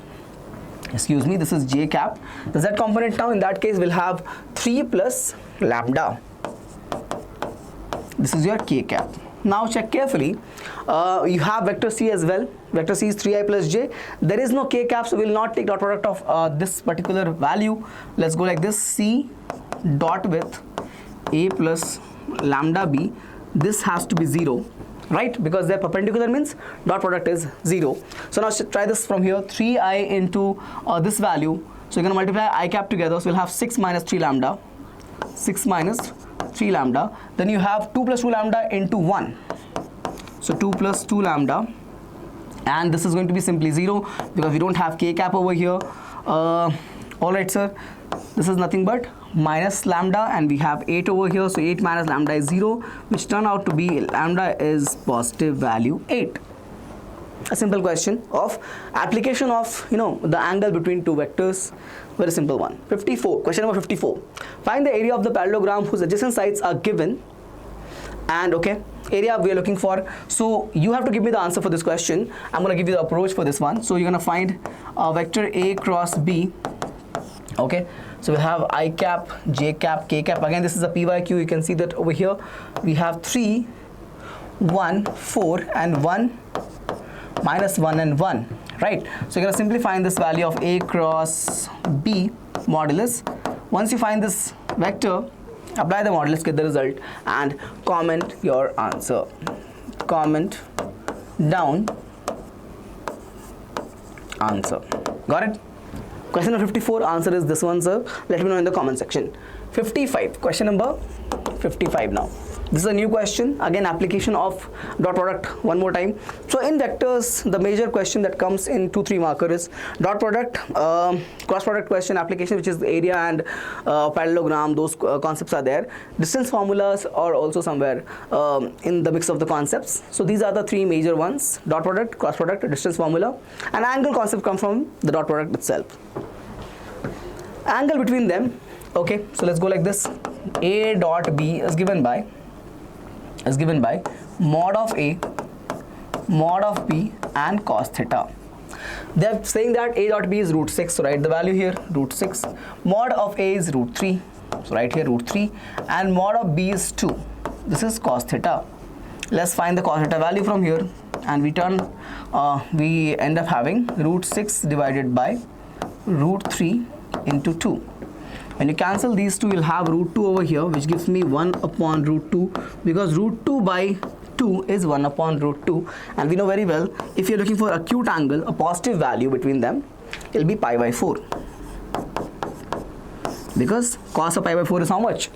Excuse me, this is j cap. The z component now in that case will have 3 plus lambda. This is your k cap. Now check carefully. You have vector c as well. Vector c is 3i plus j. There is no k cap, so we will not take dot product of this particular value. Let's go like this: c dot with a plus lambda b. This has to be 0, right? Because they're perpendicular means dot product is 0. So now try this from here: 3i into this value. So you're going to multiply I cap together. So we'll have 6 minus 3 lambda. 6 minus 3 lambda. Then you have 2 plus 2 lambda into 1. So 2 plus 2 lambda. And this is going to be simply 0 because we don't have k cap over here. Alright, sir. This is nothing but minus lambda, and we have 8 over here. So 8 minus lambda is 0, which turned out to be lambda is positive value 8. A simple question of application of the angle between two vectors. Very simple one. 54. Question number 54. Find the area of the parallelogram whose adjacent sides are given. And area we are looking for. So you have to give me the answer for this question. I'm going to give you the approach for this one. So you're going to find vector a cross b. Okay. So we have I cap, j cap, k cap. Again, this is a PYQ. You can see that over here we have 3, 1, 4 and 1. Minus 1 and 1, right? So you're going to simply find this value of a cross b modulus. Once you find this vector, apply the modulus, get the result, and comment your answer. Comment down answer. Got it? Question number 54, answer is this one, sir. Let me know in the comment section. 55, question number 55 now. This is a new question, again application of dot product one more time. So in vectors, the major question that comes in 2-3 marker is dot product, cross product question, application, which is the area and parallelogram, those concepts are there. Distance formulas are also somewhere in the mix of the concepts. So these are the 3 major ones: dot product, cross product, distance formula, and angle concept come from the dot product itself. Angle between them, okay, so let's go like this. A dot B is given by mod of A, mod of B, and cos theta. They are saying that A dot B is root 6, so write the value here, root 6. Mod of A is root 3, so write here root 3, and mod of B is 2. This is cos theta. Let's find the cos theta value from here, and we end up having root 6 divided by root 3 into 2. When you cancel these two, you'll have root 2 over here, which gives me 1 upon root 2, because root 2 by 2 is 1 upon root 2, and we know very well, if you're looking for acute angle, a positive value between them, it'll be pi by 4, because cos of pi by 4 is how much?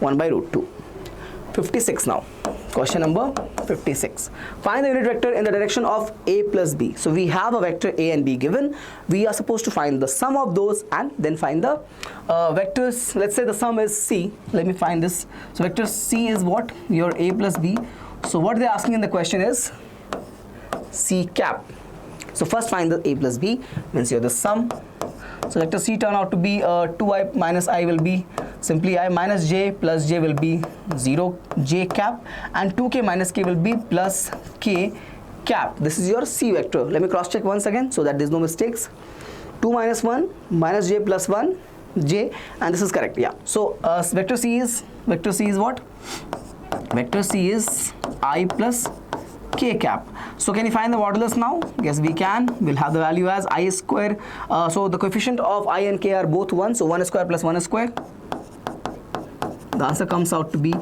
1 by root 2. 56 now. Question number 56. Find the unit vector in the direction of A plus B. So we have a vector A and B given. We are supposed to find the sum of those and then find the vectors. Let's say the sum is C. Let me find this. So vector C is what? Your A plus B. So what they're asking in the question is C cap. So first find the A plus B, means you're the sum. So vector C turn out to be 2i minus I will be simply I minus j plus j will be 0 j cap, and 2k minus k will be plus k cap. This is your C vector. Let me cross check once again so that there's no mistakes. 2 minus 1 minus j plus 1 j, and this is correct. Yeah. So vector C is what? Vector C is I plus k cap. So can you find the modulus now? Yes, we can. We'll have the value as I square. So the coefficient of I and k are both 1. So 1 square plus 1 square. The answer comes out to be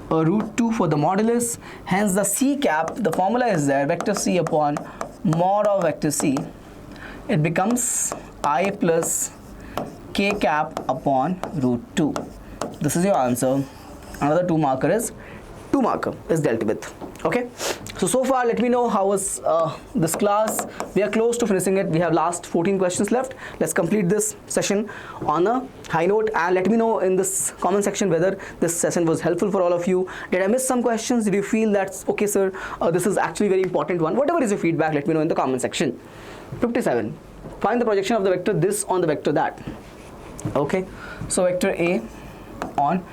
root 2 for the modulus. Hence the C cap, the formula is there, vector C upon mod of vector C. It becomes I plus k cap upon root 2. This is your answer. Another 2 marker is dealt with. Okay, so far let me know how was this class. We are close to finishing it. We have last 14 questions left. Let's complete this session on a high note, and let me know in this comment section whether this session was helpful for all of you. Did I miss some questions? Did you feel that's okay, sir, this is actually very important one? Whatever is your feedback, let me know in the comment section. 57. Find the projection of the vector this on the vector that. Okay, so vector A on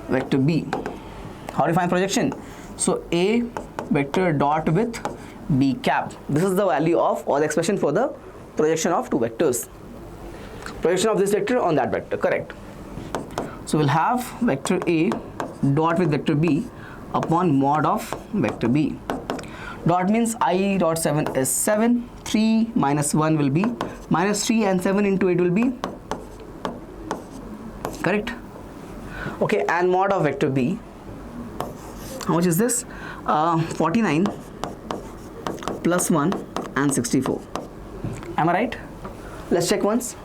vector B. How do you find projection? So A vector dot with B cap. This is the value of, or the expression for the projection of two vectors. Projection of this vector on that vector, correct. So we'll have vector A dot with vector B upon mod of vector B. Dot means I dot 7 is 7, 3 minus 1 will be minus 3, and 7 into 8 will be correct. Okay, and mod of vector B, how much is this? 49 plus 1 and 64. Am I right? Let's check once.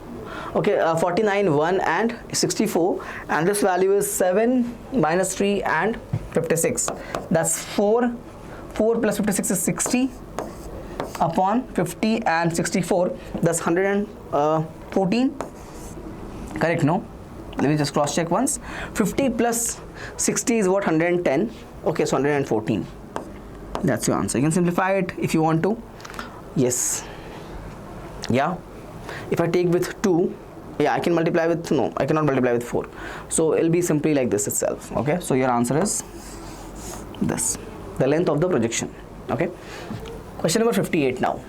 Okay, 49, 1 and 64, and this value is 7 minus 3 and 56. That's 4 plus 56 is 60 upon 50 and 64. That's 114. Correct, no? Let me just cross check once. 50 plus 60 is what? 110. Okay, so 114. That's your answer. You can simplify it if you want to. Yes. Yeah. If I take with 2, yeah, I can multiply with, no, I cannot multiply with 4. So it'll be simply like this itself. Okay, so your answer is this, the length of the projection. Okay. Question number 58 now.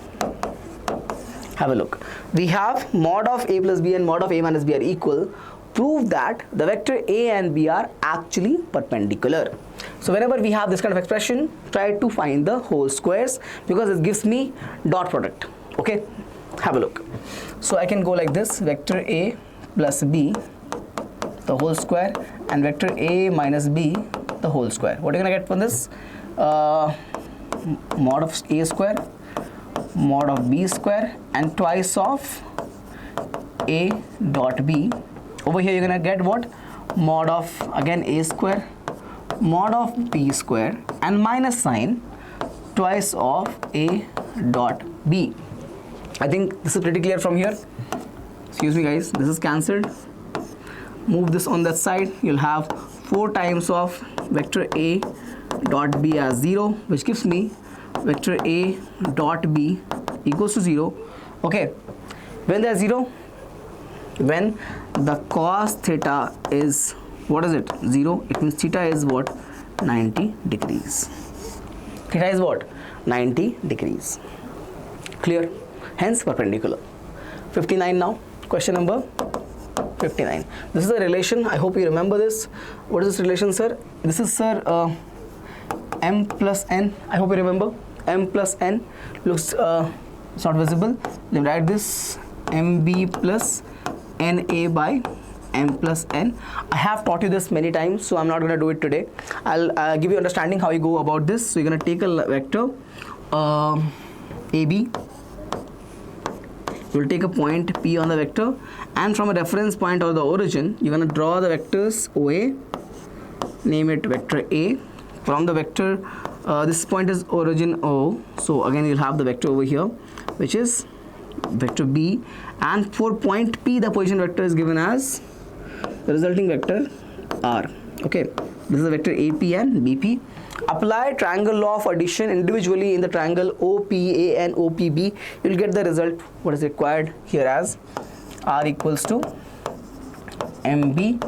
Have a look. We have mod of A plus B and mod of A minus B are equal. Prove that the vector A and B are actually perpendicular. So whenever we have this kind of expression, try to find the whole squares, because it gives me dot product. Okay, have a look. So I can go like this: vector A plus B, the whole square, and vector A minus B, the whole square. What are you gonna get from this? Mod of A square, mod of B square, and twice of A dot B. Over here you're gonna get what? Mod of, again, A square, mod of b square and minus sign twice of a dot b. I think this is pretty clear from here. Excuse me guys, this is cancelled. Move this on that side. You'll have 4 times of vector a dot b as 0, which gives me vector a dot b equals to 0. Okay, when there's 0, when the cos theta is, what is it, 0, it means theta is what, 90 degrees. Theta is what, 90 degrees. Clear? Hence perpendicular. 59 now, question number 59. This is a relation. I hope you remember this. What is this relation, sir? This is, sir, m plus n. I hope you remember. M plus n looks, it's not visible. Then write this mb plus na by m plus n. I have taught you this many times, so I'm not going to do it today. I'll give you understanding how you go about this. So you're going to take a vector AB. You'll take a point P on the vector, and from a reference point or the origin, you're going to draw the vectors OA, name it vector A. From the vector, this point is origin O, so again you'll have the vector over here, which is vector B, and for point P, the position vector is given as the resulting vector R. Okay, this is the vector AP and BP. Apply triangle law of addition individually in the triangle OPA and OPB. You'll get the result what is required here as R equals to MB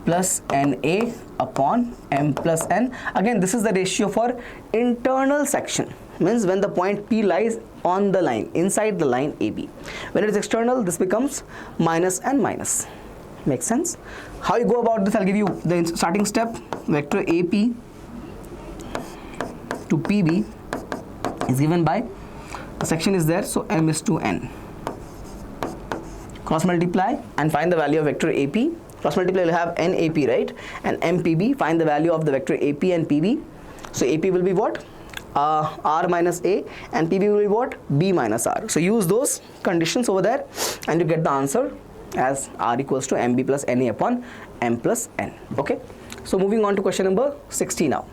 plus NA upon M plus N. Again, this is the ratio for internal section. Means when the point P lies on the line, inside the line AB. When it is external, this becomes minus and minus. Makes sense? How you go about this, I'll give you the starting step. Vector AP to PB is given by, the section is there, so M is to N. Cross multiply and find the value of vector AP. Cross multiply will have NAP, right? And MPB, find the value of the vector AP and PB. So AP will be what? R minus A, and PB will be what? B minus R. So use those conditions over there and you get the answer as R equals to MB plus NA upon M plus N. Okay. So moving on to question number 60 now.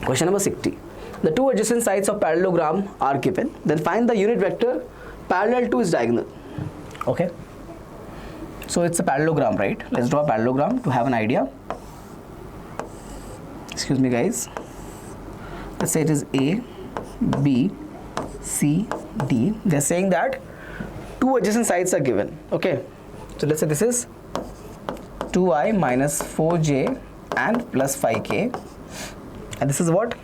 Question number 60. The two adjacent sides of parallelogram are given. Then find the unit vector parallel to its diagonal. Okay. So it's a parallelogram, right? Let's draw a parallelogram to have an idea. Excuse me, guys. Let's say it is A, B, C, D. They're saying that two adjacent sides are given. Okay. So let's say this is 2i minus 4j and plus 5k. And this is what?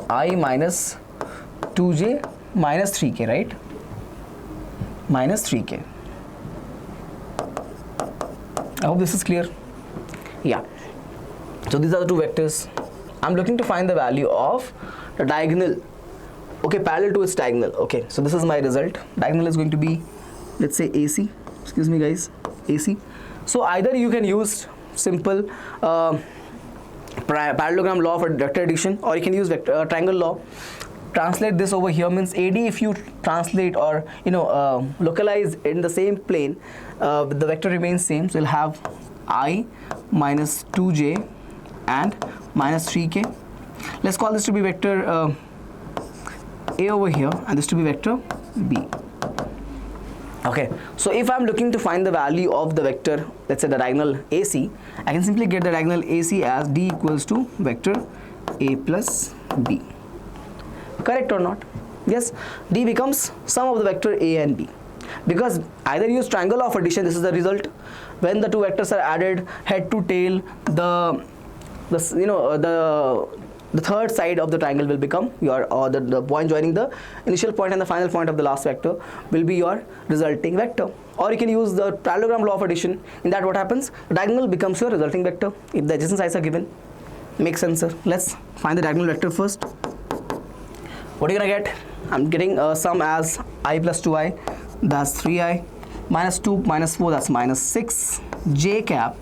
I minus 2j minus 3k, right? Minus 3k. I hope this is clear. Yeah. So these are the two vectors. I'm looking to find the value of the diagonal. Okay, parallel to its diagonal. Okay, so this is my result. Diagonal is going to be, let's say, AC. Excuse me, guys. AC. So either you can use simple parallelogram law for vector addition, or you can use vector, triangle law. Translate this over here means AD, if you translate or localize in the same plane, the vector remains same. So you'll have I minus 2j and minus 3k. Let's call this to be vector A over here, and this to be vector B. Okay, so if I'm looking to find the value of the vector, let's say the diagonal AC, I can simply get the diagonal AC as D equals to vector A plus B. Correct or not? Yes, D becomes sum of the vector A and B. Because either use triangle of addition, this is the result. When the two vectors are added head to tail, the third side of the triangle will become your, or the point joining the initial point and the final point of the last vector will be your resulting vector. Or you can use the parallelogram law of addition. In that, what happens? Diagonal becomes your resulting vector if the adjacent sides are given. Makes sense, sir. Let's find the diagonal vector first. What are you gonna get? I'm getting sum as I plus 2i, that's 3i, minus 2 minus 4, that's minus 6, j cap,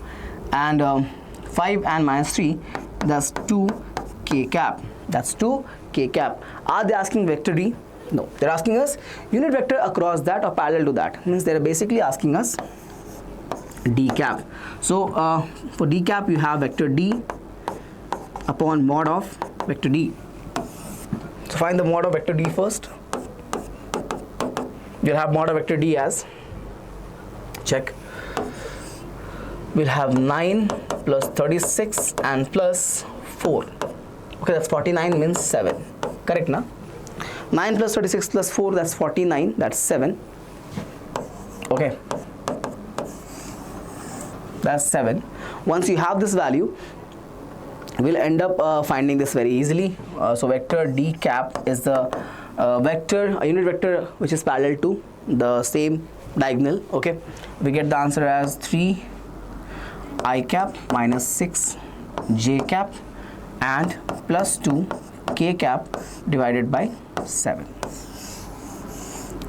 and 5 and minus 3, that's 2k cap. That's 2k cap. Are they asking vector D? No. They're asking us unit vector across that or parallel to that. Means they're basically asking us d cap. So for d cap you have vector d upon mod of vector d. So find the mod of vector d first. You'll have mod of vector d as, check, we'll have 9 plus 36 and plus 4. Okay, that's 49 means 7. Correct, na? 9 plus 36 plus 4, that's 49, that's 7. Okay, that's 7. Once you have this value, we'll end up finding this very easily. So vector d cap is the a unit vector which is parallel to the same diagonal. Okay, we get the answer as 3 I cap minus 6 j cap and plus 2 k cap divided by 7.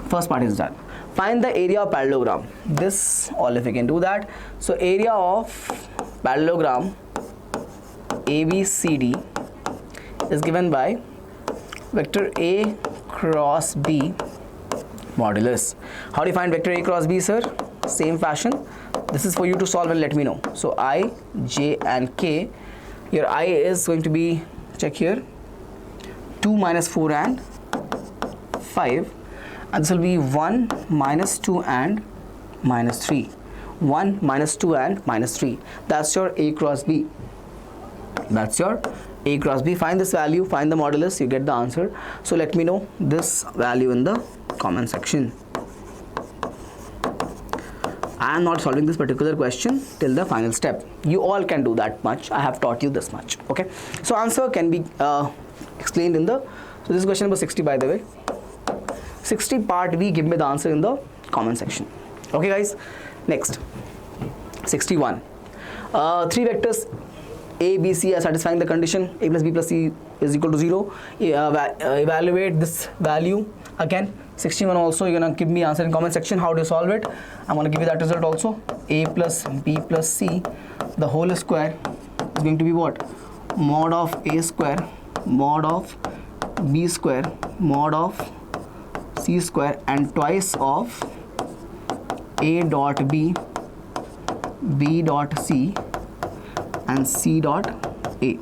First part is done. Find the area of parallelogram. This, all if we can do that. So area of parallelogram ABCD is given by vector A cross B modulus. How do you find vector A cross B, sir? Same fashion. This is for you to solve and let me know. So I, J and K. Your I is going to be, check here, 2 minus 4 and 5. And this will be 1 minus 2 and minus 3. 1 minus 2 and minus 3. That's your A cross B. That's your A cross B. Find this value, find the modulus, you get the answer. So let me know this value in the comment section. I am not solving this particular question till the final step. You all can do that much. I have taught you this much. Okay. So answer can be explained in the, so this is question number 60 by the way. 60 part B, give me the answer in the comment section. Okay guys, next 61. 3 vectors A, B, C are satisfying the condition A plus B plus C is equal to 0. Evaluate this value. Again 61 also, you're gonna give me answer in comment section. How do you solve it? I'm gonna give you that result also. A plus B plus C, the whole square is going to be what? Mod of A square, mod of B square, mod of C square, and twice of A dot B, B dot C, and C dot A.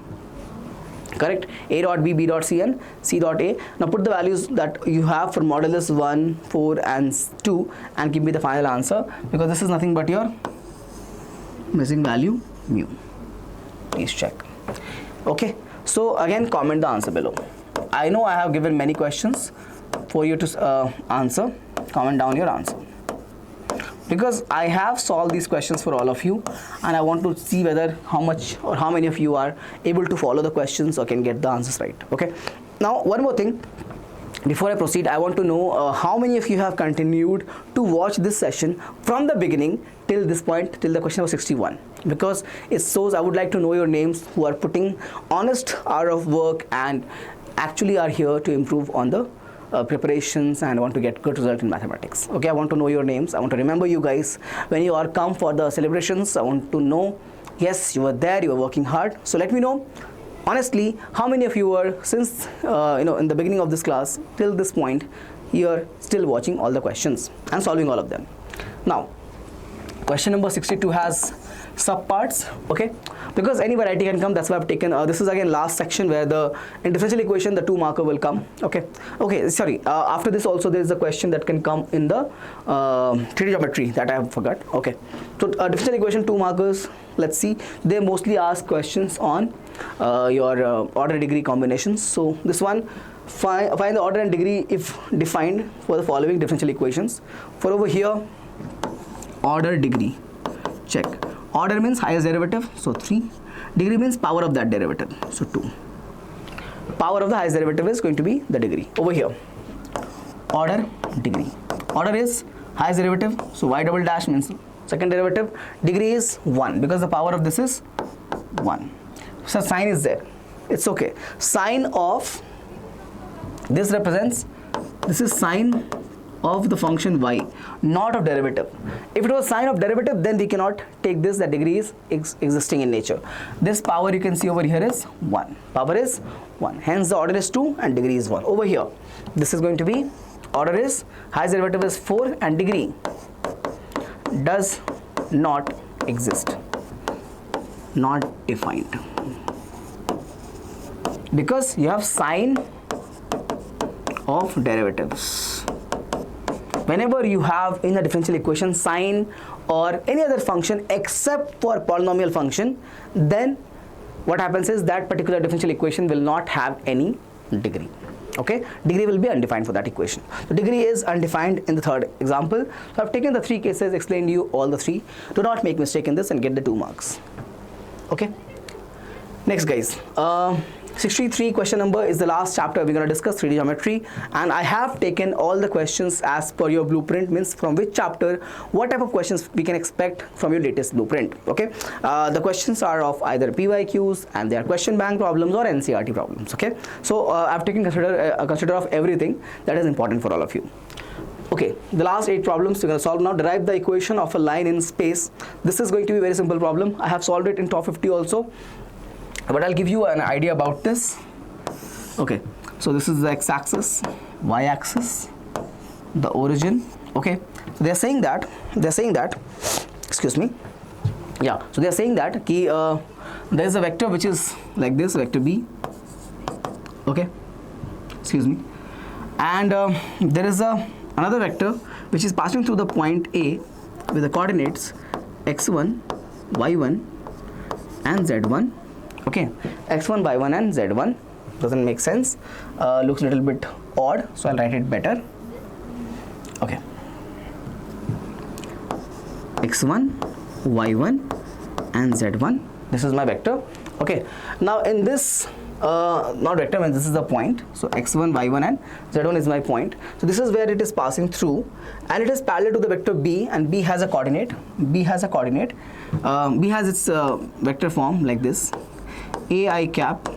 Correct? A dot B, B dot C, and C dot A. Now put the values that you have for modulus 1, 4 and 2 and give me the final answer, because this is nothing but your missing value mu. Please check. Okay, so again comment the answer below. I know I have given many questions for you to answer. Comment down your answer, because I have solved these questions for all of you and I want to see whether how much or how many of you are able to follow the questions or can get the answers right. Okay, now one more thing before I proceed, I want to know how many of you have continued to watch this session from the beginning till this point, till the question number 61, because it shows I would like to know your names who are putting honest hour of work and actually are here to improve on the preparations and want to get good result in mathematics. Okay, I want to know your names. I want to remember you guys when you are come for the celebrations. I want to know, yes, you were there, you were working hard. So let me know honestly how many of you were since in the beginning of this class till this point you are still watching all the questions and solving all of them. Now question number 62 has subparts. Okay, because any variety can come, that's why I've taken this is again last section where in differential equation the 2 marker will come. Okay, sorry, after this also there is a question that can come in the 3D geometry that I have forgot. Okay, so differential equation 2 markers, let's see, they mostly ask questions on your order degree combinations. So this one, find the order and degree if defined for the following differential equations. For over here, order degree, check. Order means highest derivative, so 3. Degree means power of that derivative, so 2. Power of the highest derivative is going to be the degree. Over here, order degree. Order is highest derivative, so y double dash means second derivative. Degree is 1 because the power of this is 1. So sign is there. It's okay. Sign of this represents, this is sign of the function y, not of derivative. If it was sign of derivative, then we cannot take this, that degree is existing in nature. This power you can see over here is 1. Power is 1. Hence the order is 2 and degree is 1. Over here, this is going to be, order is, highest derivative is 4 and degree does not exist, not defined, because you have sign of derivatives. Whenever you have in a differential equation sign or any other function except for polynomial function, then what happens is that particular differential equation will not have any degree. Okay, degree will be undefined for that equation. The degree is undefined in the third example. So I've taken the three cases, explained to you all the three. Do not make mistake in this and get the 2 marks. Okay, next guys, 63 question number is the last chapter. We're going to discuss 3D geometry, and I have taken all the questions as per your blueprint, means from which chapter what type of questions we can expect from your latest blueprint. Okay, the questions are of either PYQs and they are question bank problems or NCERT problems. Okay, so I've taken consider of everything that is important for all of you. Okay, the last 8 problems we're going to solve now. Derive the equation of a line in space. This is going to be a very simple problem. I have solved it in top 50 also, but I'll give you an idea about this. Okay, so this is the x-axis, y-axis, the origin. Okay, so they're saying that excuse me, yeah, so they're saying that there is a vector which is like this, vector b. Okay, excuse me, and there is another vector which is passing through the point A with the coordinates x1, y1 and z1. Okay, x1, y1 and z1 doesn't make sense, looks a little bit odd, so I'll write it better. Okay, x1, y1 and z1, this is my vector. Okay, now in this not vector, means this is the point, so x1, y1 and z1 is my point. So this is where it is passing through, and it is parallel to the vector b, and b has a coordinate, b has its vector form like this: ai cap,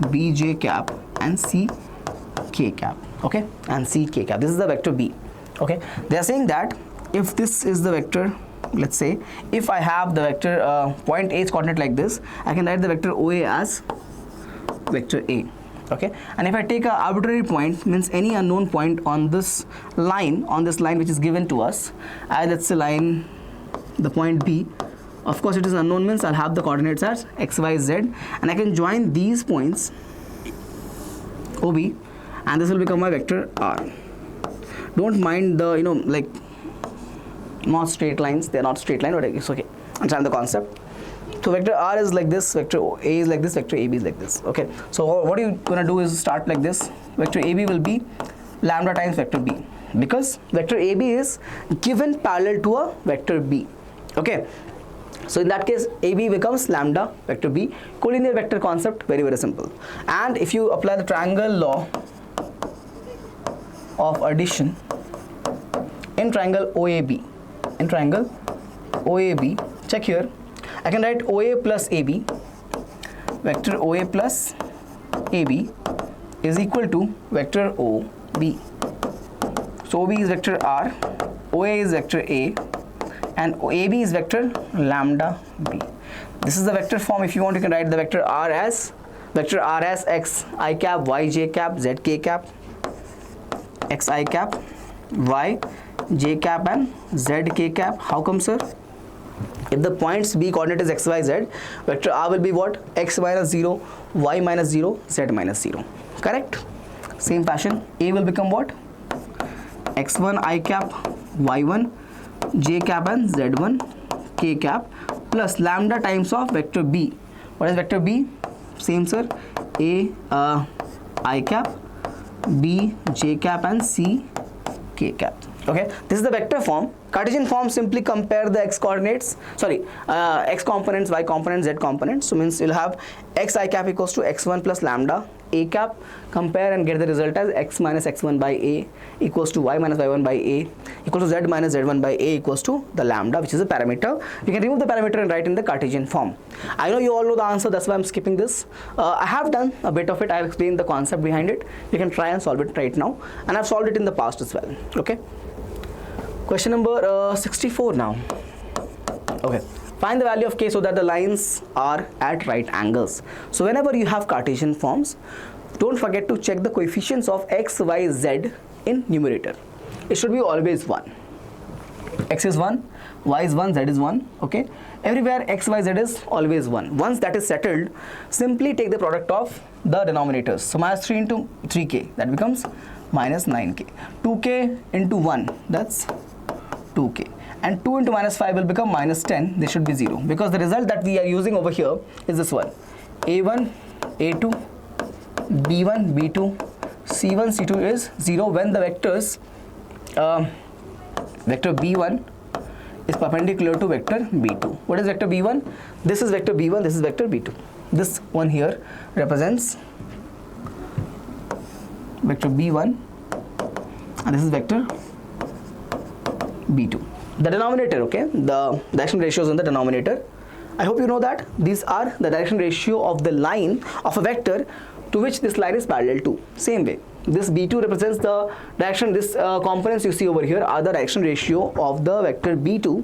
bj cap and ck cap. Okay, and ck cap, this is the vector b. Okay, they are saying that if this is the vector, let's say if I have the vector point A's coordinate like this, I can write the vector OA as vector A. Okay, and if I take an arbitrary point, means any unknown point on this line, which is given to us, let's say line, the point B. Of course it is unknown, means I'll have the coordinates as x, y, z, and I can join these points OB, and this will become my vector R. Don't mind the, like, not straight lines, they are not straight line, but it's okay, understand the concept. So vector R is like this, vector A is like this, vector AB is like this. Okay, so what you're gonna do is start like this. Vector AB will be lambda times vector B, because vector AB is given parallel to a vector B. Okay, so in that case AB becomes lambda vector B. Collinear vector concept, very, very simple. And if you apply the triangle law of addition in triangle OAB, check here, I can write OA plus AB, vector OA plus AB is equal to vector OB. So OB is vector R, OA is vector A, and AB is vector lambda B. This is the vector form. If you want, you can write the vector R as x I cap, y j cap, z k cap, x I cap, y j cap and z k cap. How come, sir? If the points B coordinate is x, y, z, vector R will be what? X minus 0, y minus 0, z minus 0. Correct? Same fashion, A will become what? x1 I cap, y1 j cap and z1 k cap plus lambda times of vector B. What is vector B? Same, sir. A I cap, B j cap and C k cap. Okay, this is the vector form. Cartesian form, simply compare the x components, y components, z components. So means you'll have x I cap equals to x1 plus lambda a cap. Compare and get the result as x minus x1 by a equals to y minus y1 by a equals to z minus z1 by a equals to the lambda, which is a parameter. You can remove the parameter and write in the Cartesian form. I know you all know the answer, that's why I'm skipping this. I have done a bit of it. I have explained the concept behind it. You can try and solve it right now, and I've solved it in the past as well. Okay. Question number 64 now. Okay, find the value of k so that the lines are at right angles. So whenever you have Cartesian forms, don't forget to check the coefficients of x, y, z in numerator. It should be always 1. X is 1, y is 1, z is 1, okay. Everywhere x, y, z is always 1. Once that is settled, simply take the product of the denominators. So minus 3 into 3k, that becomes minus 9k. 2k into 1, that's 2k. And 2 into minus 5 will become minus 10. This should be 0 because the result that we are using over here is this one. A1, A2, B1, B2, C1, C2 is 0 when the vectors vector B1 is perpendicular to vector B2. What is vector B1? This is vector B1, this is vector B2. This one here represents vector B1 and this is vector B2. The denominator, okay, the direction ratios in the denominator. I hope you know that these are the direction ratio of the line of a vector to which this line is parallel to. Same way, this B2 represents the direction, this components you see over here are the direction ratio of the vector B2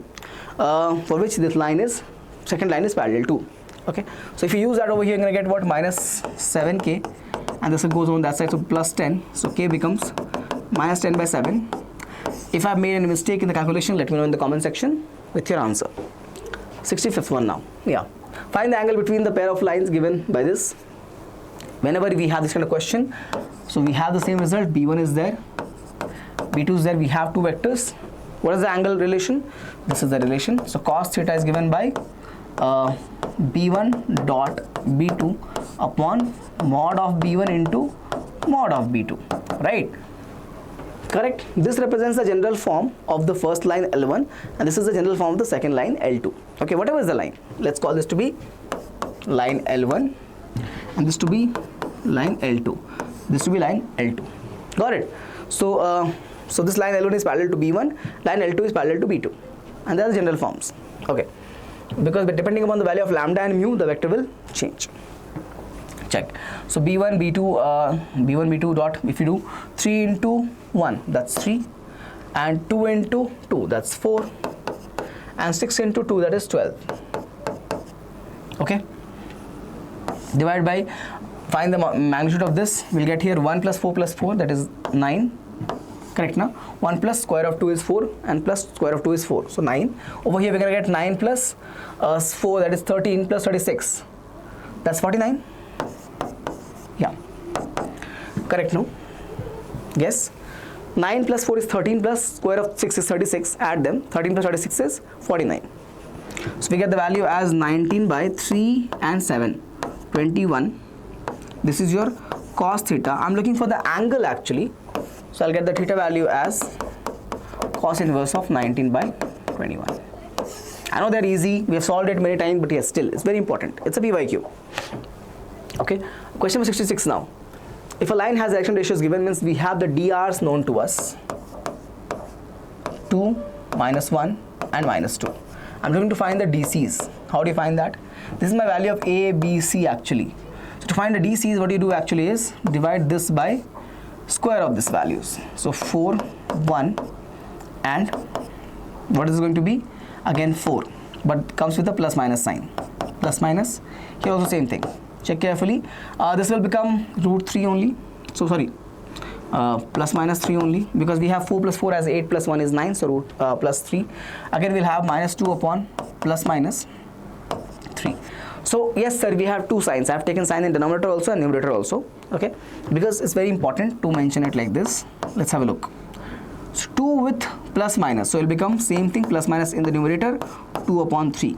for which this line is, second line is parallel to. Okay, so if you use that over here, you're going to get what? Minus 7k, and this goes on that side, so plus 10, so k becomes minus 10 by 7. If I've made any mistake in the calculation, let me know in the comment section with your answer. 65th one now. Yeah, find the angle between the pair of lines given by this. Whenever we have this kind of question, so we have the same result. B1 is there, B2 is there, we have two vectors. What is the angle relation? This is the relation. So cos theta is given by B1 dot B2 upon mod of B1 into mod of B2, right? Correct. This represents the general form of the first line L1 and this is the general form of the second line L2. Okay, whatever is the line, let's call this to be line L1 and this to be line L2, this to be line L2. Got it? So so this line L1 is parallel to B1, line L2 is parallel to B2, and they are the general forms. Okay, because depending upon the value of lambda and mu, the vector will change. Check. So B1, B2 dot, if you do 3 into 1, that's 3, and 2 into 2, that's 4, and 6 into 2, that is 12. Okay, divide by, find the magnitude of this, we'll get here 1 plus 4 plus 4, that is 9. Correct now? 1 plus square of 2 is 4 and plus square of 2 is 4, so 9. Over here we're going to get 9 plus 4, that is 13, plus 36, that's 49. Yeah, correct no? Yes. 9 plus 4 is 13 plus square of 6 is 36, add them, 13 plus 36 is 49. So we get the value as 19 by 3 and 7, 21. This is your cos theta. I'm looking for the angle actually, so I'll get the theta value as cos inverse of 19 by 21. I know they're easy, we have solved it many times, but yes, still it's very important. It's a PYQ. Okay, question number 66 now. If a line has direction ratios given, means we have the DRs known to us, 2, minus 1 and minus 2. I'm going to find the DCs. How do you find that? This is my value of A, B, C actually. So to find the DCs, what you do actually is divide this by square of these values. So 4, 1 and what is it going to be? Again 4, but comes with a plus minus sign. Plus minus, here also same thing. Check carefully. This will become root 3 only. So sorry, plus minus 3 only, because we have 4 plus 4 as 8 plus 1 is 9. So root plus 3. Again we'll have minus 2 upon plus minus 3. So yes sir, we have two signs. I have taken sign in denominator also and numerator also. Okay, because it's very important to mention it like this. Let's have a look. So 2 with plus minus, so it will become same thing, plus minus in the numerator, 2 upon 3.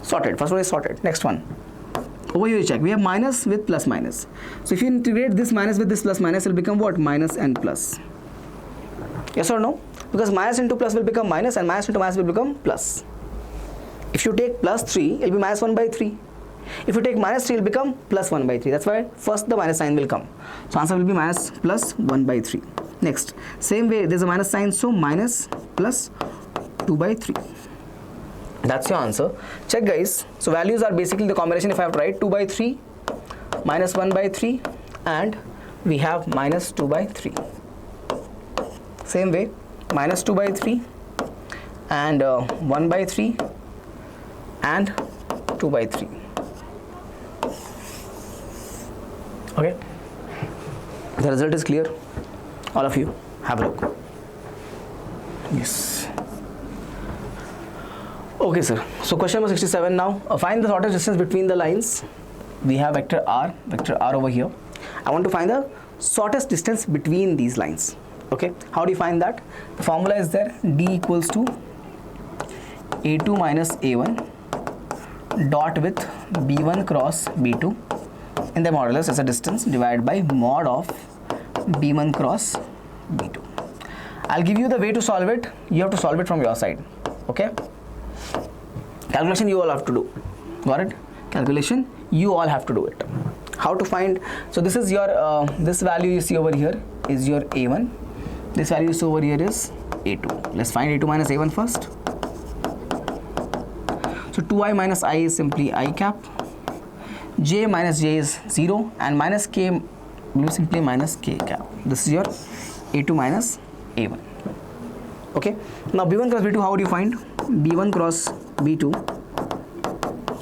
Sorted. First one is sorted. Next one. Over here you check, we have minus with plus minus. So if you integrate this minus with this plus minus, it will become what? Minus and plus. Yes or no? Because minus into plus will become minus and minus into minus will become plus. If you take plus 3, it will be minus 1 by 3. If you take minus 3, it will become plus 1 by 3. That's why first the minus sign will come. So answer will be minus plus 1 by 3. Next, same way there's a minus sign, so minus plus 2 by 3. That's your answer. Check guys. So values are basically the combination. If I have to write 2 by 3, minus 1 by 3, and we have minus 2 by 3. Same way, minus 2 by 3 and 1 by 3 and 2 by 3. Okay, the result is clear. All of you have a look. Yes. Okay, sir. So question number 67 now. Find the shortest distance between the lines. We have vector r over here. I want to find the shortest distance between these lines. Okay, how do you find that? The formula is there, d equals to a2 minus a1 dot with b1 cross b2 in the modulus as a distance divided by mod of b1 cross b2. I'll give you the way to solve it. You have to solve it from your side. Okay, calculation you all have to do. Got it? Calculation you all have to do it. How to find? So this is your this value you see over here is your a1. This value you see over here is a2. Let's find a2 minus a1 first. So 2i minus I is simply I cap. J minus j is 0 and minus k will be simply minus k cap. This is your a2 minus a1. Okay. Now b1 cross b2, how do you find? b1 cross b2,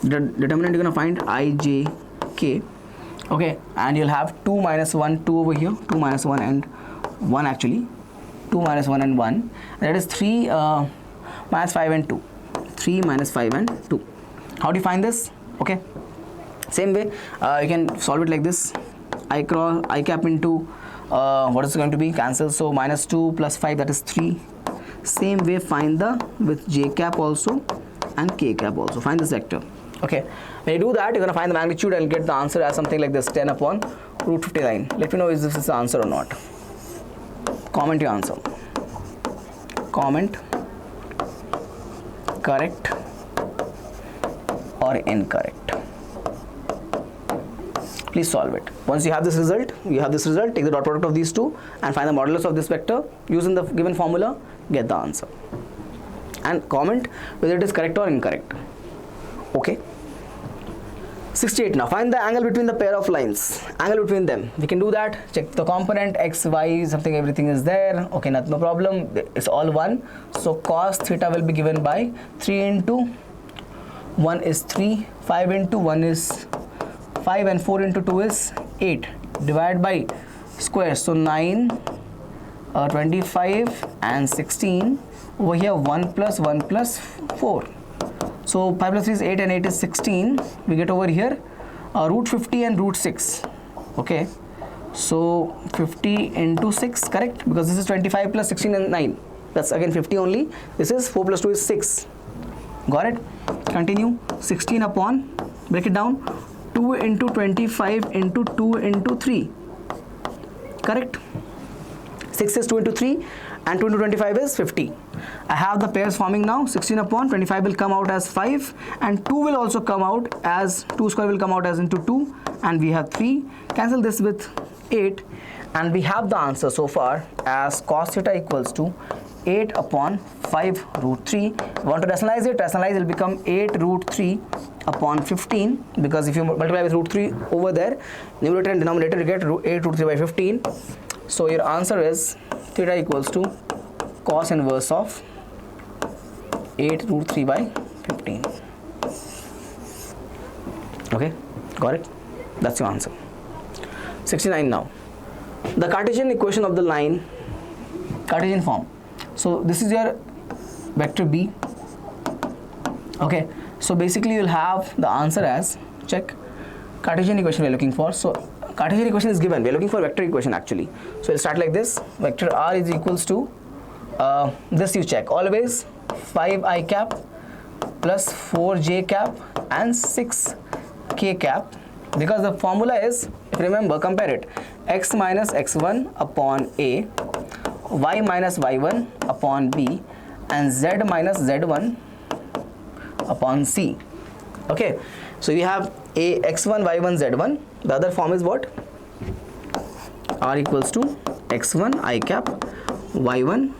the determinant you're gonna find I, j, k. Okay, and you'll have 2 minus 1, 2 over here, 2 minus 1 and 1 actually, 2 minus 1 and 1, that is 3 minus 5 and 2, 3 minus 5 and 2. How do you find this? Okay, same way you can solve it like this. I cap into what is going to be cancel, so minus 2 plus 5, that is 3. Same way find the with j cap also and k cap also, find this vector. Okay, when you do that, you're going to find the magnitude and get the answer as something like this, 10 upon root 59. Let me know if this is the answer or not. Comment your answer. Comment correct or incorrect. Please solve it. Once you have this result, take the dot product of these two and find the modulus of this vector using the given formula, get the answer. And comment whether it is correct or incorrect. Okay. 68 now. Find the angle between the pair of lines. Angle between them. We can do that. Check the component x, y, something, everything is there. Okay, no problem. It's all 1. So cos theta will be given by 3 into 1 is 3, 5 into 1 is 5 and 4 into 2 is 8. Divide by square. So 9, 25 and 16. Over here 1 plus 1 plus 4. So 5 plus 3 is 8 and 8 is 16. We get over here root 50 and root 6. Okay. So 50 into 6, correct? Because this is 25 plus 16 and 9. That's again 50 only. This is 4 plus 2 is 6. Got it? Continue. 16 upon, break it down, 2 into 25 into 2 into 3. Correct? 6 is 2 into 3 and 2 into 25 is 50. I have the pairs forming now. 16 upon 25 will come out as 5 and 2 will also come out as 2 square will come out as into 2 and we have 3. Cancel this with 8 and we have the answer so far as cos theta equals to 8 upon 5 root 3. Want to rationalize it? Rationalize, it will become 8 root 3 upon 15, because if you multiply with root 3 over there, numerator and denominator, you get 8 root 3 by 15. So your answer is theta equals to cos inverse of 8 root 3 by 15. Okay, got it? That's your answer. 69 now. The Cartesian equation of the line, Cartesian form. So this is your vector B. Okay, so basically you'll have the answer as, check, Cartesian equation we're looking for. So Cartesian equation is given, we're looking for vector equation actually. So we'll start like this, vector R is equals to, this you check, always 5i cap plus 4j cap and 6k cap, because the formula is, if you remember, compare it, x minus x1 upon a, y minus y1 upon b, and z minus z1 upon c. Okay, so you have a x1 y1 z1. The other form is what? R equals to x1 I cap, y1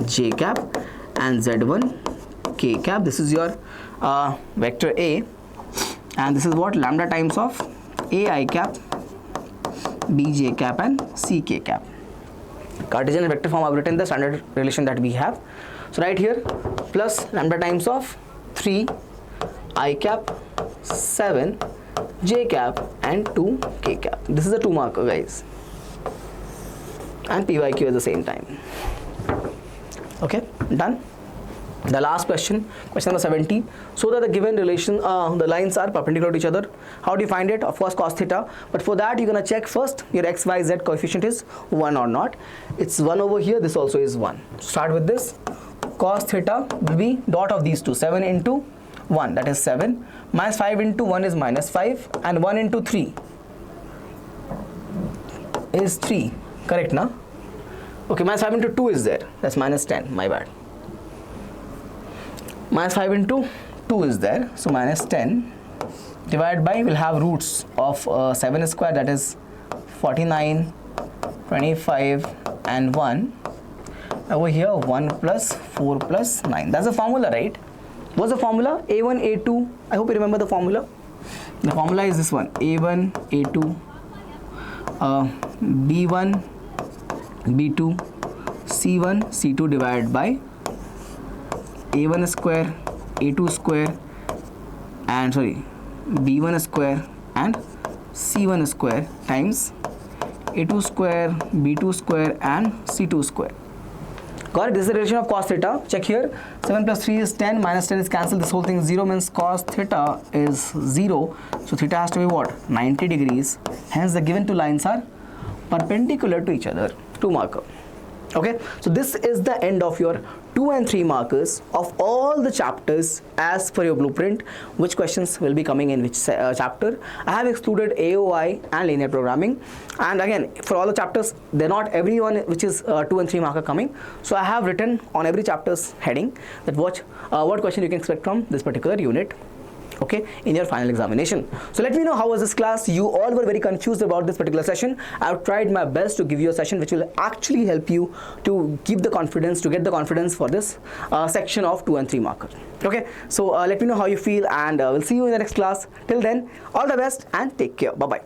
j cap, and z1 k cap. This is your vector A, and this is what? Lambda times of a I cap, b j cap, and c k cap. Cartesian and vector form are written in the standard relation that we have. So right here, plus lambda times of 3 I cap, 7 j cap, and 2 k cap. This is a 2 marker, guys, and p by q at the same time. Okay, done. The last question, question number 70. So that the given relation, the lines are perpendicular to each other. How do you find it? Of course, cos theta. But for that, you're gonna check first your x, y, z coefficient is 1 or not. It's 1 over here. This also is 1. Start with this. Cos theta will be dot of these two. 7 into 1, that is 7. Minus 5 into 1 is minus 5. And 1 into 3 is 3. Correct, na? Okay, minus 5 into 2 is there. That's minus 10. My bad. Minus 5 into 2 is there, so minus 10 divided by, we'll have roots of 7 square, that is 49, 25 and 1. Over here 1 plus 4 plus 9. That's the formula, right? What's the formula? A1, A2. I hope you remember the formula. The formula is this one. A1, A2, B1, B2, C1, C2 divided by A1 square, A2 square, and B1 square and C1 square times A2 square, B2 square and C2 square. Got it? This is the relation of cos theta. Check here. 7 plus 3 is 10, minus 10 is cancelled. This whole thing is 0, means cos theta is 0. So theta has to be what? 90 degrees. Hence the given two lines are perpendicular to each other. 2 marker. Okay, so this is the end of your 2 and 3 markers of all the chapters as per your blueprint. Which questions will be coming in which chapter. I have excluded AOI and linear programming, and again for all the chapters they're not everyone which is 2 and 3 marker coming. So I have written on every chapter's heading that what question you can expect from this particular unit, okay, in your final examination. So let me know how was this class. You all were very confused about this particular session. I've tried my best to give you a session which will actually help you to keep the confidence, to get the confidence for this section of 2 and 3 marker. Okay, so let me know how you feel, and we'll see you in the next class. Till then, all the best and take care. Bye bye.